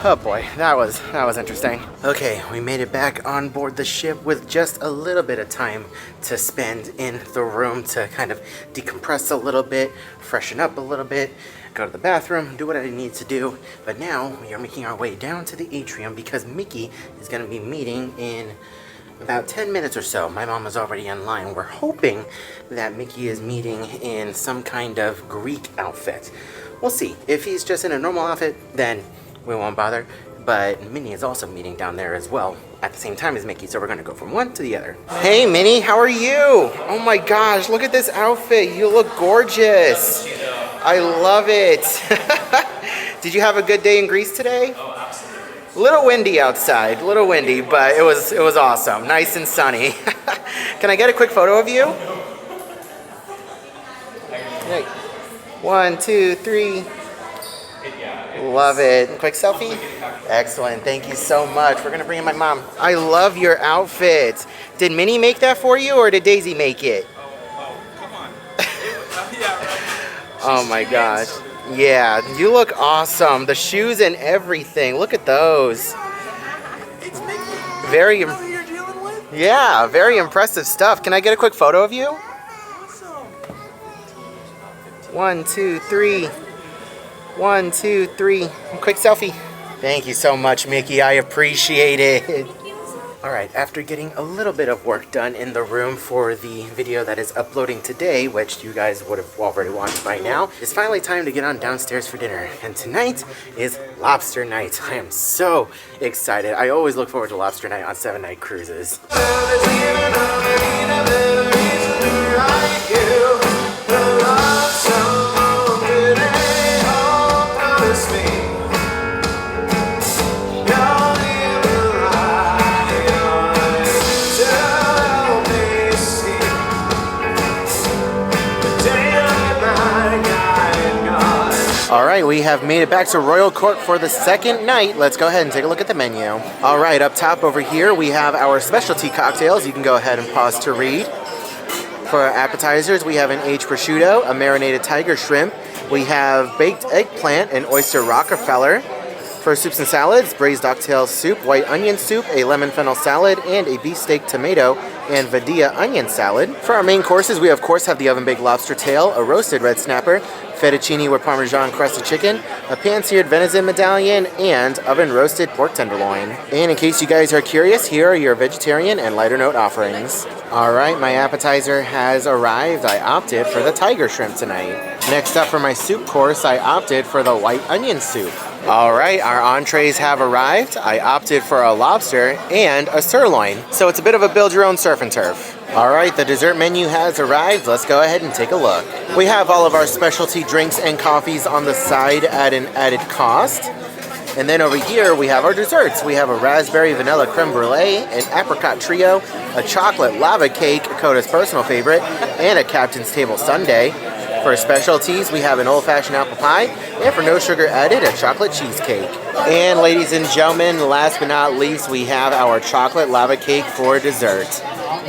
Oh boy, that was interesting. Okay, we made it back on board the ship with just a little bit of time to spend in the room to kind of decompress a little bit, freshen up a little bit, go to the bathroom, do what I need to do. But now we are making our way down to the atrium because Mickey is going to be meeting in about 10 minutes or so. My mom is already in line. We're hoping that Mickey is meeting in some kind of Greek outfit. We'll see. If he's just in a normal outfit, then we won't bother. But Minnie is also meeting down there as well at the same time as Mickey, so we're gonna go from one to the other. Hey Minnie, how are you? Oh my gosh, look at this outfit. You look gorgeous. I love it. Did you have a good day in Greece today? Oh, absolutely. A little windy outside, a little windy, but it was awesome. Nice and sunny. Can I get a quick photo of you? Hey. 1, 2, 3. Love it. Quick selfie? Excellent. Thank you so much. We're going to bring in my mom. I love your outfit. Did Minnie make that for you or did Daisy make it? Come on. Yeah, right. Oh my gosh. Yeah, you look awesome. The shoes and everything. Look at those. It's Mickey. Very, You know who you're dealing with? yeah, very impressive stuff. Can I get a quick photo of you? Awesome. 1, 2, 3. 1, 2, 3. Quick selfie. Thank you so much, Mickey. I appreciate it. All right, after getting a little bit of work done in the room for the video that is uploading today, which you guys would have already watched by now, it's finally time to get on downstairs for dinner. And tonight is lobster night. I am so excited. I always look forward to lobster night on 7-night cruises. All right, we have made it back to Royal Court for the second night. Let's go ahead and take a look at the menu. All right, up top over here, we have our specialty cocktails. You can go ahead and pause to read. For our appetizers, we have an aged prosciutto, a marinated tiger shrimp. We have baked eggplant and oyster Rockefeller. For soups and salads, braised oxtail soup, white onion soup, a lemon fennel salad, and a beefsteak tomato and vadilla onion salad. For our main courses, we of course have the oven-baked lobster tail, a roasted red snapper, fettuccine with Parmesan crusted chicken, a pan-seared venison medallion, and oven-roasted pork tenderloin. And in case you guys are curious, here are your vegetarian and lighter note offerings. All right, my appetizer has arrived. I opted for the tiger shrimp tonight. Next up for my soup course, I opted for the white onion soup. All right, our entrees have arrived. I opted for a lobster and a sirloin. So it's a bit of a build your own surf and turf. All right, the dessert menu has arrived. Let's go ahead and take a look. We have all of our specialty drinks and coffees on the side at an added cost. And then over here, we have our desserts. We have a raspberry vanilla creme brulee, an apricot trio, a chocolate lava cake, Coda's personal favorite, and a captain's table sundae. For specialties, we have an old-fashioned apple pie, and for no sugar added, a chocolate cheesecake. And ladies and gentlemen, last but not least, we have our chocolate lava cake for dessert.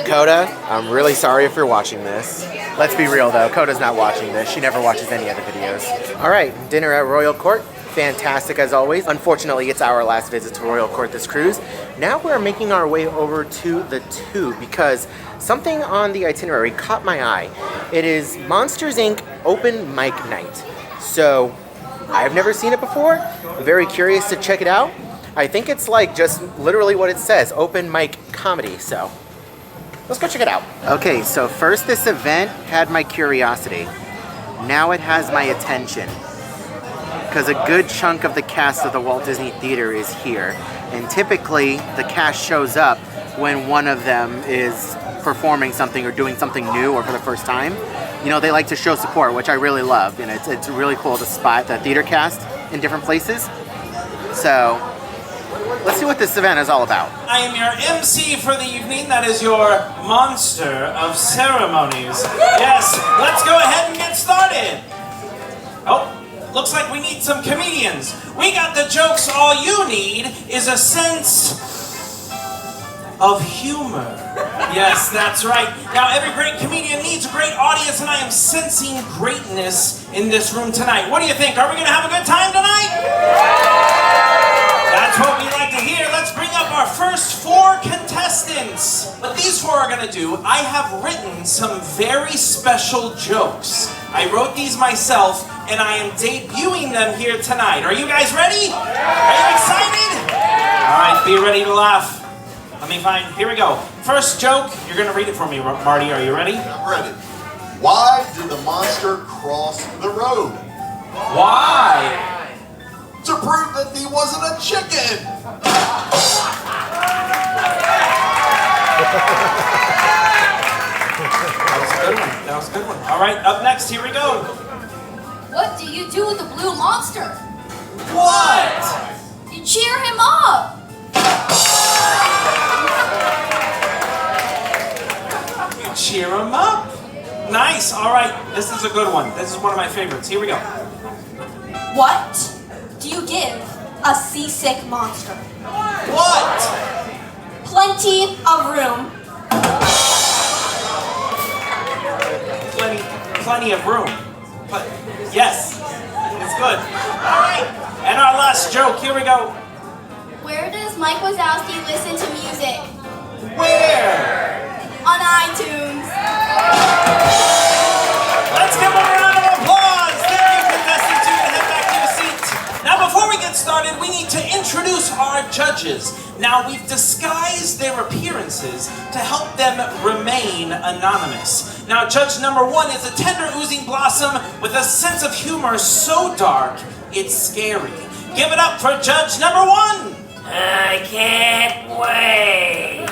Coda, I'm really sorry if you're watching this. Let's be real though, Coda's not watching this. She never watches any other videos. All right, dinner at Royal Court. Fantastic as always. Unfortunately, it's our last visit to Royal Court this cruise. Now we're making our way over to the Tube because something on the itinerary caught my eye. It is Monsters Inc. Open Mic Night. So, I've never seen it before. I'm very curious to check it out. I think it's like just literally what it says, open mic comedy, so let's go check it out. Okay, so first this event had my curiosity. Now it has my attention. Because a good chunk of the cast of the Walt Disney Theater is here. And typically, the cast shows up when one of them is performing something or doing something new or for the first time. You know, they like to show support, which I really love. And it's really cool to spot the theater cast in different places. So, let's see what this event is all about. I am your MC for the evening. That is your monster of ceremonies. Yes, let's go ahead and get started. Oh. Looks like we need some comedians. We got the jokes. All you need is a sense of humor. Yes, that's right. Now, every great comedian needs a great audience, and I am sensing greatness in this room tonight. What do you think? Are we going to have a good time tonight? That's what we like to hear. Let's bring up our first 4 contestants. What these 4 are going to do, I have written some very special jokes. I wrote these myself, and I am debuting them here tonight. Are you guys ready? Are you excited? All right, be ready to laugh. Let me find, here we go. First joke, you're going to read it for me, Marty. Are you ready? I'm ready. Why did the monster cross the road? Why? To prove that he wasn't a chicken. That was a good one. All right, up next, here we go. What do you do with the blue monster? What? You cheer him up. You cheer him up? Nice. All right. This is a good one. This is one of my favorites. Here we go. What do you give a seasick monster? What? Plenty of room. Plenty of room. But yes, it's good. All right. And our last joke. Here we go. Where does Mike Wazowski listen to music? Where? On iTunes. Let's give them a round of applause. Thank you, contestants. You can head back to your seat. Now, before we get started, we need to introduce our judges. Now, we've disguised their appearances to help them remain anonymous. Now, judge number 1 is a tender oozing blossom with a sense of humor so dark, it's scary. Give it up for judge number 1. I can't wait.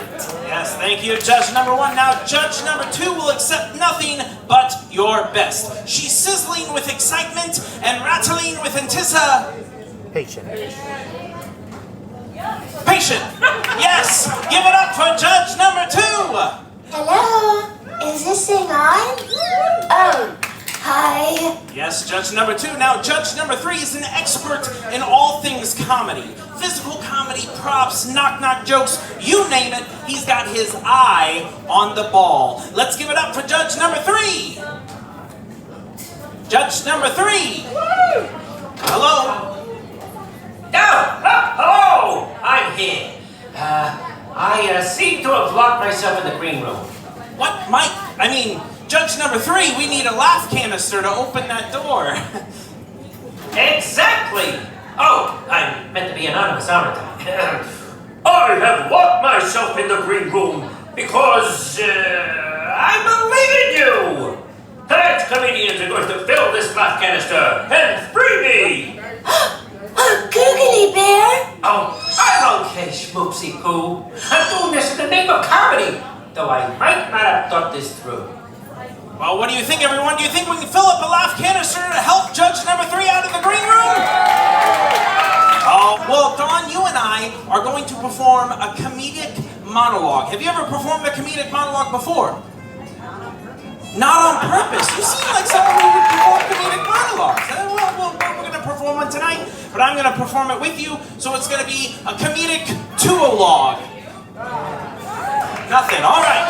Yes, thank you, judge number 1. Now, judge number 2 will accept nothing but your best. She's sizzling with excitement and rattling with anticipation. Patient. Yes, give it up for judge number 2. Hello, is this thing on? Oh, hi. Yes, judge number 2. Now, judge number 3 is an expert in all things comedy. Physical comedy, props, knock-knock jokes, you name it, he's got his eye on the ball. Let's give it up for judge number 3. Judge number 3. Hello. Hello! I'm here. I seem to have locked myself in the green room. What, Mike? I mean, judge number 3, we need a laugh canister to open that door. Exactly! Oh, I'm meant to be anonymous, aren't I? I have locked myself in the green room because I believe in you! Tonight's comedians are going to fill this laugh canister and free me! Oh, Googly Bear! Oh, I'm okay, Schmoopsy Poo. I'm doing this in the name of comedy, though I might not have thought this through. Well, what do you think, everyone? Do you think we can fill up a laugh canister to help judge number 3 out of the green room? Oh, well, Dawn, you and I are going to perform a comedic monologue. Have you ever performed a comedic monologue before? Not on purpose. You seem like someone who would perform comedic monologues. Well, we're going to perform one tonight, but I'm going to perform it with you, so it's going to be a comedic two-o-log. Nothing. All right.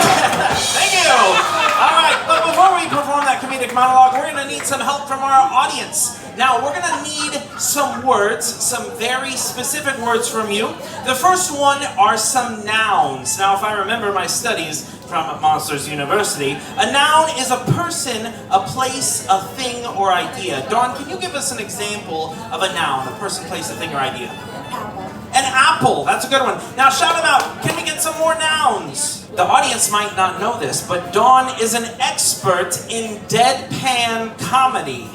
Thank you. All right, but before we perform that comedic monologue, we're going to need some help from our audience. Now, we're going to need some words, some very specific words from you. The first one are some nouns. Now, if I remember my studies from Monsters University, a noun is a person, a place, a thing, or idea. Dawn, can you give us an example of a noun, a person, place, a thing, or idea? An apple, that's a good one. Now shout them out. Can we get some more nouns? The audience might not know this, but Dawn is an expert in deadpan comedy.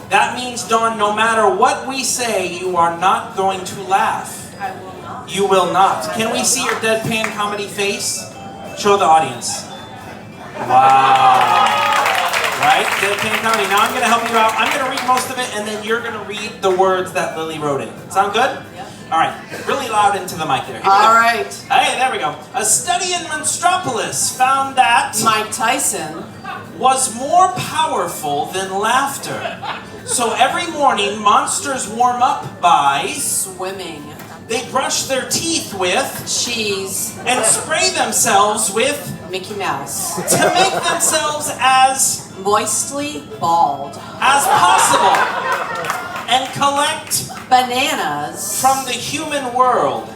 That means, Dawn, no matter what we say, you are not going to laugh. I will not. You will not. Can we see your deadpan comedy face? Show the audience. Wow. Right? Deadpan comedy. Now I'm going to help you out. I'm going to read most of it, and then you're going to read the words that Lily wrote in. Sound good? All right, really loud into the mic there. All right. Hey, there we go. A study in Monstropolis found that Mike Tyson was more powerful than laughter. So every morning, monsters warm up by swimming. They brush their teeth with cheese and spray themselves with Mickey Mouse to make themselves as moistly bald as possible and collect bananas from the human world.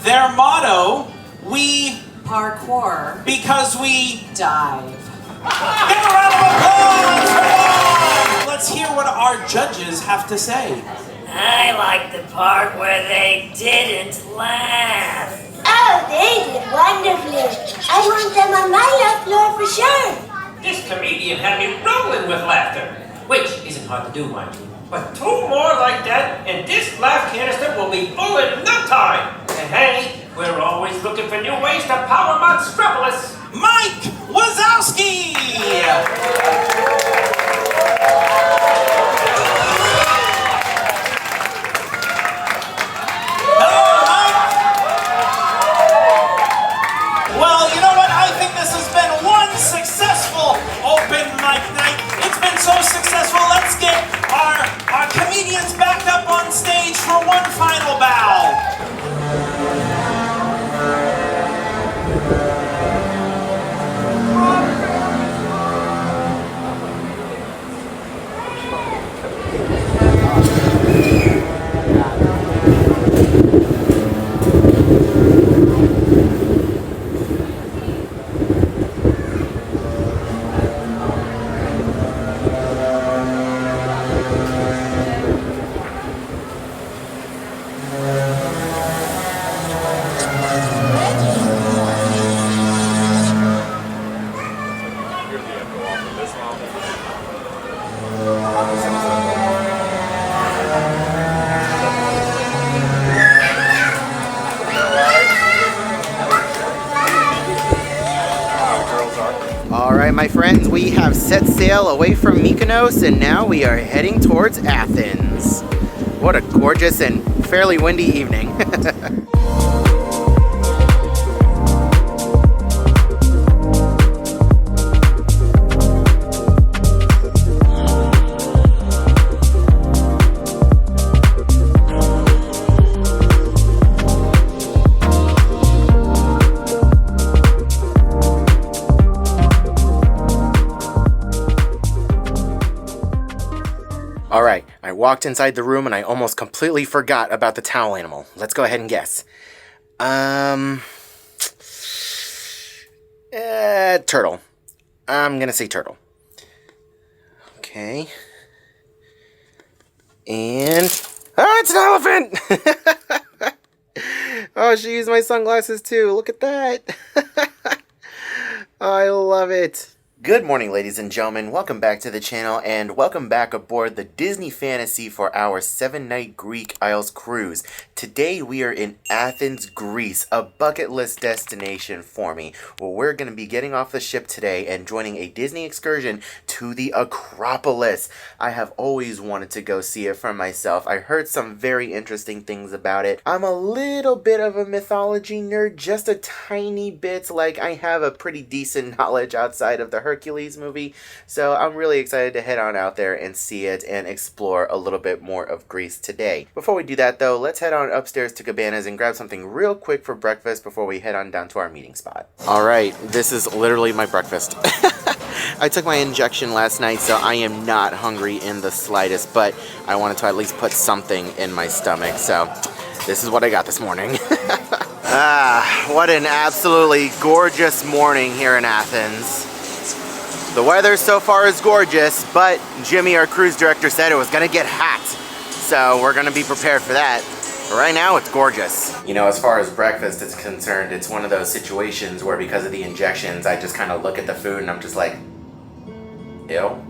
Their motto, we parkour because we dive. Give a round of applause for Dawn! Let's hear what our judges have to say. I like the part where they didn't laugh. Oh, they did wonderfully. I want them on my left floor for sure. This comedian had me rolling with laughter, which isn't hard to do, mind you. But 2 more like that, and this laugh canister will be full in no time. And hey, we're always looking for new ways to power Monstropolis. Mike Wazowski! Alright, my friends, we have set sail away from Mykonos and now we are heading towards Athens. What a gorgeous and fairly windy evening. Alright, I walked inside the room and I almost completely forgot about the towel animal. Let's go ahead and guess. Turtle. I'm gonna say turtle. Okay. And... it's an elephant! Oh, she used my sunglasses too. Look at that. I love it. Good morning, ladies and gentlemen. Welcome back to the channel and welcome back aboard the Disney Fantasy for our 7-night Greek Isles cruise. Today we are in Athens, Greece, a bucket list destination for me, where we're going to be getting off the ship today and joining a Disney excursion to the Acropolis. I have always wanted to go see it for myself. I heard some very interesting things about it. I'm a little bit of a mythology nerd, just a tiny bit. Like, I have a pretty decent knowledge outside of the Hercules movie, so I'm really excited to head on out there and see it and explore a little bit more of Greece today. Before we do that though, let's head on upstairs to Cabanas and grab something real quick for breakfast before we head on down to our meeting spot. Alright, this is literally my breakfast. I took my injection last night, so I am not hungry in the slightest, but I wanted to at least put something in my stomach, so this is what I got this morning. What an absolutely gorgeous morning here in Athens. The weather so far is gorgeous, but Jimmy, our cruise director, said it was gonna get hot. So we're gonna be prepared for that. But right now, it's gorgeous. You know, as far as breakfast is concerned, it's one of those situations where because of the injections, I just kind of look at the food and I'm just like, ew.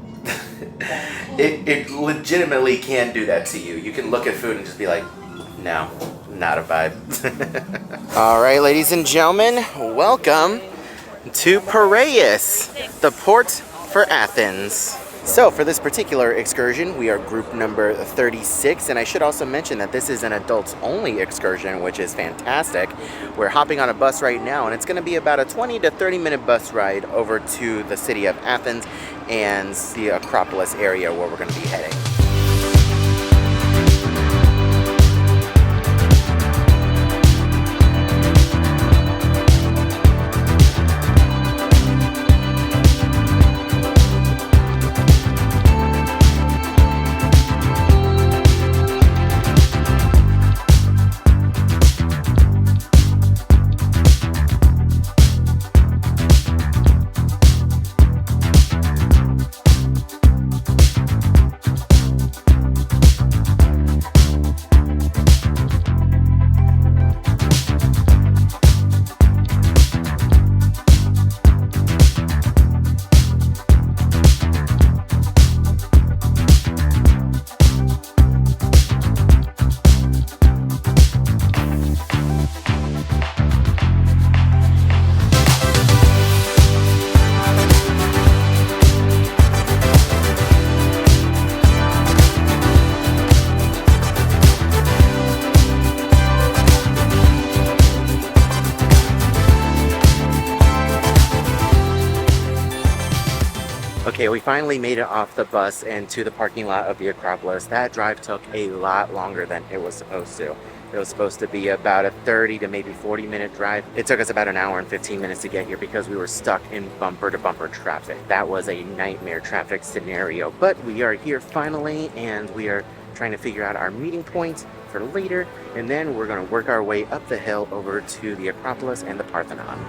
It legitimately can do that to you. You can look at food and just be like, no, not a vibe. All right, ladies and gentlemen, welcome to Piraeus, the port for Athens. So for this particular excursion, we are group number 36, and I should also mention that this is an adults only excursion, which is fantastic. We're hopping on a bus right now, and it's going to be about a 20 to 30 minute bus ride over to the city of Athens and the Acropolis area where we're going to be heading. Okay, we finally made it off the bus and to the parking lot of the Acropolis. That drive took a lot longer than it was supposed to. It was supposed to be about a 30 to maybe 40 minute drive. It took us about an hour and 15 minutes to get here because we were stuck in bumper to bumper traffic. That was a nightmare traffic scenario, but we are here finally and we are trying to figure out our meeting point for later, and then we're going to work our way up the hill over to the Acropolis and the Parthenon.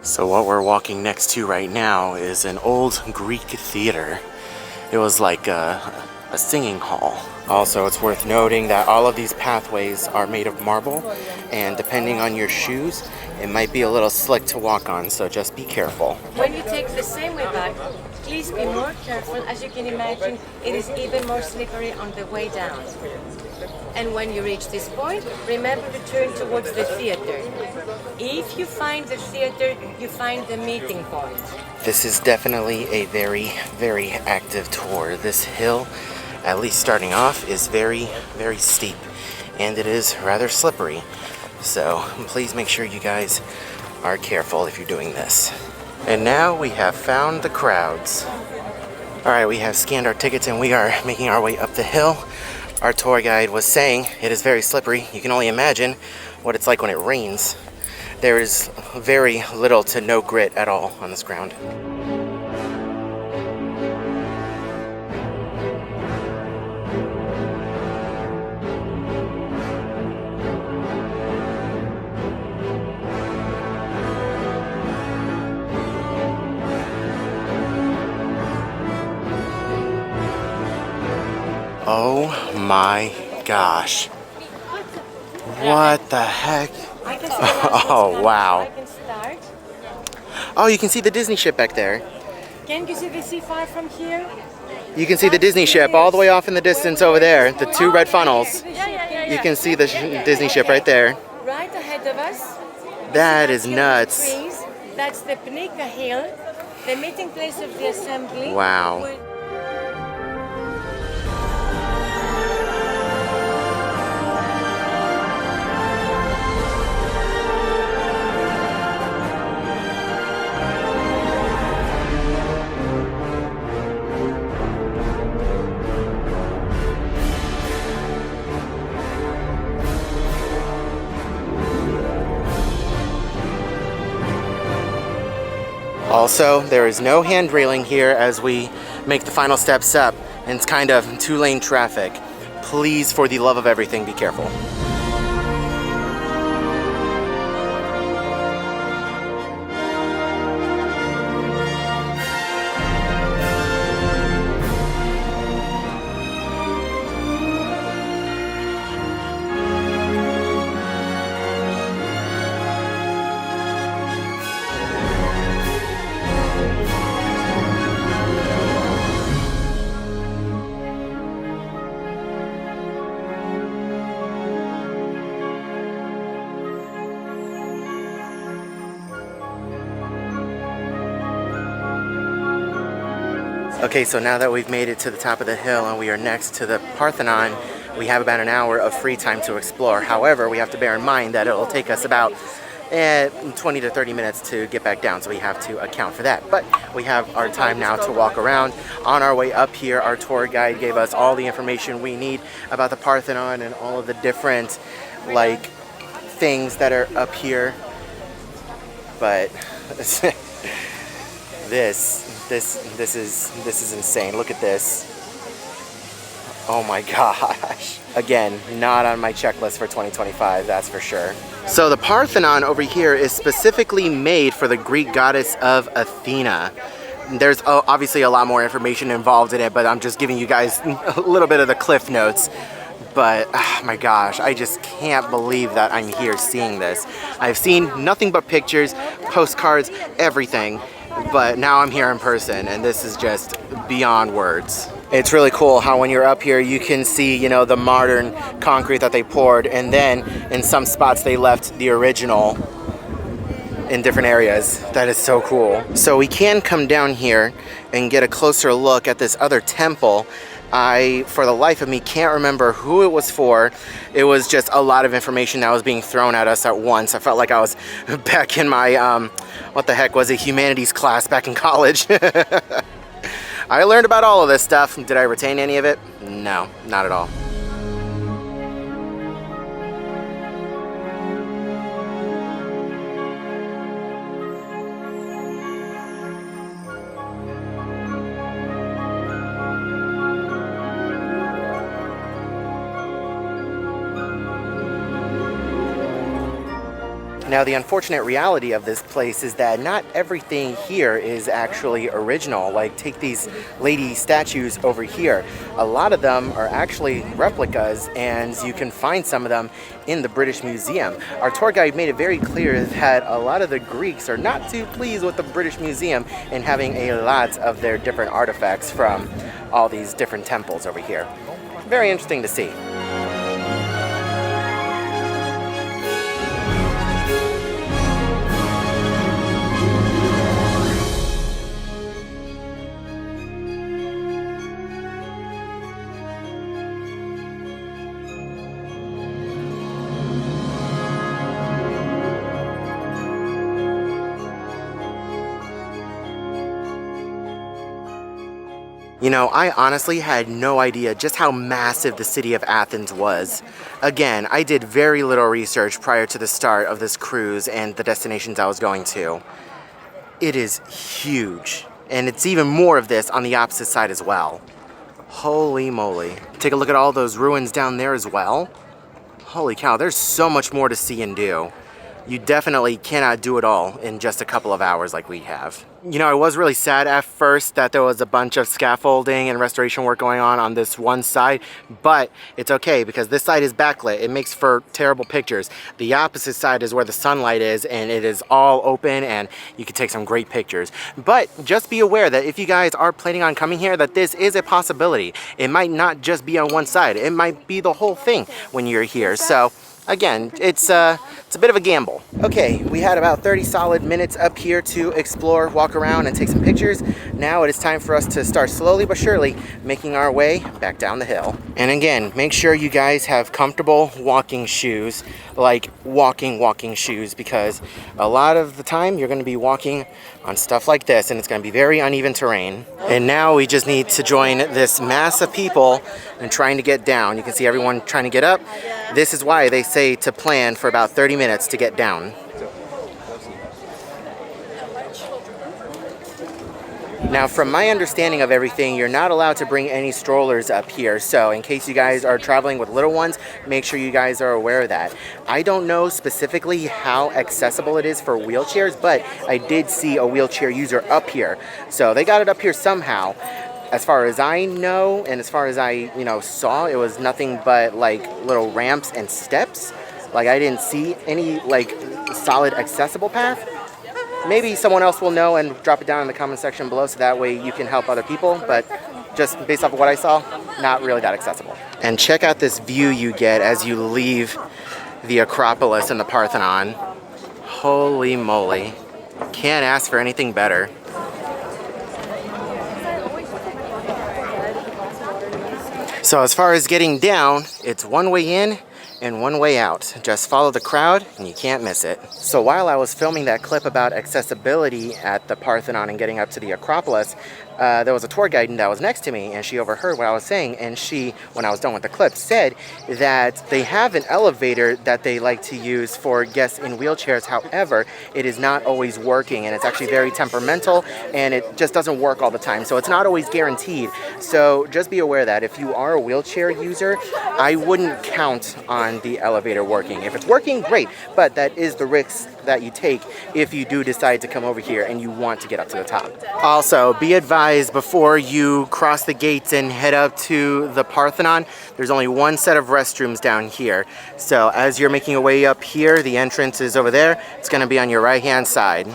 So what we're walking next to right now is an old Greek theater. It was like a singing hall. Also, it's worth noting that all of these pathways are made of marble, and depending on your shoes, it might be a little slick to walk on, so just be careful. When you take the same way back, please be more careful. As you can imagine, it is even more slippery on the way down. And when you reach this point, remember to turn towards the theater. If you find the theater, you find the meeting point. This is definitely a very, very active tour. This hill, at least starting off, is very, very steep, and it is rather slippery. So please make sure you guys are careful if you're doing this. And now we have found the crowds. All right, we have scanned our tickets and we are making our way up the hill. Our tour guide was saying it is very slippery. You can only imagine what it's like when it rains. There is very little to no grit at all on this ground. Oh my gosh. What the heck? Oh, wow. Oh, you can see the Disney ship back there. Can you see the C5 from here? You can see the Disney ship all the way off in the distance over there. The two red funnels. You can see the Disney ship right there. Right ahead of us. That is nuts. Trees. That's the Pnika Hill, the meeting place of the assembly. Wow. Also, there is no hand railing here as we make the final steps up, and it's kind of two-lane traffic. Please, for the love of everything, be careful. Okay, so now that we've made it to the top of the hill and we are next to the Parthenon, we have about an hour of free time to explore. However, we have to bear in mind that it'll take us about 20 to 30 minutes to get back down, so we have to account for that. But we have our time now to walk around. On our way up here, our tour guide gave us all the information we need about the Parthenon and all of the different, like, things that are up here. But this is insane. Look at this. Oh my gosh. Again, not on my checklist for 2025, that's for sure. So the Parthenon over here is specifically made for the Greek goddess of Athena. There's obviously a lot more information involved in it, but I'm just giving you guys a little bit of the cliff notes. But, oh my gosh, I just can't believe that I'm here seeing this. I've seen nothing but pictures, postcards, everything. But now I'm here in person, and this is just beyond words. It's really cool how when you're up here, you can see, you know, the modern concrete that they poured, and then in some spots they left the original in different areas. That is so cool. So we can come down here and get a closer look at this other temple. I, for the life of me, can't remember who it was for. It was just a lot of information that was being thrown at us at once. I felt like I was back in my, what the heck was it, humanities class back in college. I learned about all of this stuff. Did I retain any of it? No, not at all. Now, the unfortunate reality of this place is that not everything here is actually original. Like, take these lady statues over here. A lot of them are actually replicas, and you can find some of them in the British Museum. Our tour guide made it very clear that a lot of the Greeks are not too pleased with the British Museum and having a lot of their different artifacts from all these different temples over here. Very interesting to see. You know, I honestly had no idea just how massive the city of Athens was. Again, I did very little research prior to the start of this cruise and the destinations I was going to. It is huge, and it's even more of this on the opposite side as well. Holy moly. Take a look at all those ruins down there as well. Holy cow, there's so much more to see and do. You definitely cannot do it all in just a couple of hours like we have. You know, I was really sad at first that there was a bunch of scaffolding and restoration work going on this one side, but it's okay because this side is backlit. It makes for terrible pictures. The opposite side is where the sunlight is, and it is all open and you can take some great pictures. But just be aware that if you guys are planning on coming here, that this is a possibility. It might not just be on one side. It might be the whole thing when you're here. So again, it's a bit of a gamble. Okay, we had about 30 solid minutes up here to explore, walk around, and take some pictures. Now it is time for us to start slowly but surely making our way back down the hill. And again, make sure you guys have comfortable walking shoes, like walking shoes, because a lot of the time you're going to be walking on stuff like this, and it's going to be very uneven terrain. And now we just need to join this mass of people and trying to get down. You can see everyone trying to get up. This is why they say to plan for about 30 minutes to get down. Now, from my understanding of everything, you're not allowed to bring any strollers up here. So in case you guys are traveling with little ones, make sure you guys are aware of that. I don't know specifically how accessible it is for wheelchairs, but I did see a wheelchair user up here. So they got it up here somehow. As far as I know, and as far as I, saw, it was nothing but like little ramps and steps. Like, I didn't see any like solid accessible path. Maybe someone else will know and drop it down in the comment section below so that way you can help other people, but just based off of what I saw, not really that accessible. And check out this view you get as you leave the Acropolis and the Parthenon. Holy moly. Can't ask for anything better. So as far as getting down, it's one way in and one way out. Just follow the crowd and you can't miss it. So while I was filming that clip about accessibility at the Parthenon and getting up to the Acropolis, there was a tour guide that was next to me, and she overheard what I was saying, and she, when I was done with the clip, said that they have an elevator that they like to use for guests in wheelchairs. However, it is not always working, and it's actually very temperamental, and it just doesn't work all the time, so it's not always guaranteed. So just be aware that if you are a wheelchair user, I wouldn't count on the elevator working. If it's working, great, but that is the risk that you take if you do decide to come over here and you want to get up to the top. Also, be advised before you cross the gates and head up to the Parthenon, there's only one set of restrooms down here. So as you're making your way up here, the entrance is over there. It's going to be on your right hand side.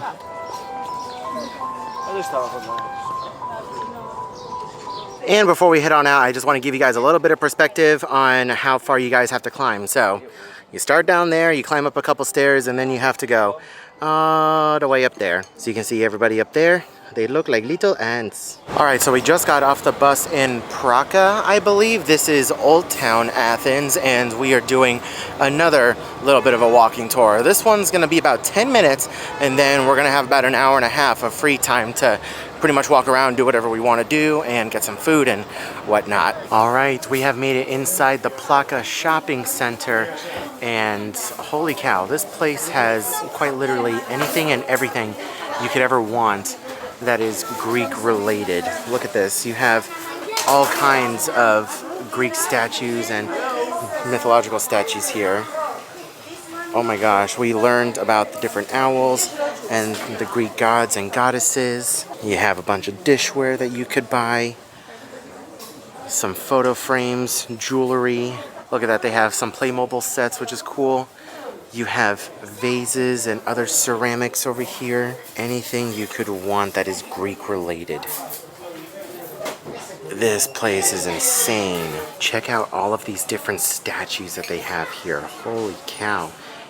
And before we head on out, I just want to give you guys a little bit of perspective on how far you guys have to climb. So you start down there, you climb up a couple stairs, and then you have to go all the way up there. So you can see everybody up there. They look like little ants. All right, so we just got off the bus in Praka, I believe. This is Old Town Athens, and we are doing another little bit of a walking tour. This one's gonna be about 10 minutes, and then we're gonna have about an hour and a half of free time to pretty much walk around, do whatever we want to do, and get some food and whatnot. All right, we have made it inside the Plaka shopping center, and holy cow, this place has quite literally anything and everything you could ever want that is Greek related. Look at this. You have all kinds of Greek statues and mythological statues here. Oh my gosh, we learned about the different owls and the Greek gods and goddesses. You have a bunch of dishware that you could buy. Some photo frames, jewelry. Look at that, they have some Playmobil sets, which is cool. You have vases and other ceramics over here. Anything you could want that is Greek related. This place is insane. Check out all of these different statues that they have here. Holy cow.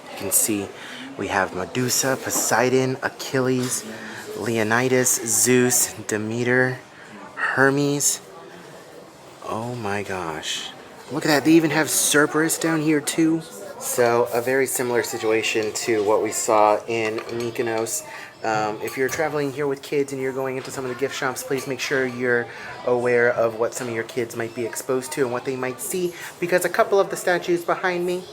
You can see we have Medusa, Poseidon, Achilles, Leonidas, Zeus, Demeter, Hermes. Oh my gosh. Look at that, they even have Cerberus down here too. So a very similar situation to what we saw in Mykonos. If you're traveling here with kids and you're going into some of the gift shops, please make sure you're aware of what some of your kids might be exposed to and what they might see, because a couple of the statues behind me,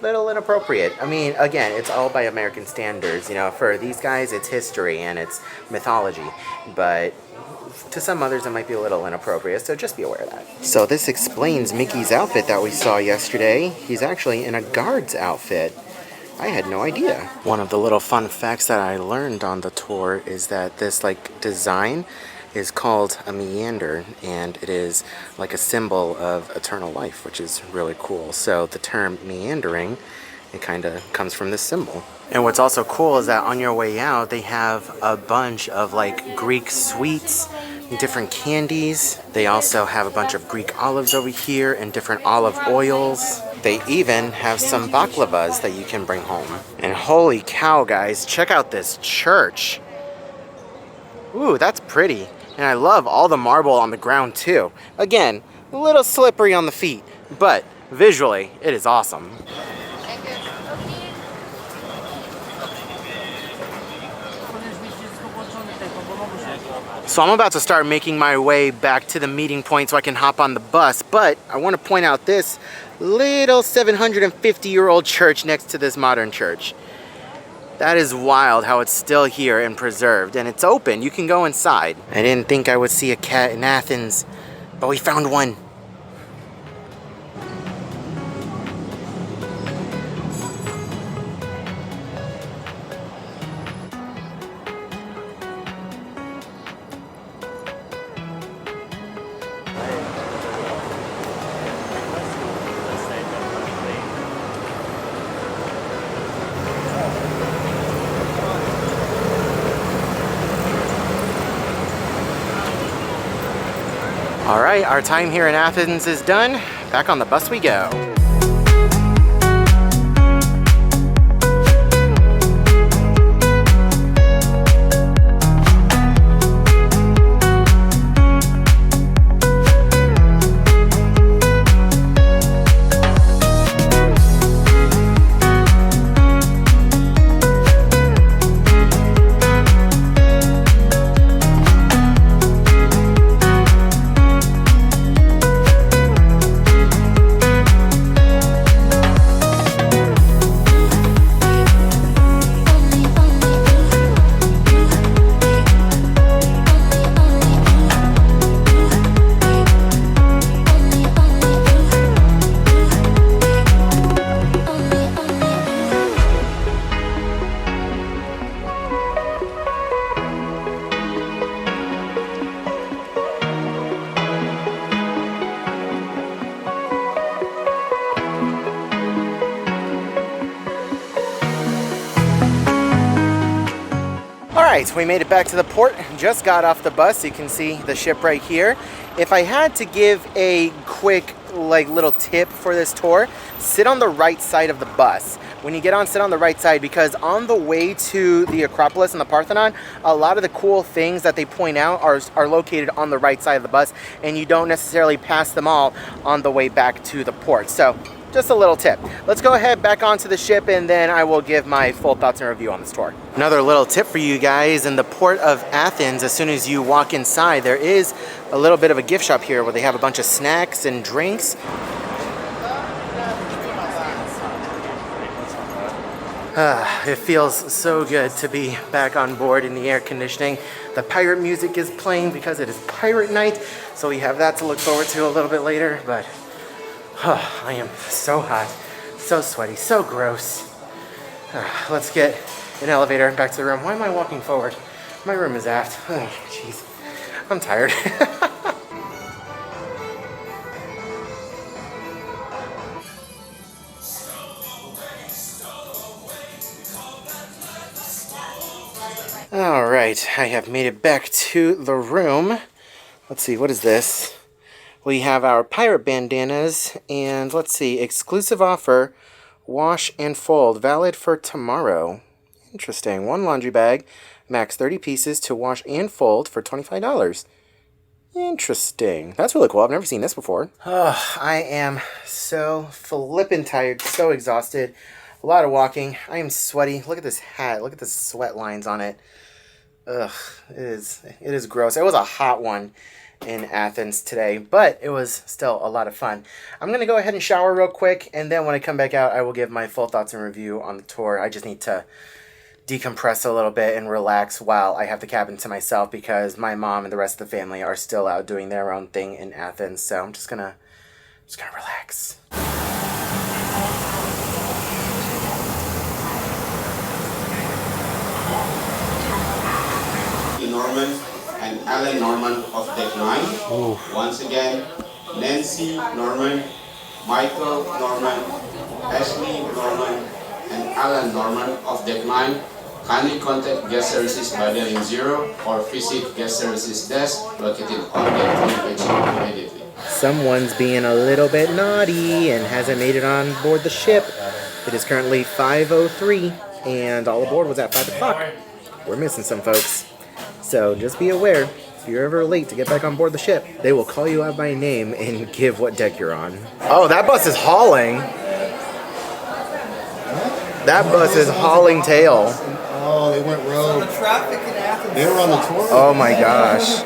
little inappropriate. I mean, again, it's all by American standards. You know, for these guys, it's history and it's mythology, but to some others, it might be a little inappropriate, so just be aware of that. So this explains Mickey's outfit that we saw yesterday. He's actually in a guard's outfit. I had no idea. One of the little fun facts that I learned on the tour is that this design is called a meander, and it is like a symbol of eternal life, which is really cool. So the term meandering, it kind of comes from this symbol. And what's also cool is that on your way out, they have a bunch of Greek sweets, different candies. They also have a bunch of Greek olives over here and different olive oils. They even have some baklavas that you can bring home. And holy cow, guys, check out this church. Ooh, that's pretty. And I love all the marble on the ground too. Again, a little slippery on the feet, but visually, it is awesome. So I'm about to start making my way back to the meeting point so I can hop on the bus, but I want to point out this little 750-year-old church next to this modern church. That is wild how it's still here and preserved, and it's open. You can go inside. I didn't think I would see a cat in Athens, but we found one. All right, our time here in Athens is done. Back on the bus we go. Alright, we made it back to the port, just got off the bus. You can see the ship right here. If I had to give a quick little tip for this tour, sit on the right side of the bus. When you get on, sit on the right side, because on the way to the Acropolis and the Parthenon, a lot of the cool things that they point out are located on the right side of the bus, and you don't necessarily pass them all on the way back to the port. So just a little tip. Let's go ahead back onto the ship, and then I will give my full thoughts and review on this tour. Another little tip for you guys: in the port of Athens, as soon as you walk inside, there is a little bit of a gift shop here where they have a bunch of snacks and drinks. It feels so good to be back on board in the air conditioning. The pirate music is playing because it is pirate night, so we have that to look forward to a little bit later, but I am so hot, so sweaty, so gross. Let's get an elevator back to the room. Why am I walking forward? My room is aft. Oh, jeez. I'm tired. All right, I have made it back to the room. Let's see, what is this? We have our pirate bandanas, and let's see, exclusive offer, wash and fold, valid for tomorrow. Interesting. One laundry bag, max 30 pieces to wash and fold for $25. Interesting. That's really cool. I've never seen this before. Oh, I am so flippin' tired, so exhausted. A lot of walking. I am sweaty. Look at this hat. Look at the sweat lines on it. Ugh, it is gross. It was a hot one in Athens today, but it was still a lot of fun. I'm going to go ahead and shower real quick, and then when I come back out, I will give my full thoughts and review on the tour. I just need to decompress a little bit and relax while I have the cabin to myself because my mom and the rest of the family are still out doing their own thing in Athens, so I'm just gonna relax. Norman and Alan Norman of Deck 9. Once again, Nancy Norman, Michael Norman, Ashley Norman, and Alan Norman of Deck 9. Kindly contact guest services by dialing 0 or visit guest services desk located on Deck 3 immediately. Someone's being a little bit naughty and hasn't made it on board the ship. It is currently 5:03 and all aboard was at 5 o'clock. We're missing some folks. So just be aware, if you're ever late to get back on board the ship, they will call you out by name and give what deck you're on. Oh, that bus is hauling. That bus is hauling tail. Oh, they went rogue. The traffic in Athens. They were on the tour. Oh my gosh.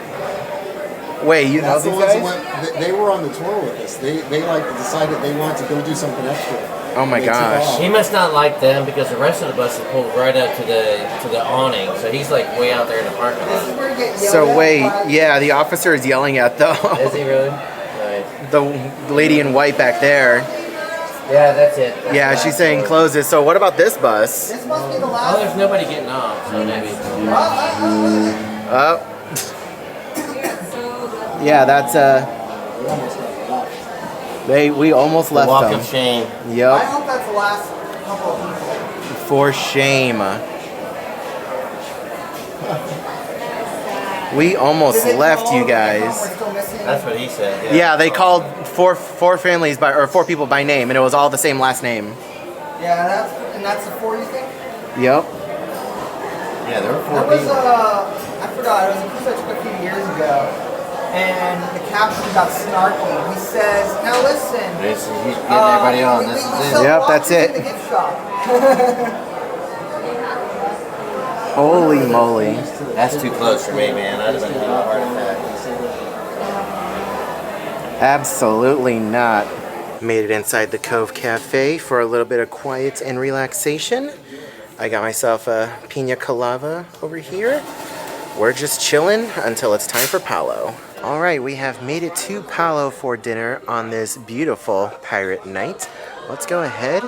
Wait, you know That's the these ones guys? that went, they were on the tour with us. They like decided they wanted to go do something extra. Oh my They took gosh. off. He must not like them because the rest of the bus is pulled right up to the awning, so he's like way out there in the parking lot. So wait, yeah, the officer is yelling at Is he really? Nice. the lady in white back there. Yeah, that's it. Yeah, she's saying close it. So what about this bus? This must be the last. Oh, there's nobody getting off, so maybe. Oh. Yeah, that's we almost left Walk them. of shame. I Yep. hope that's the last couple of people. For shame. We almost left you guys. That's what he said. Yeah, they called four families or four people by name, and it was all the same last name. Yeah, that's the 4 you think? Yep. Yeah, there were That 4 was people. I forgot. It was a cruise I took a few years ago, and the captain got snarky. He says, "Now listen." He's getting everybody on. This is it. Yep, that's it. The gift shop. Holy moly. That's too close for me, man. I'd have been having a heart attack. Absolutely not. Made it inside the Cove Cafe for a little bit of quiet and relaxation. I got myself a pina colada over here. We're just chilling until it's time for Palo. All right, we have made it to Palo for dinner on this beautiful pirate night. Let's go ahead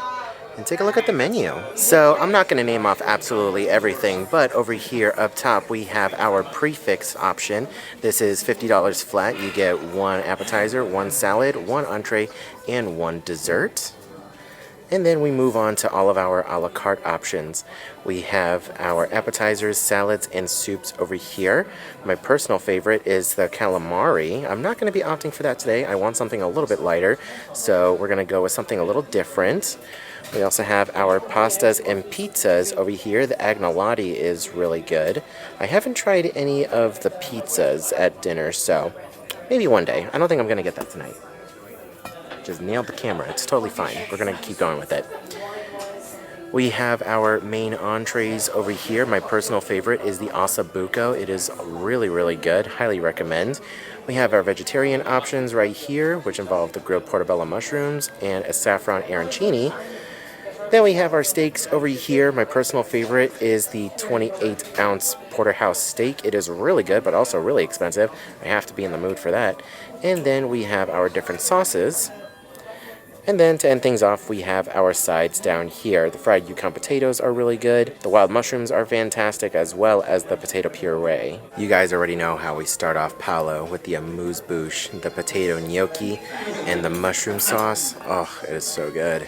and take a look at the menu. So I'm not going to name off absolutely everything, but over here up top we have our prefix option. This is $50 flat. You get 1 appetizer, 1 salad, 1 entree, and 1 dessert. And then we move on to all of our a la carte options. We have our appetizers, salads, and soups over here. My personal favorite is the calamari. I'm not going to be opting for that today. I want something a little bit lighter, so we're going to go with something a little different. We also have our pastas and pizzas over here. The agnolotti is really good. I haven't tried any of the pizzas at dinner, so maybe one day. I don't think I'm going to get that tonight. Just nailed the camera. It's totally fine. We're going to keep going with it. We have our main entrees over here. My personal favorite is the ossobuco. It is really, really good. Highly recommend. We have our vegetarian options right here, which involve the grilled portobello mushrooms and a saffron arancini. Then we have our steaks over here. My personal favorite is the 28-ounce porterhouse steak. It is really good, but also really expensive. I have to be in the mood for that. And then we have our different sauces. And then to end things off, we have our sides down here. The fried Yukon potatoes are really good. The wild mushrooms are fantastic, as well as the potato puree. You guys already know how we start off Paolo with the amuse-bouche, the potato gnocchi, and the mushroom sauce. Oh, it is so good.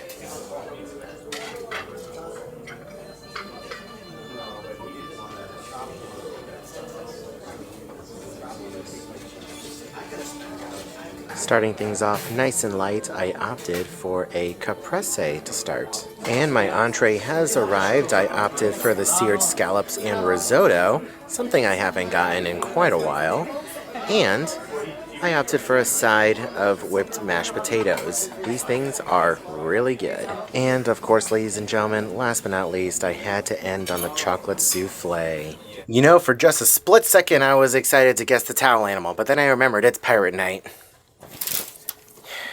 Starting things off nice and light, I opted for a caprese to start. And my entree has arrived. I opted for the seared scallops and risotto, something I haven't gotten in quite a while. And I opted for a side of whipped mashed potatoes. These things are really good. And of course, ladies and gentlemen, last but not least, I had to end on the chocolate souffle. You know, for just a split second, I was excited to guess the towel animal, but then I remembered it's pirate night.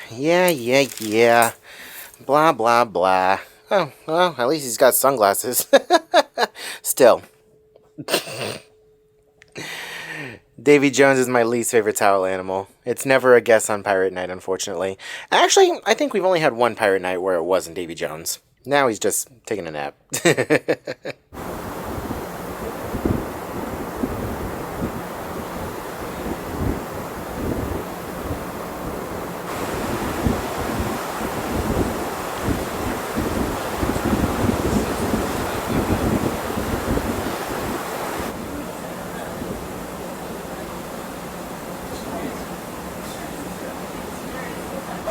Yeah. Blah, blah, blah. Oh, well, at least he's got sunglasses. Still. Davy Jones is my least favorite towel animal. It's never a guess on Pirate Night, unfortunately. Actually, I think we've only had one Pirate Night where it wasn't Davy Jones. Now he's just taking a nap.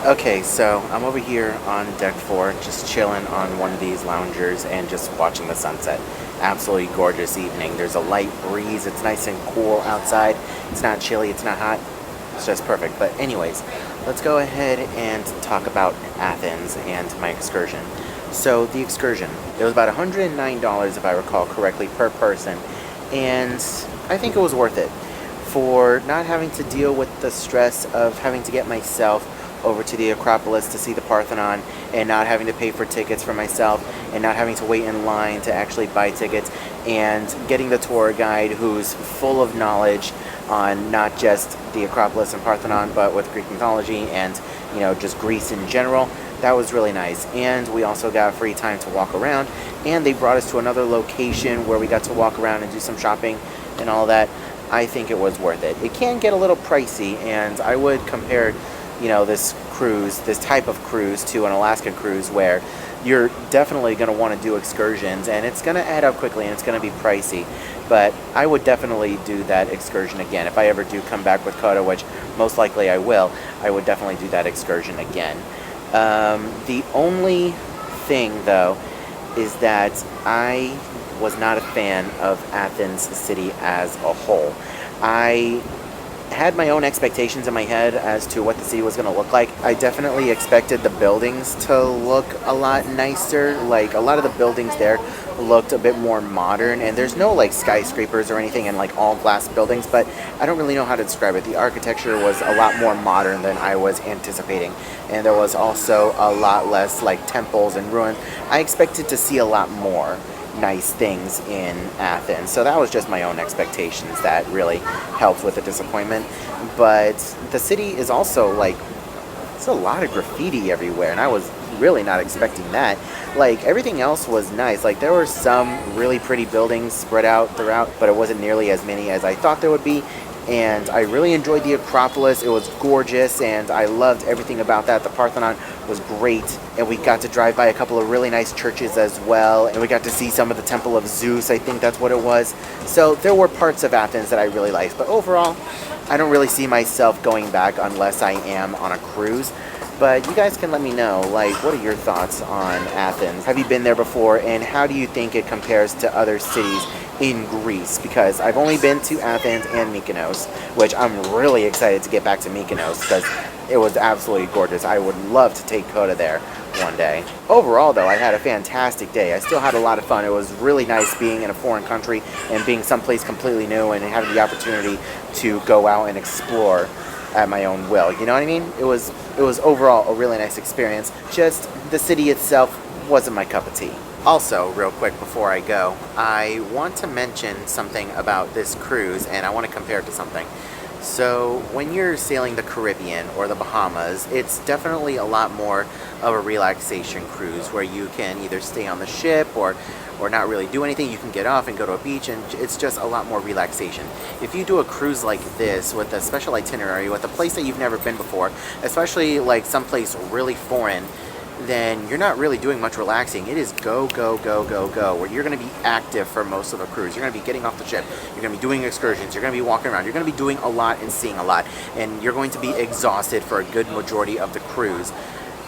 Okay, so I'm over here on deck 4, just chilling on one of these loungers and just watching the sunset. Absolutely gorgeous evening. There's a light breeze. It's nice and cool outside. It's not chilly. It's not hot. It's just perfect. But anyways, let's go ahead and talk about Athens and my excursion. So the excursion, it was about $109 if I recall correctly per person, and I think it was worth it for not having to deal with the stress of having to get myself over to the Acropolis to see the Parthenon and not having to pay for tickets for myself and not having to wait in line to actually buy tickets, and getting the tour guide who's full of knowledge on not just the Acropolis and Parthenon but with Greek mythology and, you know, just Greece in general. That was really nice. And we also got free time to walk around, and they brought us to another location where we got to walk around and do some shopping and all that. I think it was worth it. It can get a little pricey, and I would compare, you know, this type of cruise to an Alaska cruise where you're definitely going to want to do excursions, and it's going to add up quickly and it's going to be pricey. But I would definitely do that excursion again. If I ever do come back with Coda, which most likely I will, I would definitely do that excursion again. The only thing, though, is that I was not a fan of Athens city as a whole. I had my own expectations in my head as to what the city was going to look like. I definitely expected the buildings to look a lot nicer. Like, a lot of the buildings there looked a bit more modern, and there's no like skyscrapers or anything and like all glass buildings, but I don't really know how to describe it. The architecture was a lot more modern than I was anticipating, and there was also a lot less like temples and ruins. I expected to see a lot more nice things in Athens, so that was just my own expectations that really helped with the disappointment. But the city is also like, it's a lot of graffiti everywhere, and I was really not expecting that. Like, everything else was nice. Like, there were some really pretty buildings spread out throughout, but it wasn't nearly as many as I thought there would be. And I really enjoyed the Acropolis. It was gorgeous, and I loved everything about that. The Parthenon was great, and we got to drive by a couple of really nice churches as well, and we got to see some of the Temple of Zeus, I think that's what it was. So there were parts of Athens that I really liked, but overall, I don't really see myself going back unless I am on a cruise. But you guys can let me know, like, what are your thoughts on Athens? Have you been there before, and how do you think it compares to other cities in Greece? Because I've only been to Athens and Mykonos, which I'm really excited to get back to Mykonos because it was absolutely gorgeous. I would love to take Coda there one day. Overall, though, I had a fantastic day. I still had a lot of fun. It was really nice being in a foreign country and being someplace completely new and having the opportunity to go out and explore at my own will. You know what I mean? It was overall a really nice experience. Just the city itself wasn't my cup of tea. Also, real quick before I go, I want to mention something about this cruise, and I want to compare it to something. So when you're sailing the Caribbean or the Bahamas, it's definitely a lot more of a relaxation cruise where you can either stay on the ship or not really do anything. You can get off and go to a beach, and it's just a lot more relaxation. If you do a cruise like this with a special itinerary, with a place that you've never been before, especially like someplace really foreign, then you're not really doing much relaxing. It is go, go, go, go, go, where you're going to be active for most of the cruise. You're going to be getting off the ship. You're going to be doing excursions. You're going to be walking around. You're going to be doing a lot and seeing a lot. And you're going to be exhausted for a good majority of the cruise.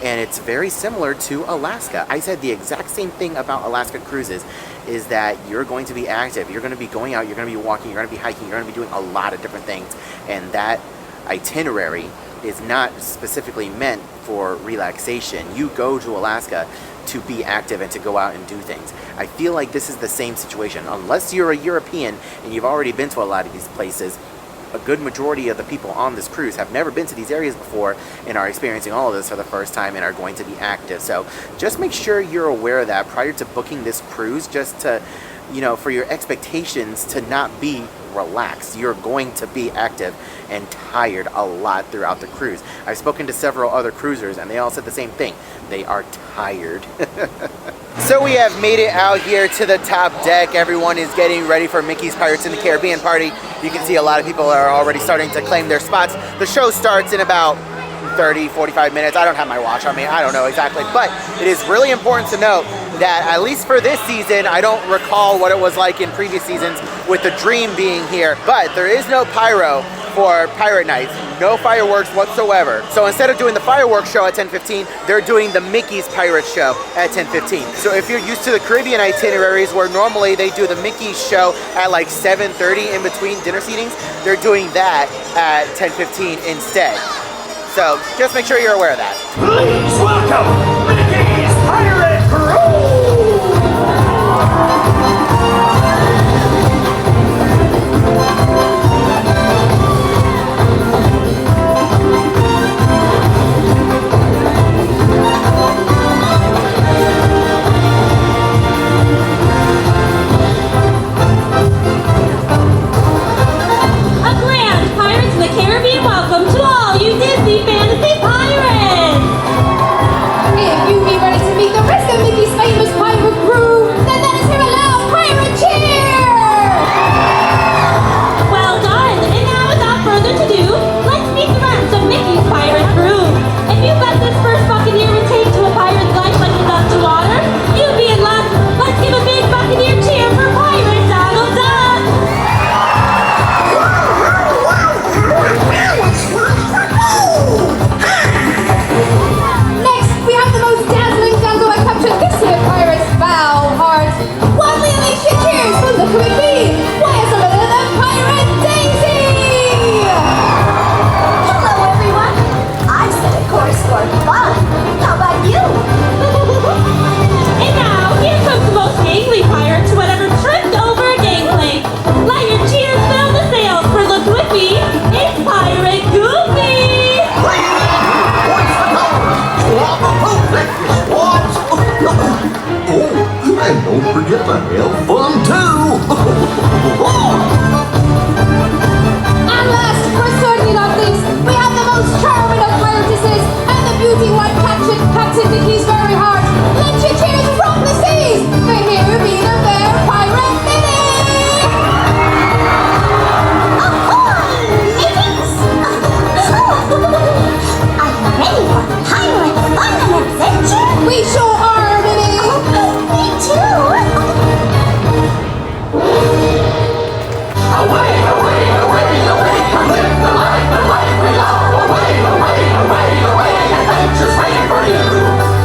And it's very similar to Alaska. I said the exact same thing about Alaska cruises, is that you're going to be active. You're going to be going out. You're going to be walking. You're going to be hiking. You're going to be doing a lot of different things. And that itinerary is not specifically meant for relaxation. You go to Alaska to be active and to go out and do things. I feel like this is the same situation. Unless you're a European and you've already been to a lot of these places, a good majority of the people on this cruise have never been to these areas before and are experiencing all of this for the first time and are going to be active. So just make sure you're aware of that prior to booking this cruise, just to, you know, for your expectations to not be relaxed. You're going to be active and tired a lot throughout the cruise. I've spoken to several other cruisers and they all said the same thing. They are tired. So we have made it out here to the top deck. Everyone is getting ready for Mickey's Pirates in the Caribbean party. You can see a lot of people are already starting to claim their spots. The show starts in about 30, 45 minutes. I don't have my watch on me. I don't know exactly. But it is really important to note that at least for this season, I don't recall what it was like in previous seasons with the Dream being here. But there is no pyro for Pirate Nights. No fireworks whatsoever. So instead of doing the fireworks show at 10:15, they're doing the Mickey's Pirate Show at 10:15. So if you're used to the Caribbean itineraries where normally they do the Mickey's show at like 7:30 in between dinner seatings, they're doing that at 10:15 instead. So just make sure you're aware of that. Please welcome Mickey's Pirate Crew!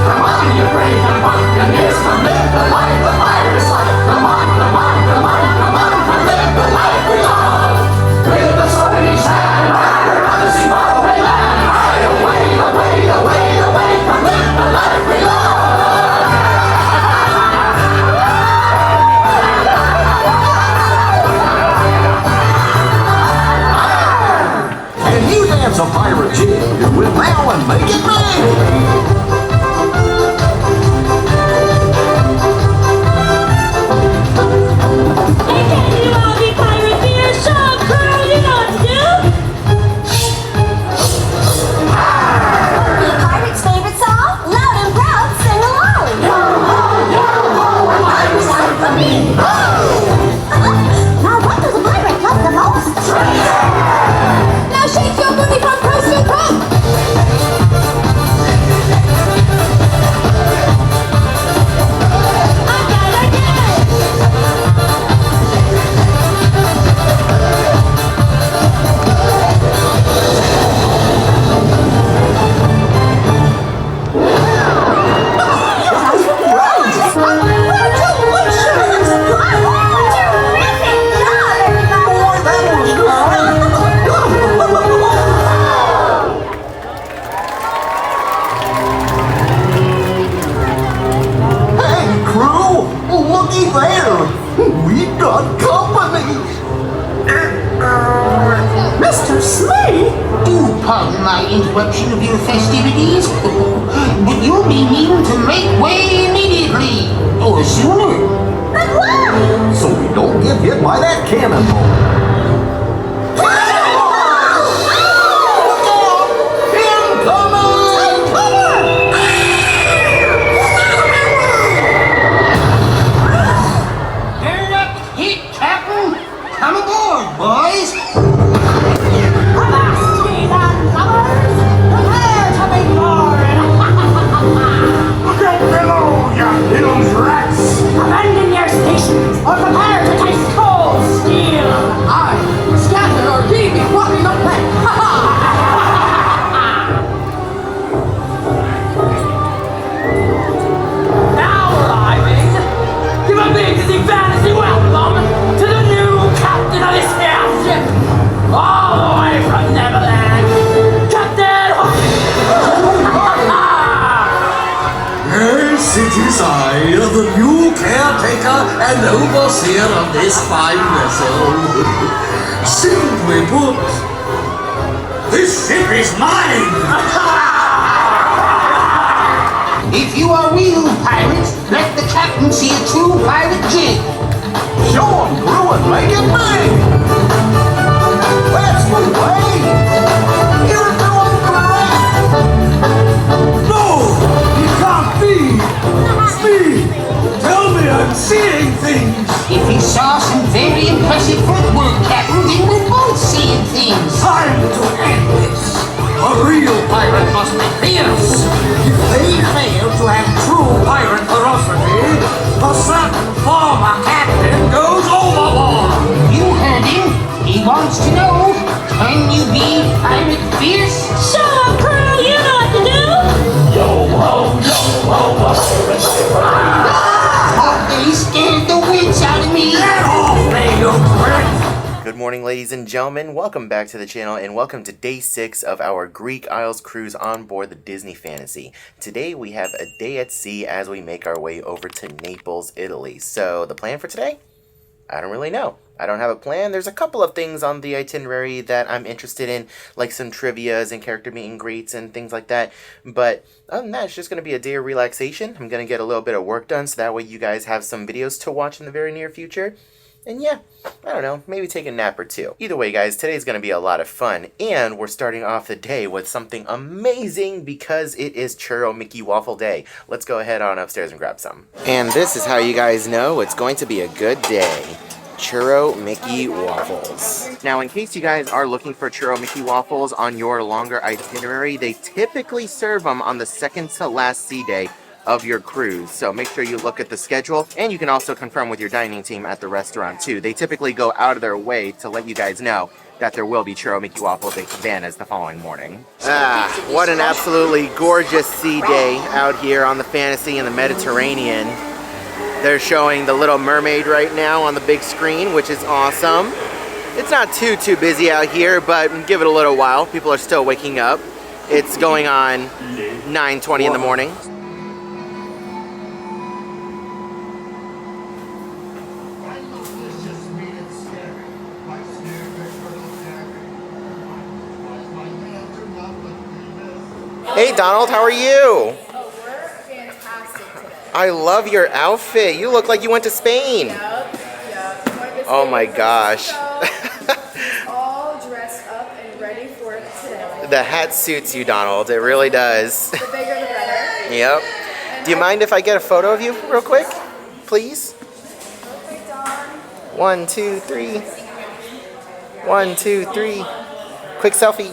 Come on, you brave and buccaneers, come live the life of pirates like there? We got company. Mr. Slay, do pardon my interruption of your festivities, but you'll be needing to make way immediately, or sooner. But why? So we don't get hit by that cannonball. Come aboard, boys! Avast, ye land lovers! Prepare to be bored! Get below, you little rats! Abandon your stations or prepare to taste cold steel! Aye, scatter or ye be walking up there! Now arriving, give a big dizzy fantasy welcome to the new captain of this airship, all the way from Neverland, Captain Yes, it is I, the new caretaker and overseer of this fine vessel. Simply put, this ship is mine! If you are real pirates, let the captain see a true pirate jig. Show 'em, crew, and make it big! That's the way! You're doing great! No! It can't be! It's me! Tell me I'm seeing things! If you saw some very impressive footwork, Captain, then we're both seeing things. Time to end this! A real pirate must be fierce! If they fail to have true pirate ferocity, a certain former captain goes overboard! You heard him. He wants to know, can you be pirate fierce? Show up, crew! You know what to do! Yo ho, They scared the wits out of me. Get off me, you prick! Good morning, ladies and gentlemen. Welcome back to the channel and welcome to day 6 of our Greek Isles cruise on board the Disney Fantasy. Today we have a day at sea as we make our way over to Naples, Italy. So the plan for today? I don't really know. I don't have a plan. There's a couple of things on the itinerary that I'm interested in, like some trivias and character meet and greets and things like that. But other than that, it's just going to be a day of relaxation. I'm going to get a little bit of work done so that way you guys have some videos to watch in the very near future. And yeah, I don't know, maybe take a nap or two. Either way, guys, today's going to be a lot of fun. And we're starting off the day with something amazing because it is Churro Mickey Waffle Day. Let's go ahead on upstairs and grab some. And this is how you guys know it's going to be a good day. Churro Mickey Waffles. Now, in case you guys are looking for Churro Mickey Waffles on your longer itinerary, they typically serve them on the second to last sea day of your cruise. So make sure you look at the schedule, and you can also confirm with your dining team at the restaurant too. They typically go out of their way to let you guys know that there will be Churro Mickey Waffles in cabanas the following morning. What an absolutely gorgeous sea day out here on the Fantasy in the Mediterranean. They're showing The Little Mermaid right now on the big screen, which is awesome. It's not too busy out here, but give it a little while. People are still waking up. It's going on 9:20 in the morning. Hey Donald, how are you? Oh, we're fantastic today. I love your outfit. You look like you went to Spain. Yep. Oh my gosh. All dressed up and ready for it today. The hat suits you, Donald. It really does. The bigger the better. Yep. Do you mind if I get a photo of you real quick? Please? Okay, Dawn. 1, 2, 3. 1, 2, 3. Quick selfie.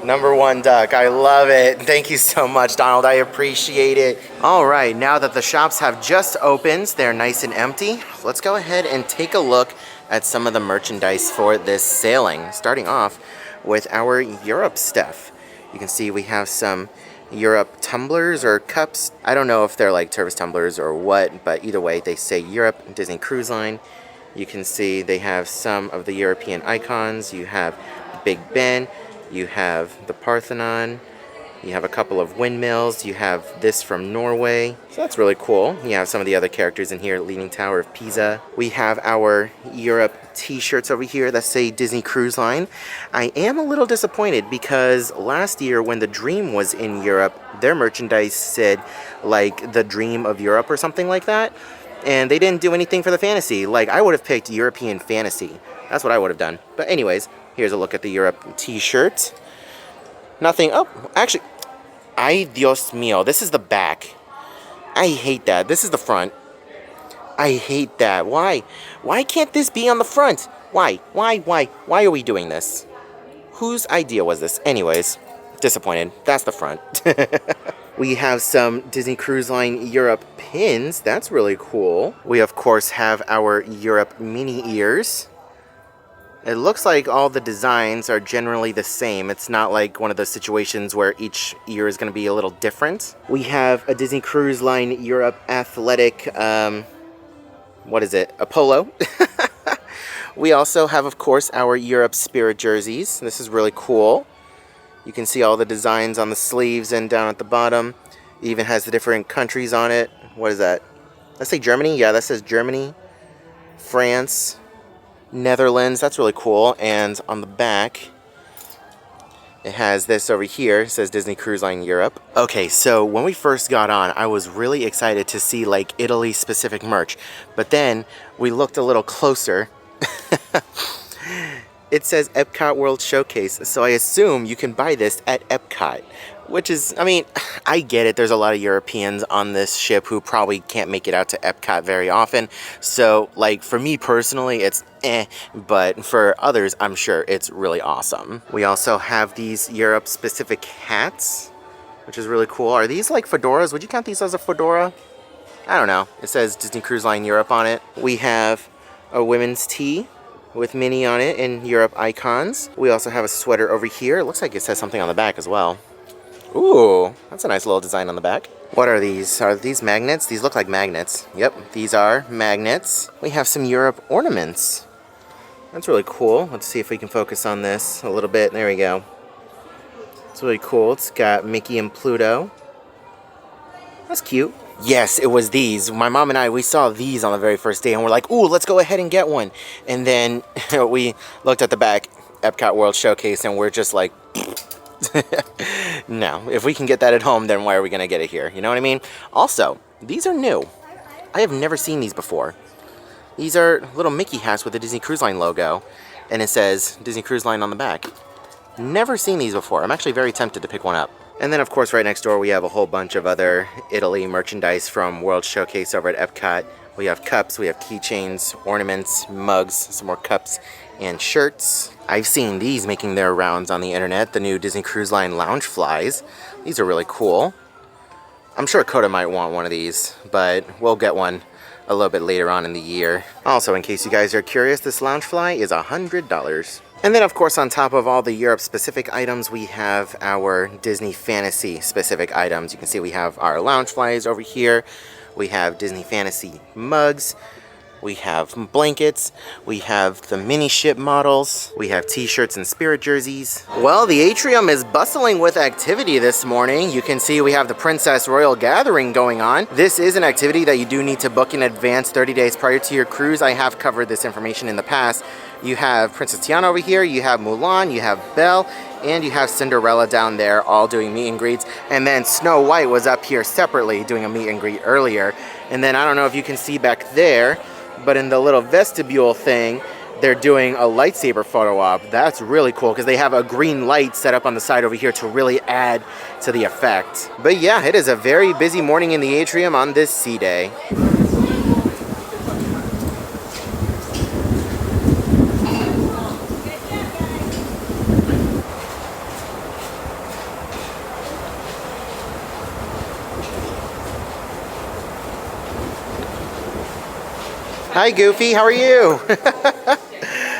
Number 1 duck. I love it. Thank you so much, Donald. I appreciate it. All right, now that the shops have just opened, they're nice and empty. Let's go ahead and take a look at some of the merchandise for this sailing. Starting off with our Europe stuff. You can see we have some Europe tumblers or cups. I don't know if they're like service tumblers or what, but either way, they say Europe Disney Cruise Line. You can see they have some of the European icons. You have Big Ben. You have the Parthenon, You have a couple of windmills. You have this from Norway. So that's really cool. You have some of the other characters in here. Leaning Tower of Pisa. We have our Europe t-shirts over here that say Disney Cruise Line. I am a little disappointed because last year when the Dream was in Europe, their merchandise said like the Dream of Europe or something like that. And they didn't do anything for the fantasy. Like, I would have picked European fantasy. That's what I would have done. But anyways, here's a look at the Europe t-shirt. Nothing. Oh, actually, ay Dios mío, this is the back. I hate that. This is the front. I hate that. Why? Why can't this be on the front? Why? Why are we doing this? Whose idea was this? Anyways, disappointed. That's the front. We have some Disney Cruise Line Europe pins. That's really cool. We, of course, have our Europe mini ears. It looks like all the designs are generally the same. It's not like one of those situations where each ear is going to be a little different. We have a Disney Cruise Line Europe athletic, what is it? A polo. We also have, of course, our Europe Spirit jerseys. This is really cool. You can see all the designs on the sleeves and down at the bottom. It even has the different countries on it. What is that? Let's say Germany. Yeah, that says Germany, France, Netherlands. That's really cool. And on the back, it has this over here. It says Disney Cruise Line Europe. Okay, so when we first got on, I was really excited to see like Italy-specific merch. But then we looked a little closer. It says Epcot World Showcase, so I assume you can buy this at Epcot, which is, I mean, I get it. There's a lot of Europeans on this ship who probably can't make it out to Epcot very often. So, like, for me personally, it's but for others, I'm sure it's really awesome. We also have these Europe-specific hats, which is really cool. Are these like fedoras? Would you count these as a fedora? I don't know. It says Disney Cruise Line Europe on it. We have a women's tee with Minnie on it and Europe icons. We also have a sweater over here. It looks like it says something on the back as well. Ooh, that's a nice little design on the back. What are these? Are these magnets? These look like magnets. Yep, these are magnets. We have some Europe ornaments. That's really cool. Let's see if we can focus on this a little bit. There we go. It's really cool. It's got Mickey and Pluto. That's cute. Yes, it was these. My mom and I, we saw these on the very first day and we're like, ooh, let's go ahead and get one. And then we looked at the back, Epcot World Showcase, and we're just like, no, if we can get that at home, then why are we going to get it here? You know what I mean? Also, these are new. I have never seen these before. These are little Mickey hats with the Disney Cruise Line logo, and it says Disney Cruise Line on the back. Never seen these before. I'm actually very tempted to pick one up. And then, of course, right next door, we have a whole bunch of other Italy merchandise from World Showcase over at Epcot. We have cups, we have keychains, ornaments, mugs, some more cups, and shirts. I've seen these making their rounds on the internet, the new Disney Cruise Line Loungeflies. These are really cool. I'm sure Coda might want one of these, but we'll get one a little bit later on in the year. Also, in case you guys are curious, this Loungefly is $100. And then, of course, on top of all the Europe-specific items, we have our Disney Fantasy-specific items. You can see we have our Loungeflies over here. We have Disney Fantasy mugs. We have blankets. We have the mini ship models. We have t-shirts and spirit jerseys. Well, the atrium is bustling with activity this morning. You can see we have the Princess Royal Gathering going on. This is an activity that you do need to book in advance 30 days prior to your cruise. I have covered this information in the past. You have Princess Tiana over here, you have Mulan, you have Belle, and you have Cinderella down there all doing meet and greets. And then Snow White was up here separately doing a meet and greet earlier. And then I don't know if you can see back there, but in the little vestibule thing, they're doing a lightsaber photo op. That's really cool because they have a green light set up on the side over here to really add to the effect. But yeah, it is a very busy morning in the atrium on this sea day. Hi Goofy, how are you?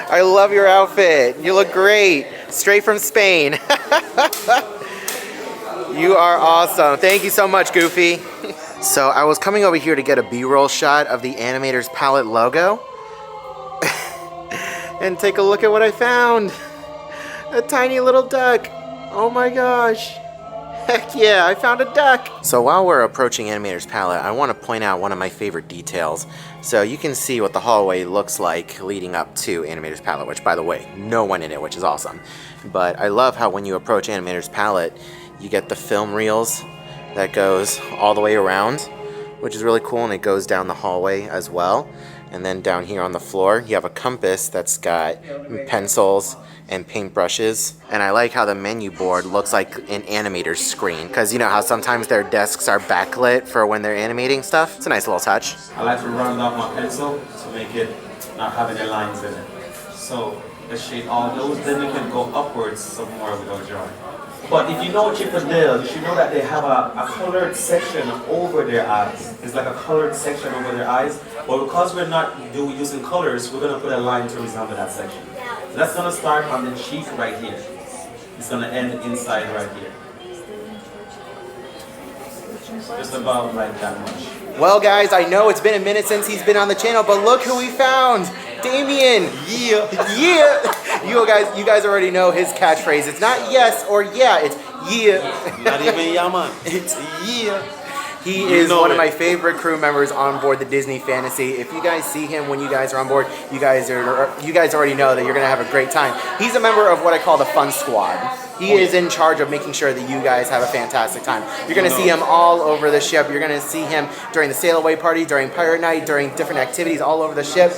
I love your outfit. You look great. Straight from Spain. You are awesome. Thank you so much, Goofy. So I was coming over here to get a B-roll shot of the Animator's Palette logo. And take a look at what I found. A tiny little duck. Oh my gosh. Heck yeah, I found a duck! So while we're approaching Animator's Palette, I want to point out one of my favorite details. So you can see what the hallway looks like leading up to Animator's Palette, which, by the way, no one in it, which is awesome. But I love how when you approach Animator's Palette, you get the film reels that goes all the way around, which is really cool, and it goes down the hallway as well. And then down here on the floor, you have a compass that's got pencils and paintbrushes. And I like how the menu board looks like an animator's screen, because you know how sometimes their desks are backlit for when they're animating stuff? It's a nice little touch. I like to round off my pencil to make it not have any lines in it. So let's shade all those, then we can go upwards some more with our drawing. But if you know Chippendale, you should know that they have a colored section over their eyes. It's like a colored section over their eyes. But because we're not using colors, we're going to put a line to resemble that section. So that's going to start on the cheek right here. It's going to end inside right here. Just about like that much. Well guys, I know it's been a minute since he's been on the channel, but look who we found! Damien! Yeah! Yeah! You guys already know his catchphrase. It's not yes or yeah, it's yeah. Not even yeah, man. It's yeah. He is one of my favorite crew members on board the Disney Fantasy. If you guys see him when you guys are on board, you guys already know that you're gonna have a great time. He's a member of what I call the Fun Squad. He is in charge of making sure that you guys have a fantastic time. You're gonna see him all over the ship. You're gonna see him during the sail away party, during pirate night, during different activities all over the ship.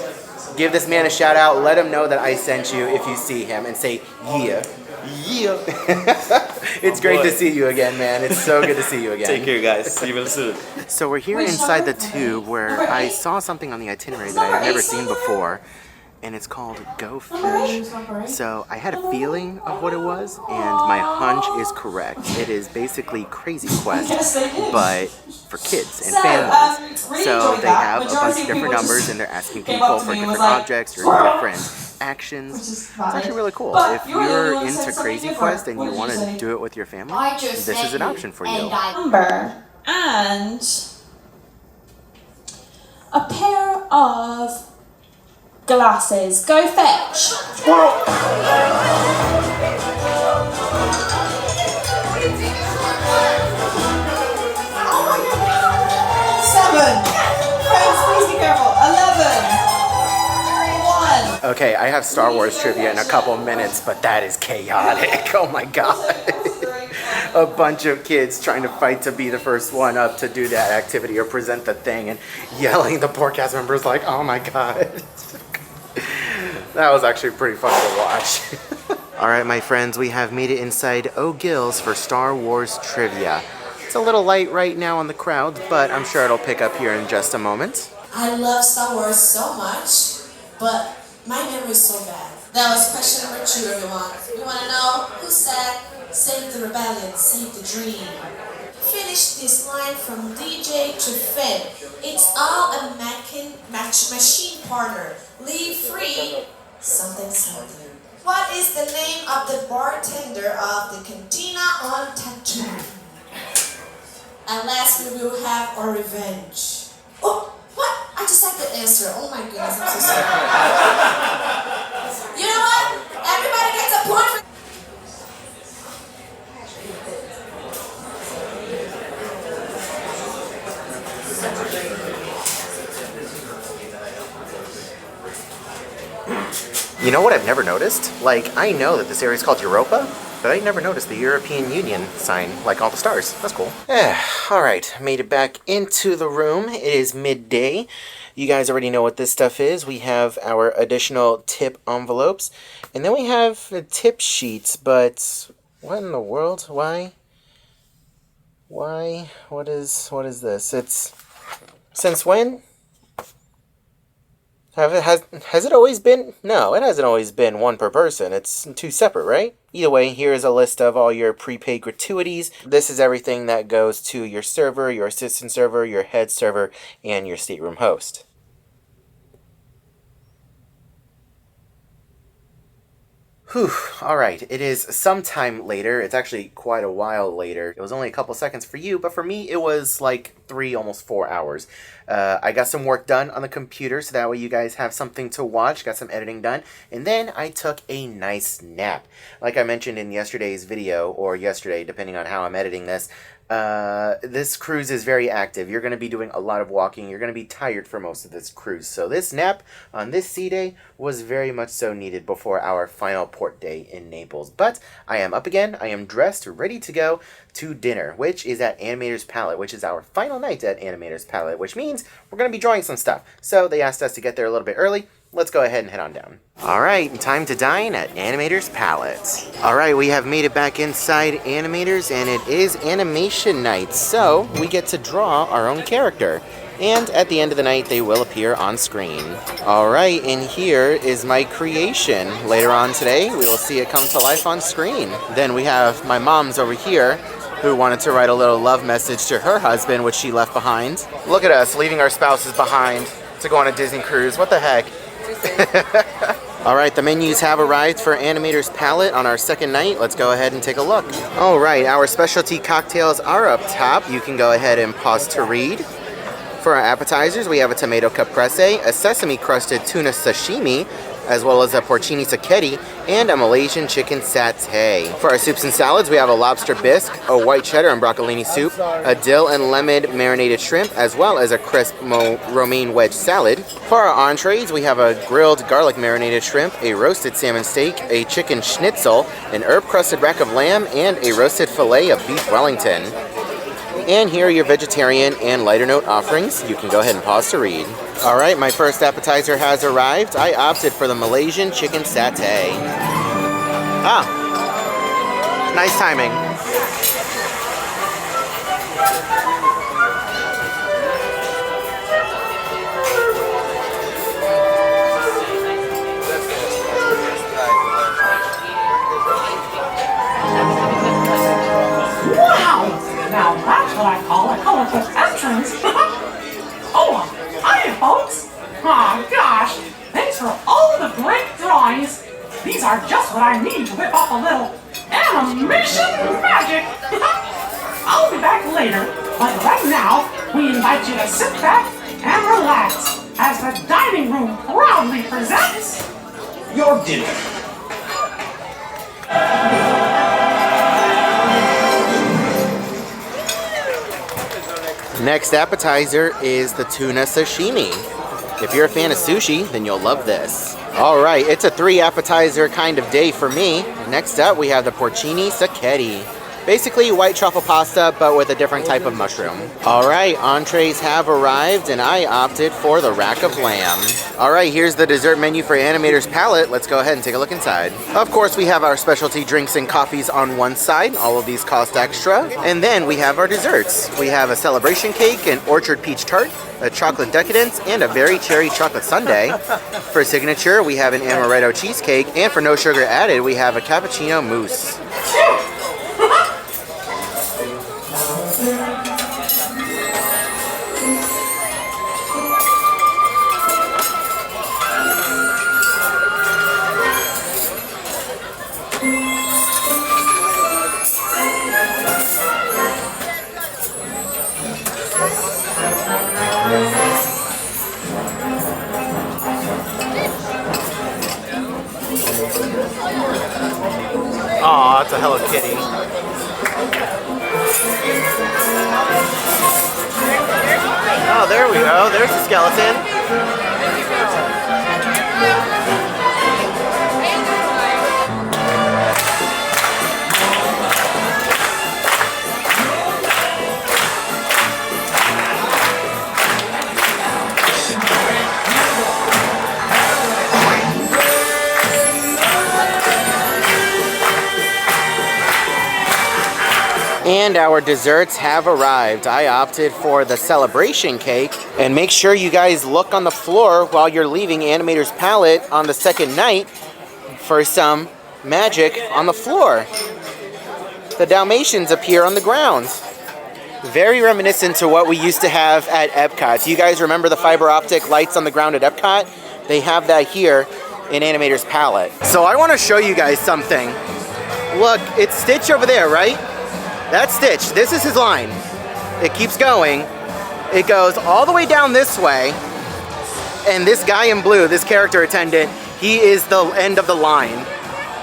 Give this man a shout out. Let him know that I sent you if you see him, and say yeah. Yeah. It's great to see you again, man. It's so good to see you again. Take care, guys. See you real soon. So we're here inside the tube where I saw something on the itinerary that I've never seen before, and it's called Go Fish. So I had a feeling of what it was, and my hunch is correct. It is basically Crazy Quest, but for kids and families. So they have a bunch of different numbers, and they're asking people for different objects or different actions. It's actually really cool. If you're into Crazy Quest and you want to do it with your family, this is an option for you. Number and a pair of glasses. Go fetch. Okay, I have Star Wars trivia in a couple minutes, but that is chaotic. Oh my god. A bunch of kids trying to fight to be the first one up to do that activity or present the thing and yelling. The poor cast members like, oh my god. That was actually pretty fun to watch. Alright my friends, we have made it inside O'Gill's for Star Wars trivia. It's a little light right now on the crowd, but I'm sure it'll pick up here in just a moment. I love Star Wars so much, but my memory is so bad. That was question number 2, everyone. You want to know who said, save the rebellion, save the dream? Finish this line from DJ to Finn. It's all a machine partner. Leave free something something. What is the name of the bartender of the Cantina on Tatooine? At last we will have our revenge. Oh, what? I just had the answer. Oh my goodness, I'm so sorry. You know what? Everybody gets a point for... You know what I've never noticed? Like, I know that this area is called Europa, but I never noticed the European Union sign, like all the stars. That's cool. Alright, made it back into the room. It is midday. You guys already know what this stuff is. We have our additional tip envelopes, and then we have tip sheets, but what in the world? Why? What is this? It's... Since when? Has it always been? No, it hasn't always been one per person. It's 2 separate, right? Either way, here is a list of all your prepaid gratuities. This is everything that goes to your server, your assistant server, your head server, and your stateroom host. Whew, alright, it is sometime later. It's actually quite a while later. It was only a couple seconds for you, but for me it was like 3, almost 4 hours. I got some work done on the computer so that way you guys have something to watch, got some editing done, and then I took a nice nap. Like I mentioned in yesterday's video, or yesterday, depending on how I'm editing this, this cruise is very active. You're going to be doing a lot of walking. You're going to be tired for most of this cruise. So this nap on this sea day was very much so needed before our final port day in Naples. But I am up again. I am dressed, ready to go to dinner, which is at Animator's Palette, which is our final night at Animator's Palette, which means we're going to be drawing some stuff. So they asked us to get there a little bit early. Let's go ahead and head on down. Alright, time to dine at Animator's Palette. Alright, we have made it back inside Animator's, and it is animation night, so we get to draw our own character. And at the end of the night, they will appear on screen. Alright, and here is my creation. Later on today, we will see it come to life on screen. Then we have my mom's over here, who wanted to write a little love message to her husband, which she left behind. Look at us, leaving our spouses behind to go on a Disney cruise. What the heck? Alright, the menus have arrived for Animator's Palette on our second night. Let's go ahead and take a look. Alright, our specialty cocktails are up top. You can go ahead and pause to read. For our appetizers, we have a tomato caprese, a sesame-crusted tuna sashimi, as well as a porcini sacchetti, and a Malaysian chicken satay. For our soups and salads, we have a lobster bisque, a white cheddar and broccolini soup, a dill and lemon marinated shrimp, as well as a crisp romaine wedge salad. For our entrees, we have a grilled garlic marinated shrimp, a roasted salmon steak, a chicken schnitzel, an herb-crusted rack of lamb, and a roasted fillet of beef Wellington. And here are your vegetarian and lighter note offerings. You can go ahead and pause to read. Alright, my first appetizer has arrived. I opted for the Malaysian chicken satay. Ah, nice timing. Wow! Now that's what I call a colorful entrance. Oh, hi folks! Oh gosh, thanks for all the great drawings. These are just what I need to whip up a little animation magic. I'll be back later, but right now, we invite you to sit back and relax as the dining room proudly presents your dinner. Next appetizer is the tuna sashimi. If you're a fan of sushi, then you'll love this. Alright, it's a 3 appetizer kind of day for me. Next up, we have the porcini sacchetti. Basically white truffle pasta, but with a different type of mushroom. Alright, entrees have arrived, and I opted for the rack of lamb. Alright, here's the dessert menu for Animator's Palette. Let's go ahead and take a look inside. Of course, we have our specialty drinks and coffees on one side. All of these cost extra. And then we have our desserts. We have a celebration cake, an orchard peach tart, a chocolate decadence, and a berry cherry chocolate sundae. For signature, we have an amaretto cheesecake, and for no sugar added, we have a cappuccino mousse. Aw, it's a Hello Kitty. Oh, there we go. There's the skeleton. And our desserts have arrived. I opted for the celebration cake. And make sure you guys look on the floor while you're leaving Animator's Palette on the second night for some magic on the floor. The Dalmatians appear on the ground. Very reminiscent to what we used to have at Epcot. Do you guys remember the fiber optic lights on the ground at Epcot? They have that here. in Animator's palette. So I want to show you guys something. Look, it's Stitch over there, right? That's Stitch. This is his line. It keeps going. It goes all the way down this way. And this guy in blue, this character attendant, he is the end of the line.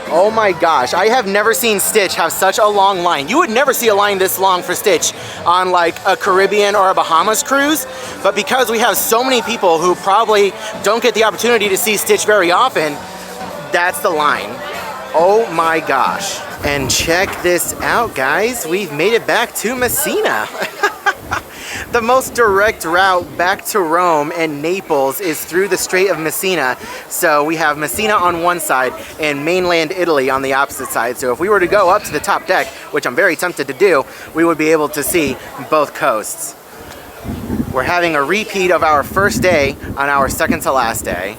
Oh my gosh, I have never seen Stitch have such a long line. You would never see a line this long for Stitch on like a Caribbean or a Bahamas cruise, but because we have so many people who probably don't get the opportunity to see Stitch very often, that's the line. Oh my gosh. And check this out, guys. We've made it back to Messina. The most direct route back to Rome and Naples is through the Strait of Messina. So we have Messina on one side and mainland Italy on the opposite side. So if we were to go up to the top deck, which I'm very tempted to do, we would be able to see both coasts. We're having a repeat of our first day on our second to last day.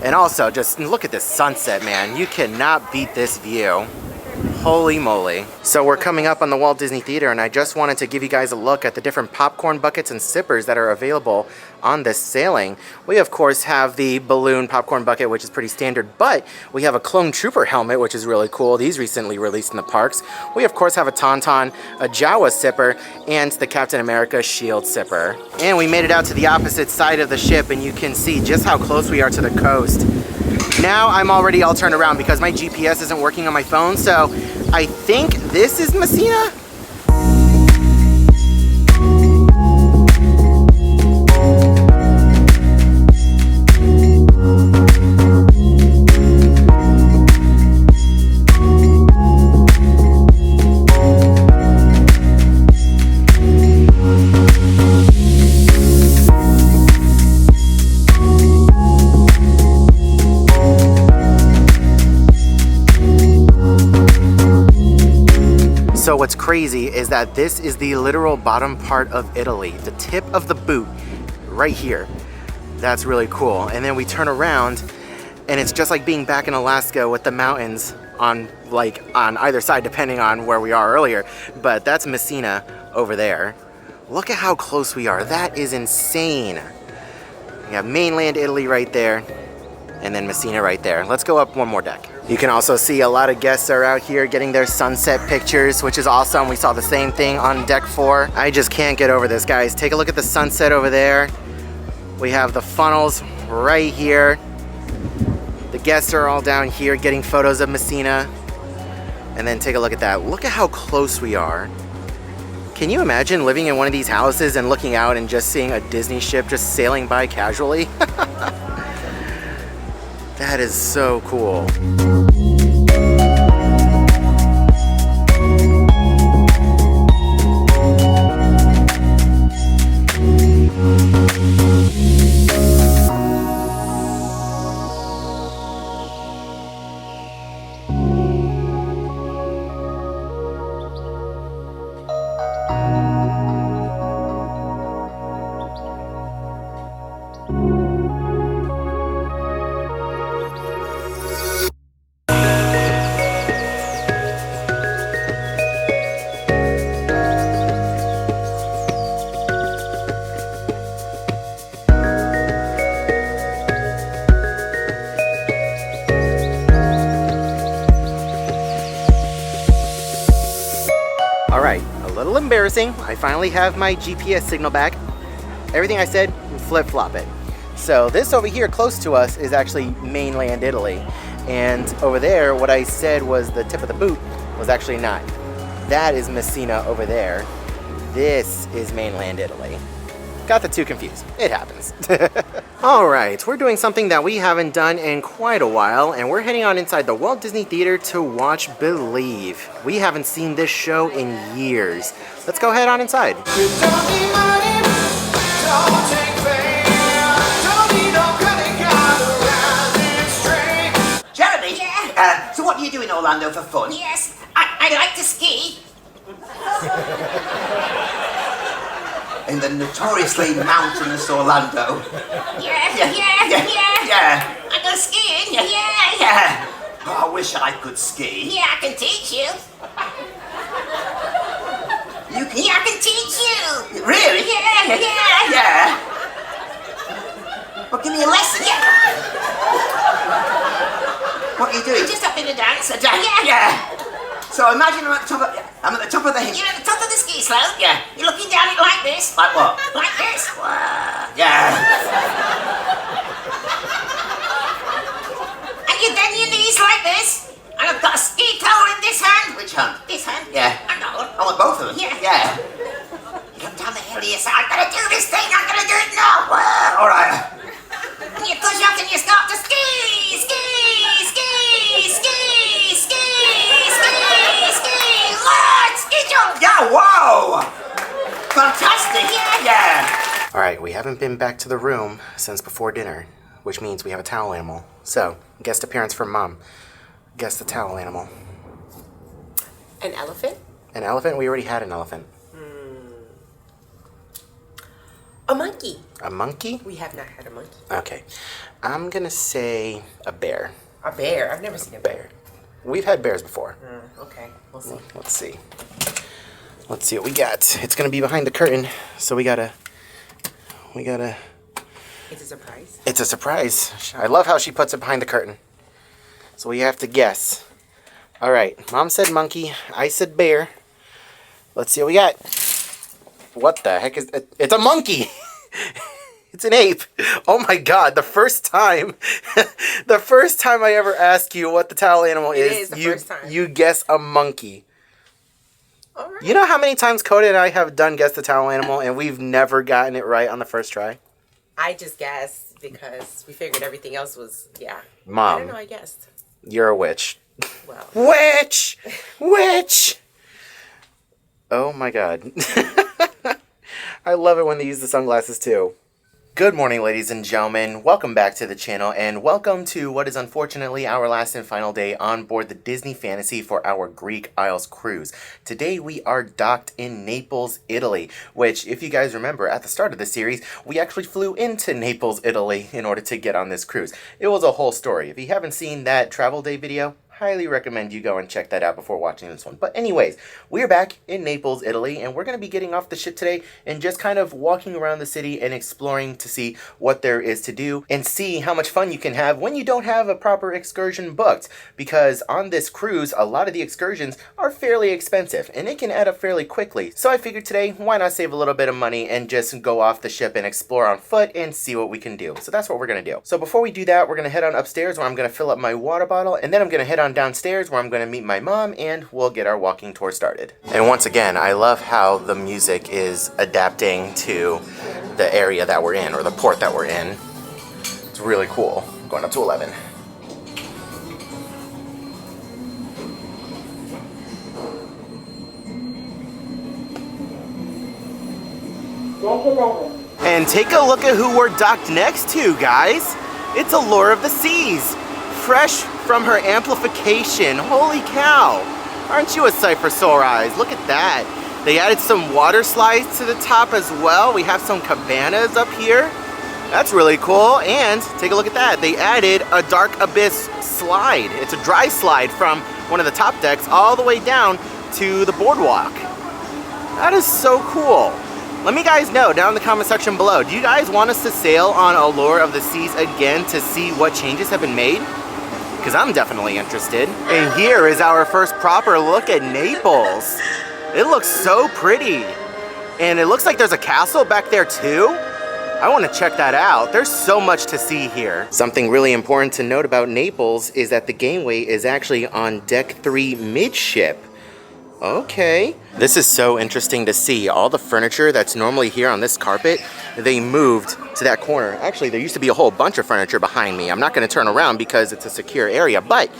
And also, just look at this sunset, man. You cannot beat this view. Holy moly. So we're coming up on the Walt Disney Theater, and I just wanted to give you guys a look at the different popcorn buckets and sippers that are available on this sailing. We of course have the balloon popcorn bucket, which is pretty standard, but we have a Clone Trooper helmet, which is really cool. These recently released in the parks. We of course have a Tauntaun, a Jawa sipper, and the Captain America shield sipper. And we made it out to the opposite side of the ship, and you can see just how close we are to the coast. Now I'm already all turned around because my GPS isn't working on my phone, so I think this is Messina. So what's crazy is that this is the literal bottom part of Italy, the tip of the boot right here. That's really cool. And then we turn around and it's just like being back in Alaska with the mountains on either side depending on where we are earlier. But that's Messina over there. Look at how close we are. That is insane. We have mainland Italy right there and then Messina right there. Let's go up one more deck. You can also see a lot of guests are out here getting their sunset pictures, which is awesome. We saw the same thing on deck 4. I just can't get over this, guys. Take a look at the sunset over there. We have the funnels right here. The guests are all down here getting photos of Messina. And then take a look at that. Look at how close we are. Can you imagine living in one of these houses and looking out and just seeing a Disney ship just sailing by casually? That is so cool. Alright, a little embarrassing. I finally have my GPS signal back. Everything I said, flip-flop it. So this over here close to us is actually mainland Italy. And over there, what I said was the tip of the boot was actually not. That is Messina over there. This is mainland Italy. Got the two confused. It happens. Alright, we're doing something that we haven't done in quite a while, and we're heading on inside the Walt Disney Theater to watch Believe. We haven't seen this show in years. Let's go head on inside. Jeremy, so what do you do in Orlando for fun? Yes, I like to ski. In the notoriously mountainous Orlando. Yeah. I go skiing. Yeah. Oh, I wish I could ski. Yeah, I can teach you. You can? Yeah, I can teach you. Really? Yeah. Well, give me a lesson. Yeah. doing? Just up in the dance. Yeah. So imagine I'm at the top of the hill. You're at the top of the ski slope. Yeah. You're looking down it like this. Like what? Like this. Wow. Yeah. And you bend your knees like this. And I've got a ski pole in this hand. Which hand? This hand. Yeah. And that one. I want both of them. Yeah. Yeah. You come down the hill and you say, I'm gonna do this thing. I'm gonna do it now. Wow. All right. And you push up and you start to ski, ski, ski, ski, ski, ski, ski. Lord, ski jump. Yeah. Wow. Fantastic. Yeah. All right, we haven't been back to the room since before dinner, which means we have a towel animal. So, guest appearance from Mom. Guess the towel animal. An elephant? An elephant? We already had an elephant. A monkey. A monkey? We have not had a monkey. Okay. I'm gonna say a bear. A bear? I've never seen a bear. We've had bears before. Okay, we'll see. Let's see. Let's see what we got. It's gonna be behind the curtain, so we gotta... It's a surprise. It's a surprise. I love how she puts it behind the curtain. So we have to guess. All right, Mom said monkey. I said bear. Let's see what we got. What the heck is it? It's a monkey. It's an ape. Oh my God! The first time I ever ask you what the towel animal is, you guess a monkey. All right. You know how many times Coda and I have done guess the towel animal, and we've never gotten it right on the first try? I just guessed because we figured everything else was, yeah. Mom. I don't know, I guessed. You're a witch. Well. Witch! Witch! Oh my God. I love it when they use the sunglasses too. Good morning, ladies and gentlemen. Welcome back to the channel, and welcome to what is unfortunately our last and final day on board the Disney Fantasy for our Greek Isles cruise. Today we are docked in Naples, Italy, which, if you guys remember, at the start of the series, we actually flew into Naples, Italy in order to get on this cruise. It was a whole story. If you haven't seen that travel day video, highly recommend you go and check that out before watching this one. But anyways, we're back in Naples, Italy, and we're going to be getting off the ship today and just kind of walking around the city and exploring to see what there is to do and see how much fun you can have when you don't have a proper excursion booked. Because on this cruise, a lot of the excursions are fairly expensive and it can add up fairly quickly. So I figured today, why not save a little bit of money and just go off the ship and explore on foot and see what we can do. So that's what we're going to do. So before we do that, we're going to head on upstairs where I'm going to fill up my water bottle, and then I'm going to head on downstairs where I'm going to meet my mom and we'll get our walking tour started. And once again, I love how the music is adapting to the area that we're in, or the port that we're in. It's really cool. Going up to 11. And take a look at who we're docked next to, guys. It's Allure of the Seas. Fresh from her amplification. Holy cow. Aren't you a sight for sore eyes? Look at that. They added some water slides to the top as well. We have some cabanas up here. That's really cool. And take a look at that. They added a Dark Abyss slide. It's a dry slide from one of the top decks all the way down to the boardwalk. That is so cool. Let me guys know down in the comment section below. Do you guys want us to sail on Allure of the Seas again to see what changes have been made? Because I'm definitely interested. And here is our first proper look at Naples. It looks so pretty. And it looks like there's a castle back there too. I want to check that out. There's so much to see here. Something really important to note about Naples is that the gangway is actually on deck 3 midship. Okay. This is so interesting to see. All the furniture that's normally here on this carpet, they moved to that corner. Actually, there used to be a whole bunch of furniture behind me. I'm not going to turn around because it's a secure area, but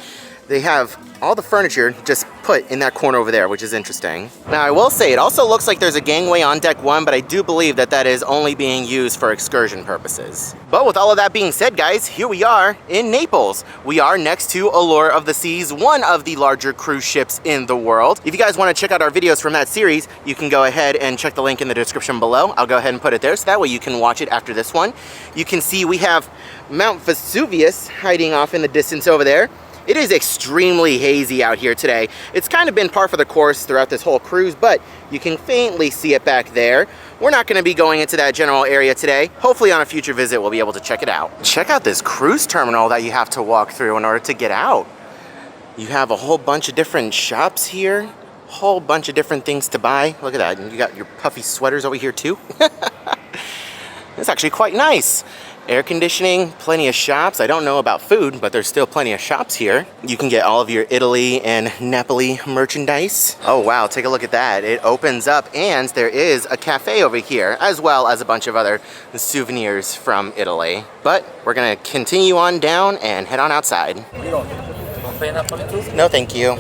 they have all the furniture just put in that corner over there, which is interesting. Now, I will say, it also looks like there's a gangway on deck 1, but I do believe that that is only being used for excursion purposes. But with all of that being said, guys, here we are in Naples. We are next to Allure of the Seas, one of the larger cruise ships in the world. If you guys want to check out our videos from that series, you can go ahead and check the link in the description below. I'll go ahead and put it there, so that way you can watch it after this one. You can see we have Mount Vesuvius hiding off in the distance over there. It is extremely hazy out here today. It's kind of been par for the course throughout this whole cruise, but you can faintly see it back there. We're not going to be going into that general area today. Hopefully on a future visit, we'll be able to check it out. Check out this cruise terminal that you have to walk through in order to get out. You have a whole bunch of different shops here. Whole bunch of different things to buy. Look at that. You got your puffy sweaters over here too. It's actually quite nice. Air conditioning, plenty of shops. I don't know about food, but there's still plenty of shops here. You can get all of your Italy and Napoli merchandise. Oh wow, take a look at that. It opens up and there is a cafe over here, as well as a bunch of other souvenirs from Italy. But we're gonna continue on down and head on outside. No, thank you.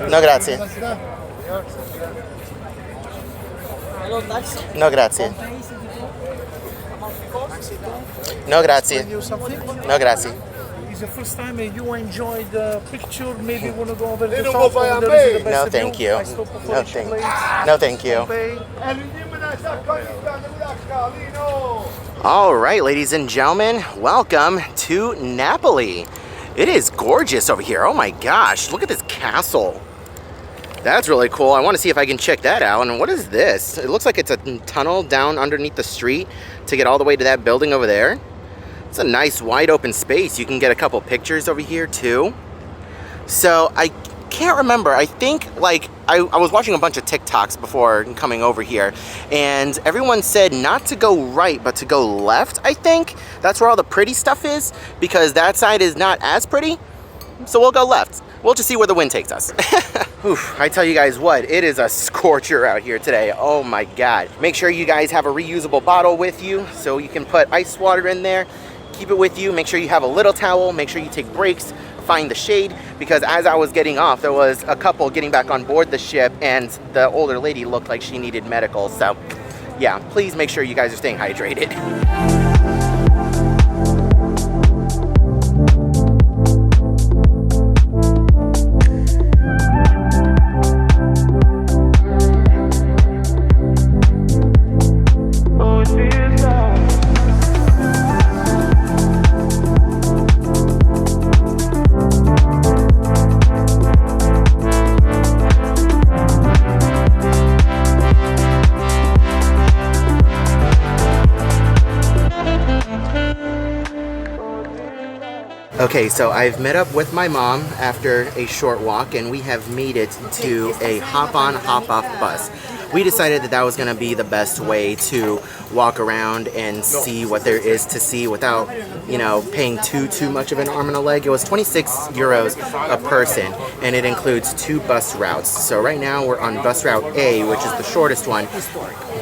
No, grazie. No, grazie. No, grazie. No, grazie. It's the first time you enjoyed the picture. Maybe you want to go over the top. No, thank you. No, thank you. All right, ladies and gentlemen, welcome to Napoli. It is gorgeous over here. Oh my gosh, look at this castle. That's really cool. I want to see if I can check that out. And what is this? It looks like it's a tunnel down underneath the street to get all the way to that building over there. It's a nice wide open space. You can get a couple pictures over here too. So I can't remember. I think like I was watching a bunch of TikToks before coming over here, and everyone said not to go right but to go left. I think that's where all the pretty stuff is, because that side is not as pretty. So we'll go left. We'll just see where the wind takes us. Oof, I tell you guys what, it is a scorcher out here today. Oh my God. Make sure you guys have a reusable bottle with you so you can put ice water in there. Keep it with you. Make sure you have a little towel. Make sure you take breaks. Find the shade, because as I was getting off, there was a couple getting back on board the ship, and the older lady looked like she needed medical. So yeah, please make sure you guys are staying hydrated. Okay, so I've met up with my mom after a short walk, and we have made it to a hop-on, hop-off bus. We decided that that was going to be the best way to walk around and see what there is to see without, you know, paying too much of an arm and a leg. It was 26 euros a person, and it includes 2 bus routes. So right now we're on bus route A, which is the shortest one.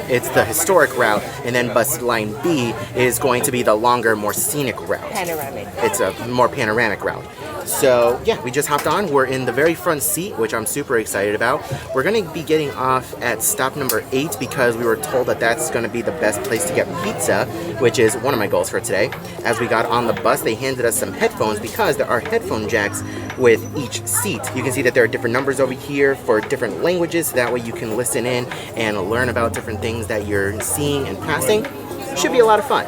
It's the historic route, and then bus line B is going to be the longer, more scenic route. Panoramic. It's a more panoramic route. So yeah, we just hopped on. We're in the very front seat, which I'm super excited about. We're going to be getting off at stop number 8 because we were told that that's going to be the best place to get pizza, which is one of my goals for today. As we got on the bus, they handed us some headphones because there are headphone jacks with each seat. You can see that there are different numbers over here for different languages, so that way you can listen in and learn about different things that you're seeing and passing. Should be a lot of fun.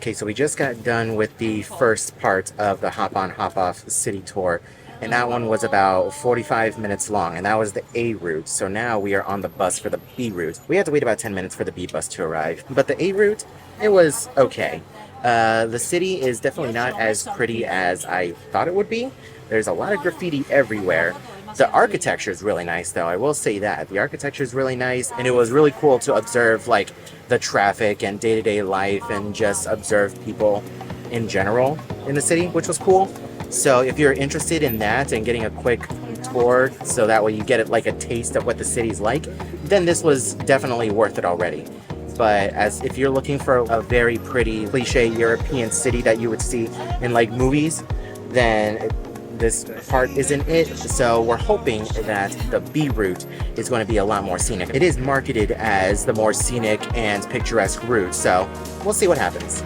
Okay, so we just got done with the first part of the hop on, hop off city tour, and that one was about 45 minutes long, and that was the A route. So now we are on the bus for the B route. We had to wait about 10 minutes for the B bus to arrive, but the A route, it was okay. The city is definitely not as pretty as I thought it would be. There's a lot of graffiti everywhere. The architecture is really nice, though. I will say that. The architecture is really nice, and it was really cool to observe, like, the traffic and day-to-day life and just observe people in general in the city, which was cool. So if you're interested in that and getting a quick tour so that way you get like a taste of what the city's like, then this was definitely worth it already. But as if you're looking for a very pretty cliche European city that you would see in like movies, then this part isn't it. So we're hoping that the B route is going to be a lot more scenic. It is marketed as the more scenic and picturesque route, so we'll see what happens.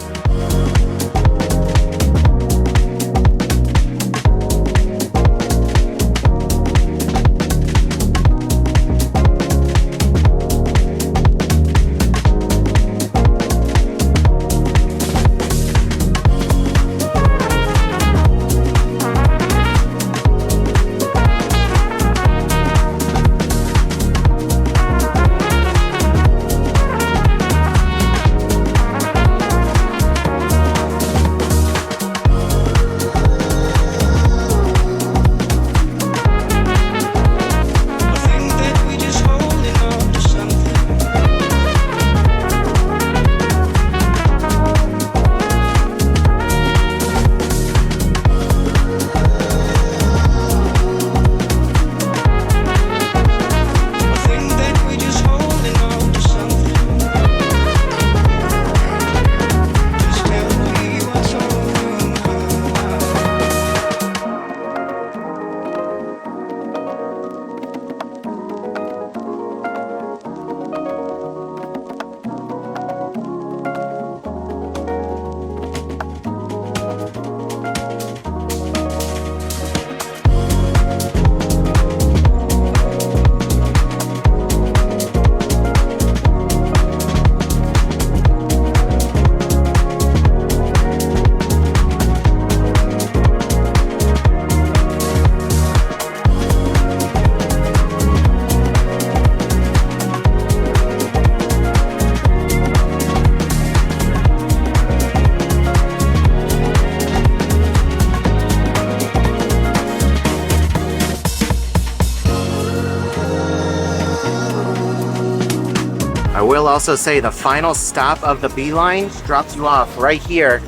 I will also say the final stop of the B line drops you off right here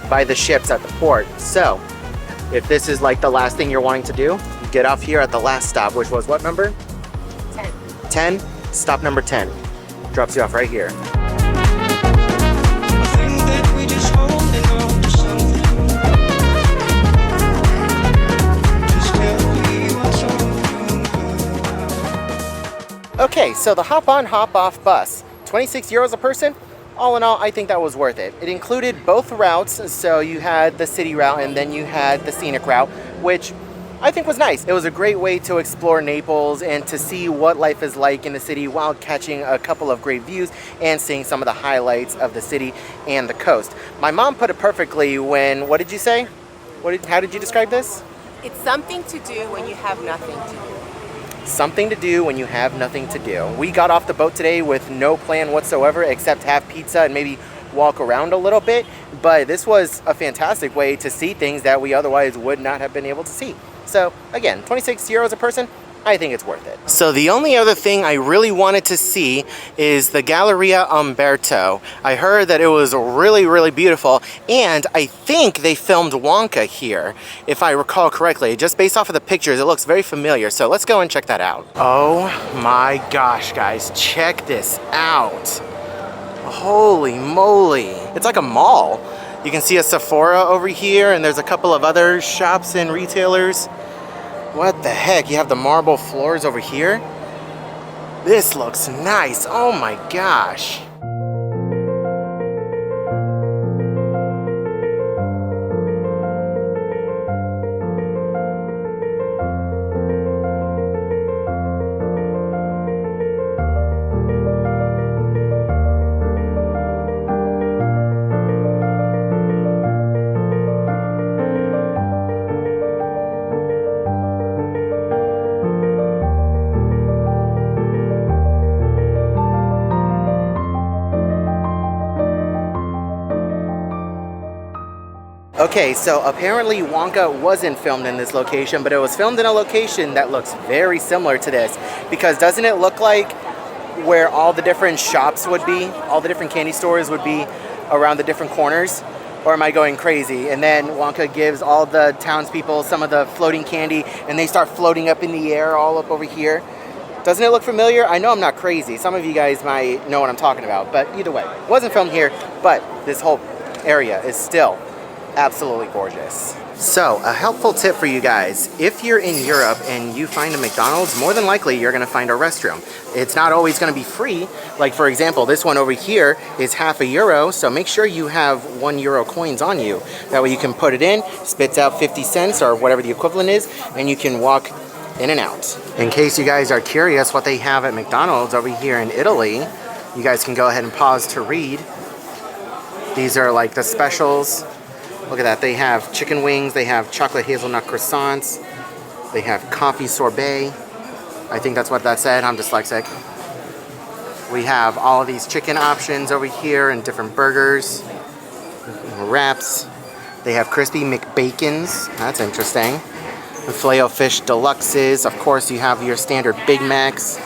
by the ships at the port. So if this is like the last thing you're wanting to do, get off here at the last stop, which was what number? 10. 10, stop number 10. Drops you off right here. Okay, so the hop on, hop off bus, 26 euros a person. All in all, I think that was worth it. It included both routes, so you had the city route and then you had the scenic route, which I think was nice. It was a great way to explore Naples and to see what life is like in the city while catching a couple of great views and seeing some of the highlights of the city and the coast. My mom put it perfectly when, what did you say? How did you describe this? It's something to do when you have nothing to do. Something to do when you have nothing to do. We got off the boat today with no plan whatsoever except have pizza and maybe walk around a little bit, but this was a fantastic way to see things that we otherwise would not have been able to see. So again, 26 euros a person, I think it's worth it. So the only other thing I really wanted to see is the Galleria Umberto. I heard that it was really, really beautiful, and I think they filmed Wonka here, if I recall correctly. Just based off of the pictures, it looks very familiar, so let's go and check that out. Oh my gosh, guys, check this out. Holy moly. It's like a mall. You can see a Sephora over here, and there's a couple of other shops and retailers. What the heck? You have the marble floors over here? This looks nice. Oh my gosh. Okay, so apparently Wonka wasn't filmed in this location, but it was filmed in a location that looks very similar to this. Because doesn't it look like where all the different shops would be, all the different candy stores would be around the different corners? Or am I going crazy? And then Wonka gives all the townspeople some of the floating candy, and they start floating up in the air all up over here. Doesn't it look familiar? I know I'm not crazy. Some of you guys might know what I'm talking about, but either way, it wasn't filmed here, but this whole area is still absolutely gorgeous. So, a helpful tip for you guys. If you're in Europe and you find a McDonald's, more than likely you're gonna find a restroom. It's not always gonna be free. Like for example, this one over here is €0.50, so make sure you have €1 coins on you. That way you can put it in, spits out 50 cents or whatever the equivalent is, and you can walk in and out. In case you guys are curious what they have at McDonald's over here in Italy, you guys can go ahead and pause to read. These are like the specials. Look at that, they have chicken wings, they have chocolate hazelnut croissants, they have coffee sorbet. I think that's what that said, I'm dyslexic. We have all of these chicken options over here and different burgers, wraps. They have crispy McBacons, that's interesting. Filet-O-Fish deluxes, of course you have your standard Big Macs.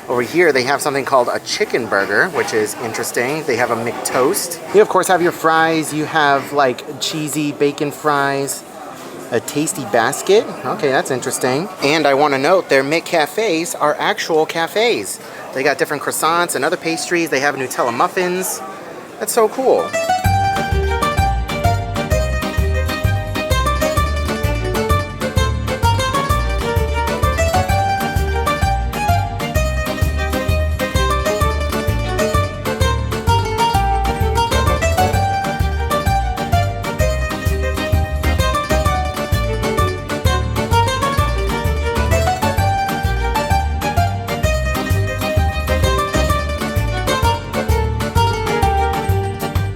Over here, they have something called a chicken burger, which is interesting. They have a McToast. You, of course, have your fries. You have, like, cheesy bacon fries. A tasty basket. Okay, that's interesting. And I want to note, their McCafes are actual cafes. They got different croissants and other pastries. They have Nutella muffins. That's so cool.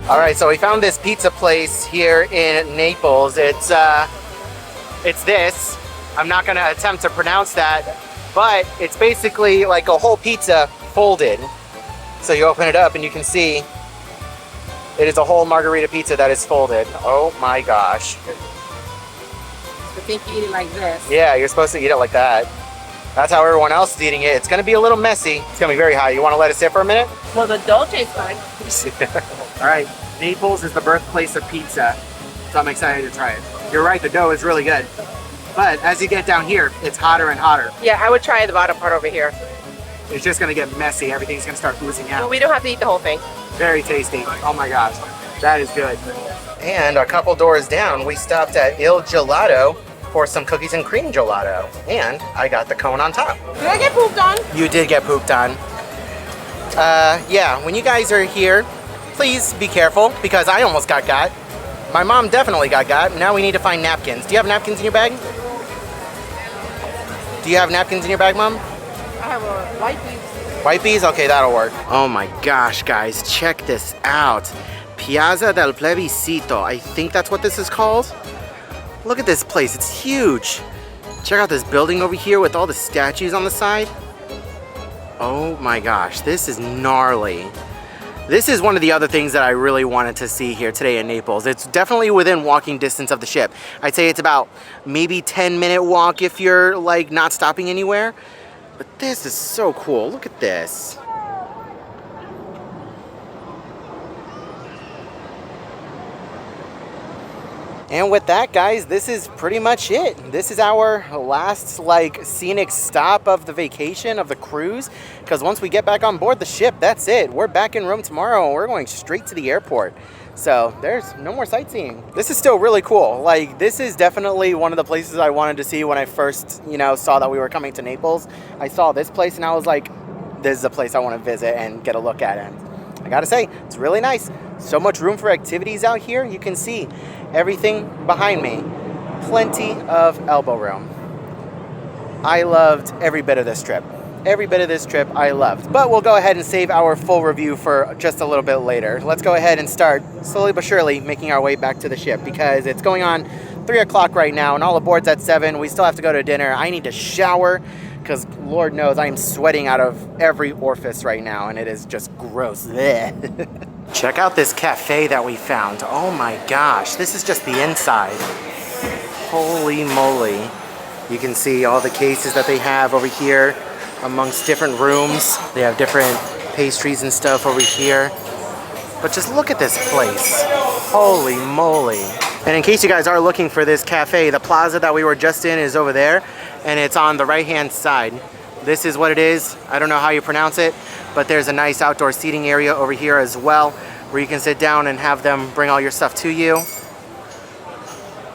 All right, so we found this pizza place here in Naples. It's this. I'm not gonna attempt to pronounce that, but it's basically like a whole pizza folded. So you open it up and you can see it is a whole margarita pizza that is folded. Oh my gosh. I think you eat it like this. Yeah, you're supposed to eat it like that. That's how everyone else is eating it. It's gonna be a little messy. It's gonna be very hot. You wanna let it sit for a minute? Well, the dough tastes fine. All right, Naples is the birthplace of pizza, so I'm excited to try it. You're right, the dough is really good. But as you get down here, it's hotter and hotter. Yeah, I would try the bottom part over here. It's just gonna get messy. Everything's gonna start oozing out. Well, we don't have to eat the whole thing. Very tasty. Oh my gosh, that is good. And a couple doors down, we stopped at Il Gelato for some cookies and cream gelato. And I got the cone on top. Did I get pooped on? You did get pooped on. Yeah, when you guys are here, please be careful because I almost got. My mom definitely got. Now we need to find napkins. Do you have napkins in your bag? Do you have napkins in your bag, Mom? I have a white White bees? Okay, that'll work. Oh my gosh, guys, check this out. Piazza del Plebiscito. I think that's what this is called. Look at this place, it's huge. Check out this building over here with all the statues on the side. Oh my gosh, this is gnarly. This is one of the other things that I really wanted to see here today in Naples. It's definitely within walking distance of the ship. I'd say it's about maybe 10-minute walk if you're like not stopping anywhere. But this is so cool. Look at this. And with that, guys, this is pretty much it. This is our last like scenic stop of the vacation, of the cruise. Because once we get back on board the ship, that's it. We're back in Rome tomorrow and we're going straight to the airport. So there's no more sightseeing. This is still really cool. Like, this is definitely one of the places I wanted to see when I first, saw that we were coming to Naples. I saw this place and I was like, this is a place I want to visit and get a look at. And I gotta say, it's really nice. So much room for activities out here. You can see everything behind me. Plenty of elbow room. I loved every bit of this trip. Every bit of this trip I loved. But we'll go ahead and save our full review for just a little bit later. Let's go ahead and start slowly but surely making our way back to the ship because it's going on 3 o'clock right now and all aboard's at 7. We still have to go to dinner. I need to shower because Lord knows I am sweating out of every orifice right now and it is just gross. Check out this cafe that we found. Oh my gosh, this is just the inside. Holy moly. You can see all the cases that they have over here amongst different rooms. They have different pastries and stuff over here. But just look at this place. Holy moly. And in case you guys are looking for this cafe, the plaza that we were just in is over there, and it's on the right-hand side. This is what it is. I don't know how you pronounce it, but there's a nice outdoor seating area over here as well, where you can sit down and have them bring all your stuff to you.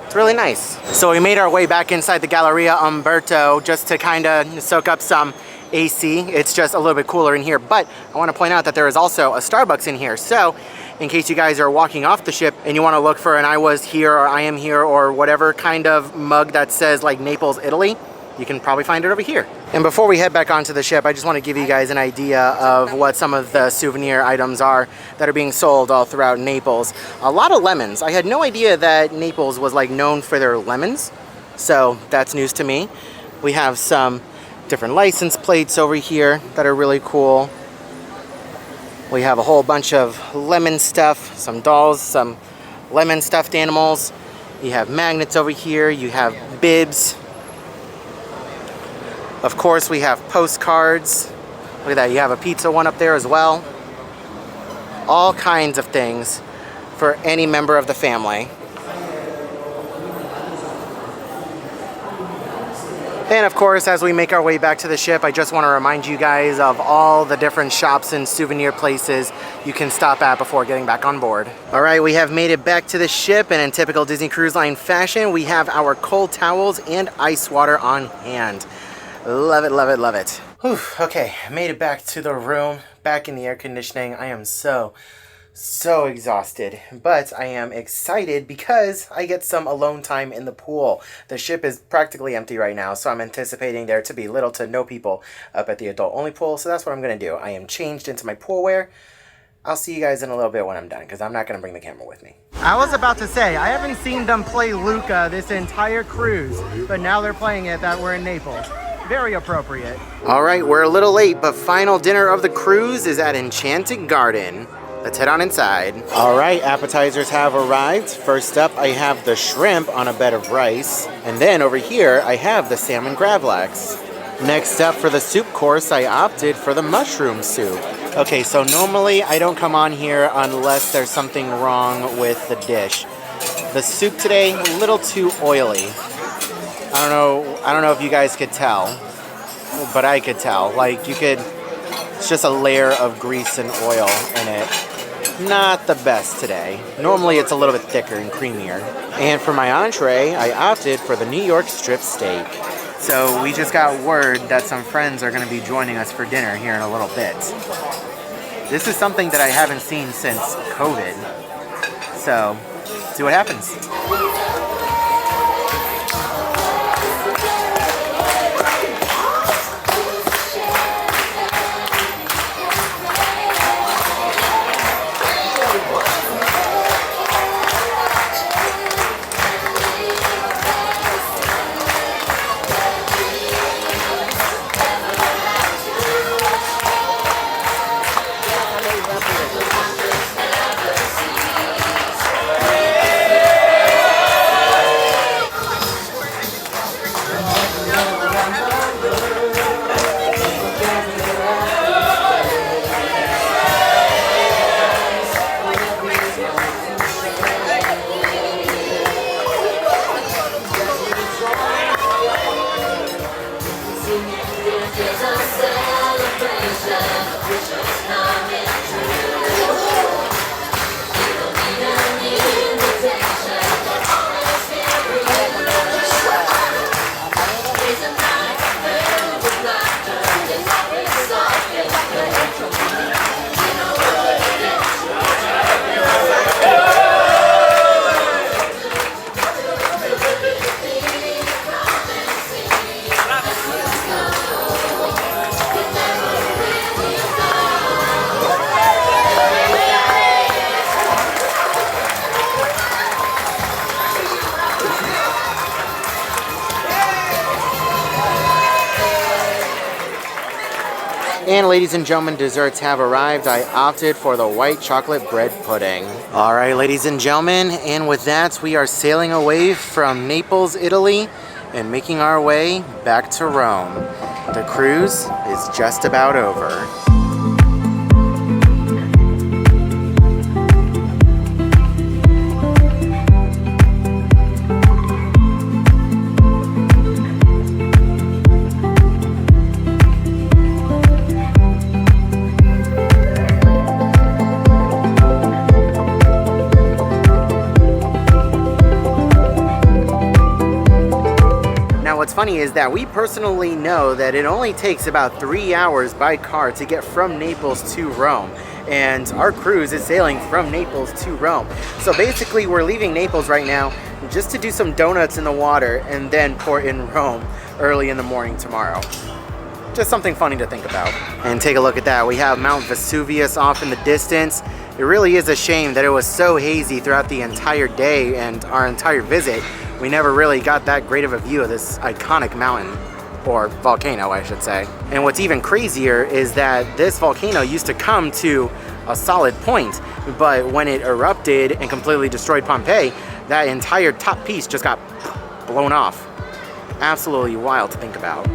It's really nice. So we made our way back inside the Galleria Umberto just to kind of soak up some AC. It's just a little bit cooler in here, but I want to point out that there is also a Starbucks in here. So in case you guys are walking off the ship and you want to look for an I was here or I am here or whatever kind of mug that says like Naples, Italy, you can probably find it over here. And before we head back onto the ship, I just want to give you guys an idea of what some of the souvenir items are that are being sold all throughout Naples. A lot of lemons. I had no idea that Naples was like known for their lemons, so that's news to me. We have some different license plates over here that are really cool. We have a whole bunch of lemon stuff, some dolls, some lemon stuffed animals. You have magnets over here, you have bibs. Of course, we have postcards. Look at that, you have a pizza one up there as well. All kinds of things for any member of the family. And of course, as we make our way back to the ship, I just want to remind you guys of all the different shops and souvenir places you can stop at before getting back on board. All right, we have made it back to the ship, and in typical Disney Cruise Line fashion, we have our cold towels and ice water on hand. Love it, love it, love it. Whew, okay, made it back to the room, back in the air conditioning. I am so exhausted, but I am excited because I get some alone time in the pool. The ship is practically empty right now, so I'm anticipating there to be little to no people up at the adult-only pool, so that's what I'm going to do. I am changed into my pool wear. I'll see you guys in a little bit when I'm done, because I'm not going to bring the camera with me. I was about to say, I haven't seen them play Luca this entire cruise, but now they're playing it that we're in Naples. Very appropriate. All right, we're a little late, but final dinner of the cruise is at Enchanted Garden. Let's head on inside. All right, appetizers have arrived. First up, I have the shrimp on a bed of rice. And then over here, I have the salmon gravlax. Next up for the soup course, I opted for the mushroom soup. Okay, so normally I don't come on here unless there's something wrong with the dish. The soup today, a little too oily. I don't know if you guys could tell, but I could tell. Like it's just a layer of grease and oil in it. Not the best today. Normally it's a little bit thicker and creamier. And for my entree, I opted for the New York strip steak. So we just got word that some friends are going to be joining us for dinner here in a little bit. This is something that I haven't seen since COVID. So, see what happens. And ladies and gentlemen, desserts have arrived. I opted for the white chocolate bread pudding. All right, ladies and gentlemen, and with that, we are sailing away from Naples, Italy, and making our way back to Rome. The cruise is just about over. What's funny is that we personally know that it only takes about 3 hours by car to get from Naples to Rome, and our cruise is sailing from Naples to Rome. So basically we're leaving Naples right now just to do some donuts in the water and then port in Rome early in the morning tomorrow. Just something funny to think about. And take a look at that. We have Mount Vesuvius off in the distance. It really is a shame that it was so hazy throughout the entire day and our entire visit. We never really got that great of a view of this iconic mountain, or volcano, I should say. And what's even crazier is that this volcano used to come to a solid point, but when it erupted and completely destroyed Pompeii, that entire top piece just got blown off. Absolutely wild to think about.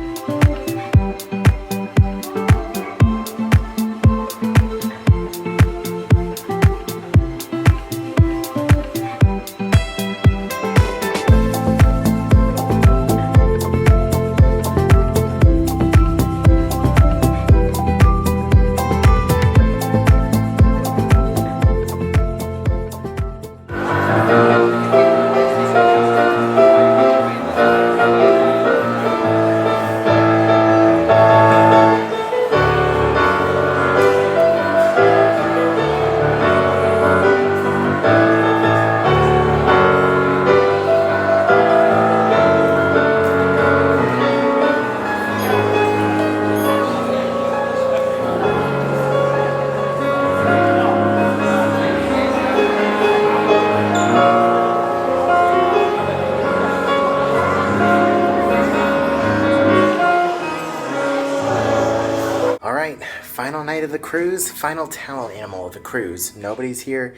Final night of the cruise, final towel animal of the cruise. Nobody's here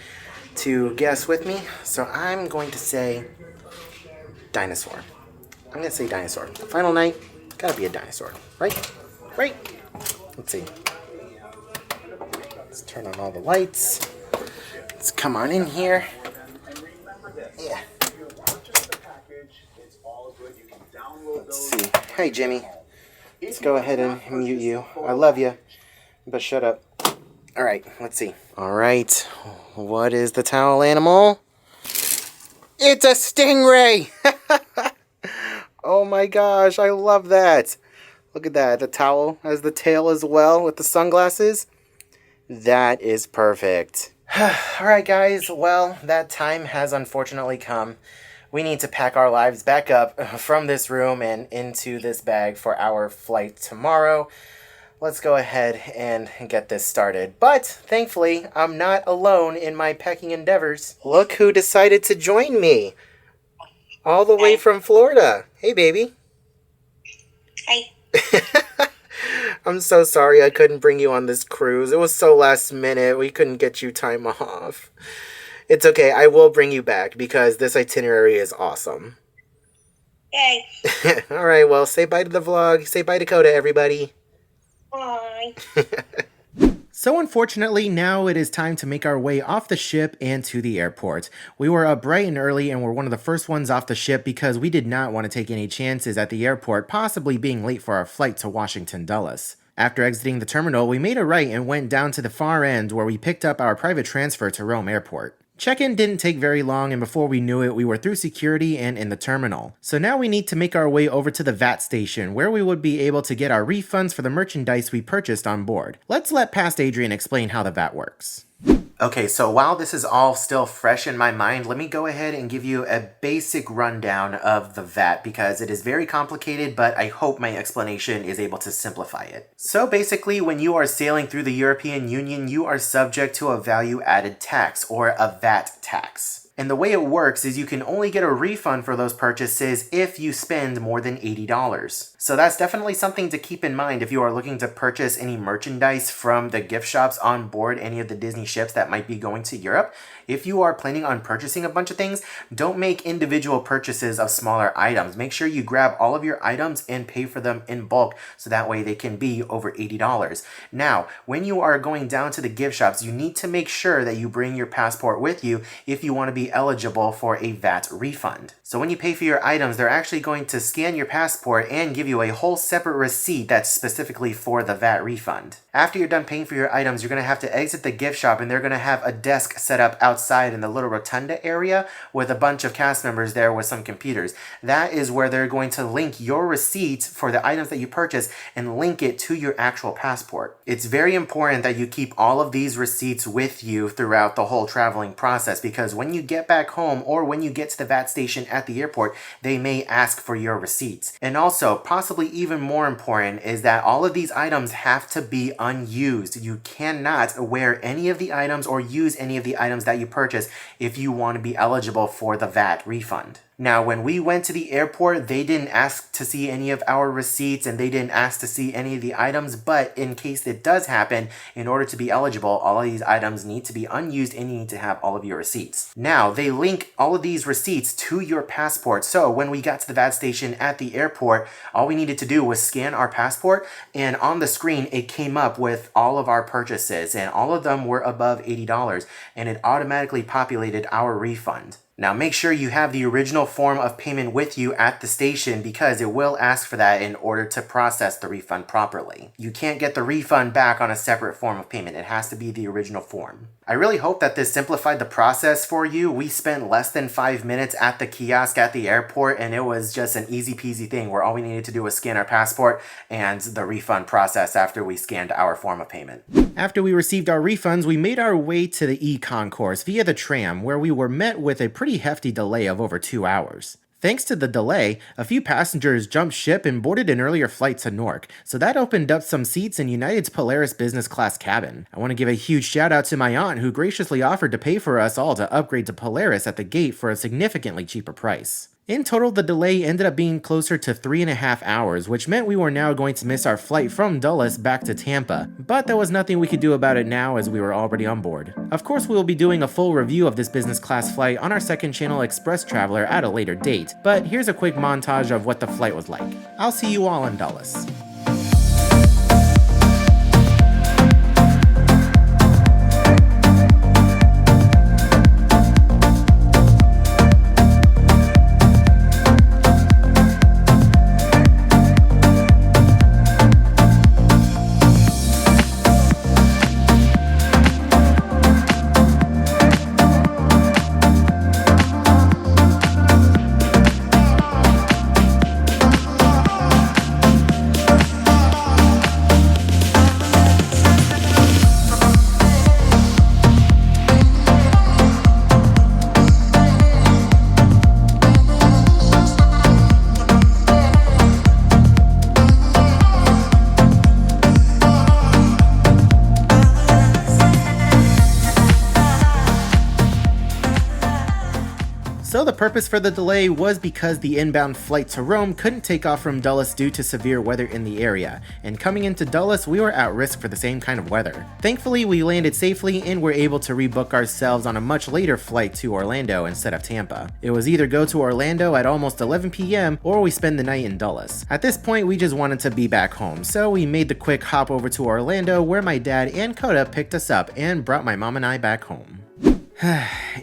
to guess with me, so I'm going to say dinosaur. I'm going to say dinosaur. Final night, gotta be a dinosaur, right? Right? Let's see. Let's turn on all the lights. Let's come on in here. Yeah. Let's see. Hey, Jimmy. Let's go ahead and mute you. I love you. But shut up. Alright, let's see. Alright, what is the towel animal? It's a stingray! Oh my gosh, I love that. Look at that, the towel has the tail as well with the sunglasses. That is perfect. Alright guys, well, that time has unfortunately come. We need to pack our lives back up from this room and into this bag for our flight tomorrow. Let's go ahead and get this started. But, thankfully, I'm not alone in my packing endeavors. Look who decided to join me. All the way from Florida. Hey, baby. Hi. I'm so sorry I couldn't bring you on this cruise. It was so last minute. We couldn't get you time off. It's okay. I will bring you back because this itinerary is awesome. Yay. All right, well, say bye to the vlog. Say bye to Coda, everybody. Bye. So unfortunately, now it is time to make our way off the ship and to the airport. We were up bright and early and were one of the first ones off the ship because we did not want to take any chances at the airport possibly being late for our flight to Washington Dulles. After exiting the terminal, we made a right and went down to the far end where we picked up our private transfer to Rome Airport. Check-in didn't take very long, and before we knew it, we were through security and in the terminal. So now we need to make our way over to the VAT station, where we would be able to get our refunds for the merchandise we purchased on board. Let's let past Adrian explain how the VAT works. Okay, so while this is all still fresh in my mind, let me go ahead and give you a basic rundown of the VAT because it is very complicated, but I hope my explanation is able to simplify it. So basically, when you are sailing through the European Union, you are subject to a value-added tax, or a VAT tax. And the way it works is you can only get a refund for those purchases if you spend more than $80. So that's definitely something to keep in mind if you are looking to purchase any merchandise from the gift shops on board any of the Disney ships that might be going to Europe. If you are planning on purchasing a bunch of things, don't make individual purchases of smaller items. Make sure you grab all of your items and pay for them in bulk so that way they can be over $80. Now, when you are going down to the gift shops, you need to make sure that you bring your passport with you if you want to be eligible for a VAT refund. So when you pay for your items, they're actually going to scan your passport and give you a whole separate receipt that's specifically for the VAT refund. After you're done paying for your items, you're going to have to exit the gift shop and they're going to have a desk set up outside in the little rotunda area with a bunch of cast members there with some computers. That is where they're going to link your receipt for the items that you purchase and link it to your actual passport. It's very important that you keep all of these receipts with you throughout the whole traveling process, because when you get back home or when you get to the VAT station at the airport, they may ask for your receipts. And also, possibly even more important, is that all of these items have to be unused. You cannot wear any of the items or use any of the items that you purchase if you want to be eligible for the VAT refund. Now, when we went to the airport, they didn't ask to see any of our receipts and they didn't ask to see any of the items, but in case it does happen, in order to be eligible, all of these items need to be unused and you need to have all of your receipts. Now, they link all of these receipts to your passport, so when we got to the VAT station at the airport, all we needed to do was scan our passport, and on the screen, it came up with all of our purchases, and all of them were above $80, and it automatically populated our refund. Now make sure you have the original form of payment with you at the station because it will ask for that in order to process the refund properly. You can't get the refund back on a separate form of payment. It has to be the original form. I really hope that this simplified the process for you. We spent less than 5 minutes at the kiosk at the airport and it was just an easy peasy thing where all we needed to do was scan our passport and the refund process after we scanned our form of payment. After we received our refunds, we made our way to the e-concourse via the tram, where we were met with a pretty hefty delay of over 2 hours. Thanks to the delay, a few passengers jumped ship and boarded an earlier flight to Newark, so that opened up some seats in United's Polaris business class cabin. I want to give a huge shout out to my aunt who graciously offered to pay for us all to upgrade to Polaris at the gate for a significantly cheaper price. In total, the delay ended up being closer to 3.5 hours, which meant we were now going to miss our flight from Dulles back to Tampa, but there was nothing we could do about it now as we were already on board. Of course, we will be doing a full review of this business class flight on our second channel Express Traveler at a later date, but here's a quick montage of what the flight was like. I'll see you all in Dulles. So the purpose for the delay was because the inbound flight to Rome couldn't take off from Dulles due to severe weather in the area, and coming into Dulles we were at risk for the same kind of weather. Thankfully we landed safely and were able to rebook ourselves on a much later flight to Orlando instead of Tampa. It was either go to Orlando at almost 11 p.m. or we spend the night in Dulles. At this point we just wanted to be back home, so we made the quick hop over to Orlando where my dad and Coda picked us up and brought my mom and I back home.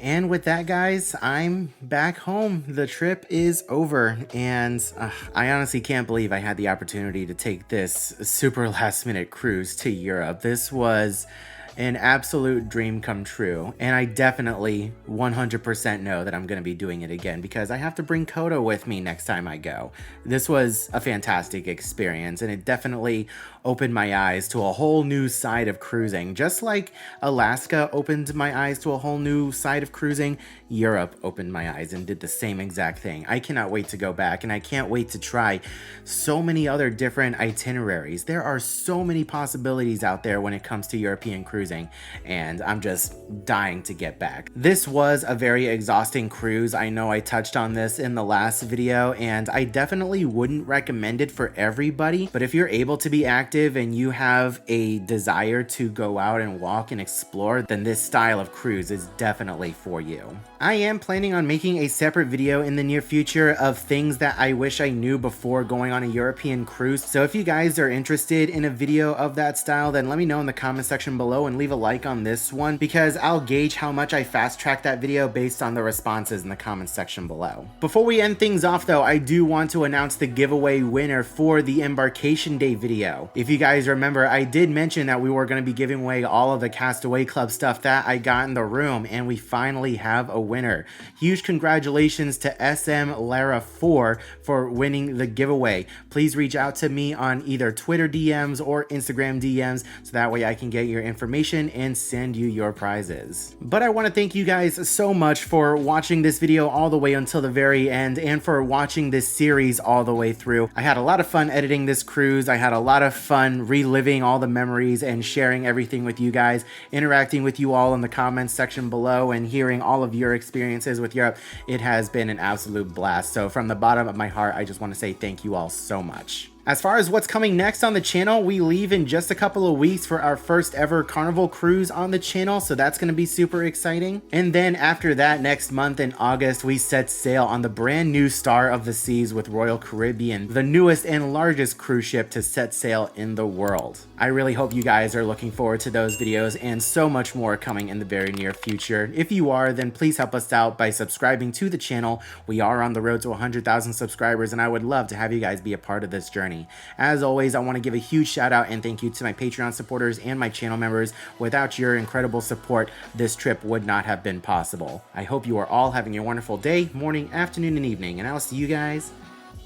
And with that, guys, I'm back home. The trip is over, and I honestly can't believe I had the opportunity to take this super last-minute cruise to Europe. This was an absolute dream come true, and I definitely 100% know that I'm going to be doing it again because I have to bring Coda with me next time I go. This was a fantastic experience, and it definitely opened my eyes to a whole new side of cruising. Just like Alaska opened my eyes to a whole new side of cruising, Europe opened my eyes and did the same exact thing. I cannot wait to go back, and I can't wait to try so many other different itineraries. There are so many possibilities out there when it comes to European cruising. cruising, and I'm just dying to get back. This was a very exhausting cruise. I know I touched on this in the last video, and I definitely wouldn't recommend it for everybody, but if you're able to be active and you have a desire to go out and walk and explore, then this style of cruise is definitely for you. I am planning on making a separate video in the near future of things that I wish I knew before going on a European cruise, so if you guys are interested in a video of that style, then let me know in the comment section below and leave a like on this one, because I'll gauge how much I fast-track that video based on the responses in the comment section below. Before we end things off though, I do want to announce the giveaway winner for the Embarkation Day video. If you guys remember, I did mention that we were going to be giving away all of the Castaway Club stuff that I got in the room, and we finally have a winner. Huge congratulations to SM Lara 4 for winning the giveaway. Please reach out to me on either Twitter DMs or Instagram DMs so that way I can get your information and send you your prizes. But I want to thank you guys so much for watching this video all the way until the very end, and for watching this series all the way through. I had a lot of fun editing this cruise. I had a lot of fun reliving all the memories and sharing everything with you guys, interacting with you all in the comments section below and hearing all of your experiences with Europe. It has been an absolute blast. So from the bottom of my heart, I just want to say thank you all so much. As far as what's coming next on the channel, we leave in just a couple of weeks for our first ever Carnival cruise on the channel, so that's going to be super exciting. And then after that, next month in August, we set sail on the brand new Star of the Seas with Royal Caribbean, the newest and largest cruise ship to set sail in the world. I really hope you guys are looking forward to those videos and so much more coming in the very near future. If you are, then please help us out by subscribing to the channel. We are on the road to 100,000 subscribers, and I would love to have you guys be a part of this journey. As always, I want to give a huge shout out and thank you to my Patreon supporters and my channel members. Without your incredible support, this trip would not have been possible. I hope you are all having a wonderful day, morning, afternoon, and evening, and I'll see you guys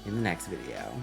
in the next video.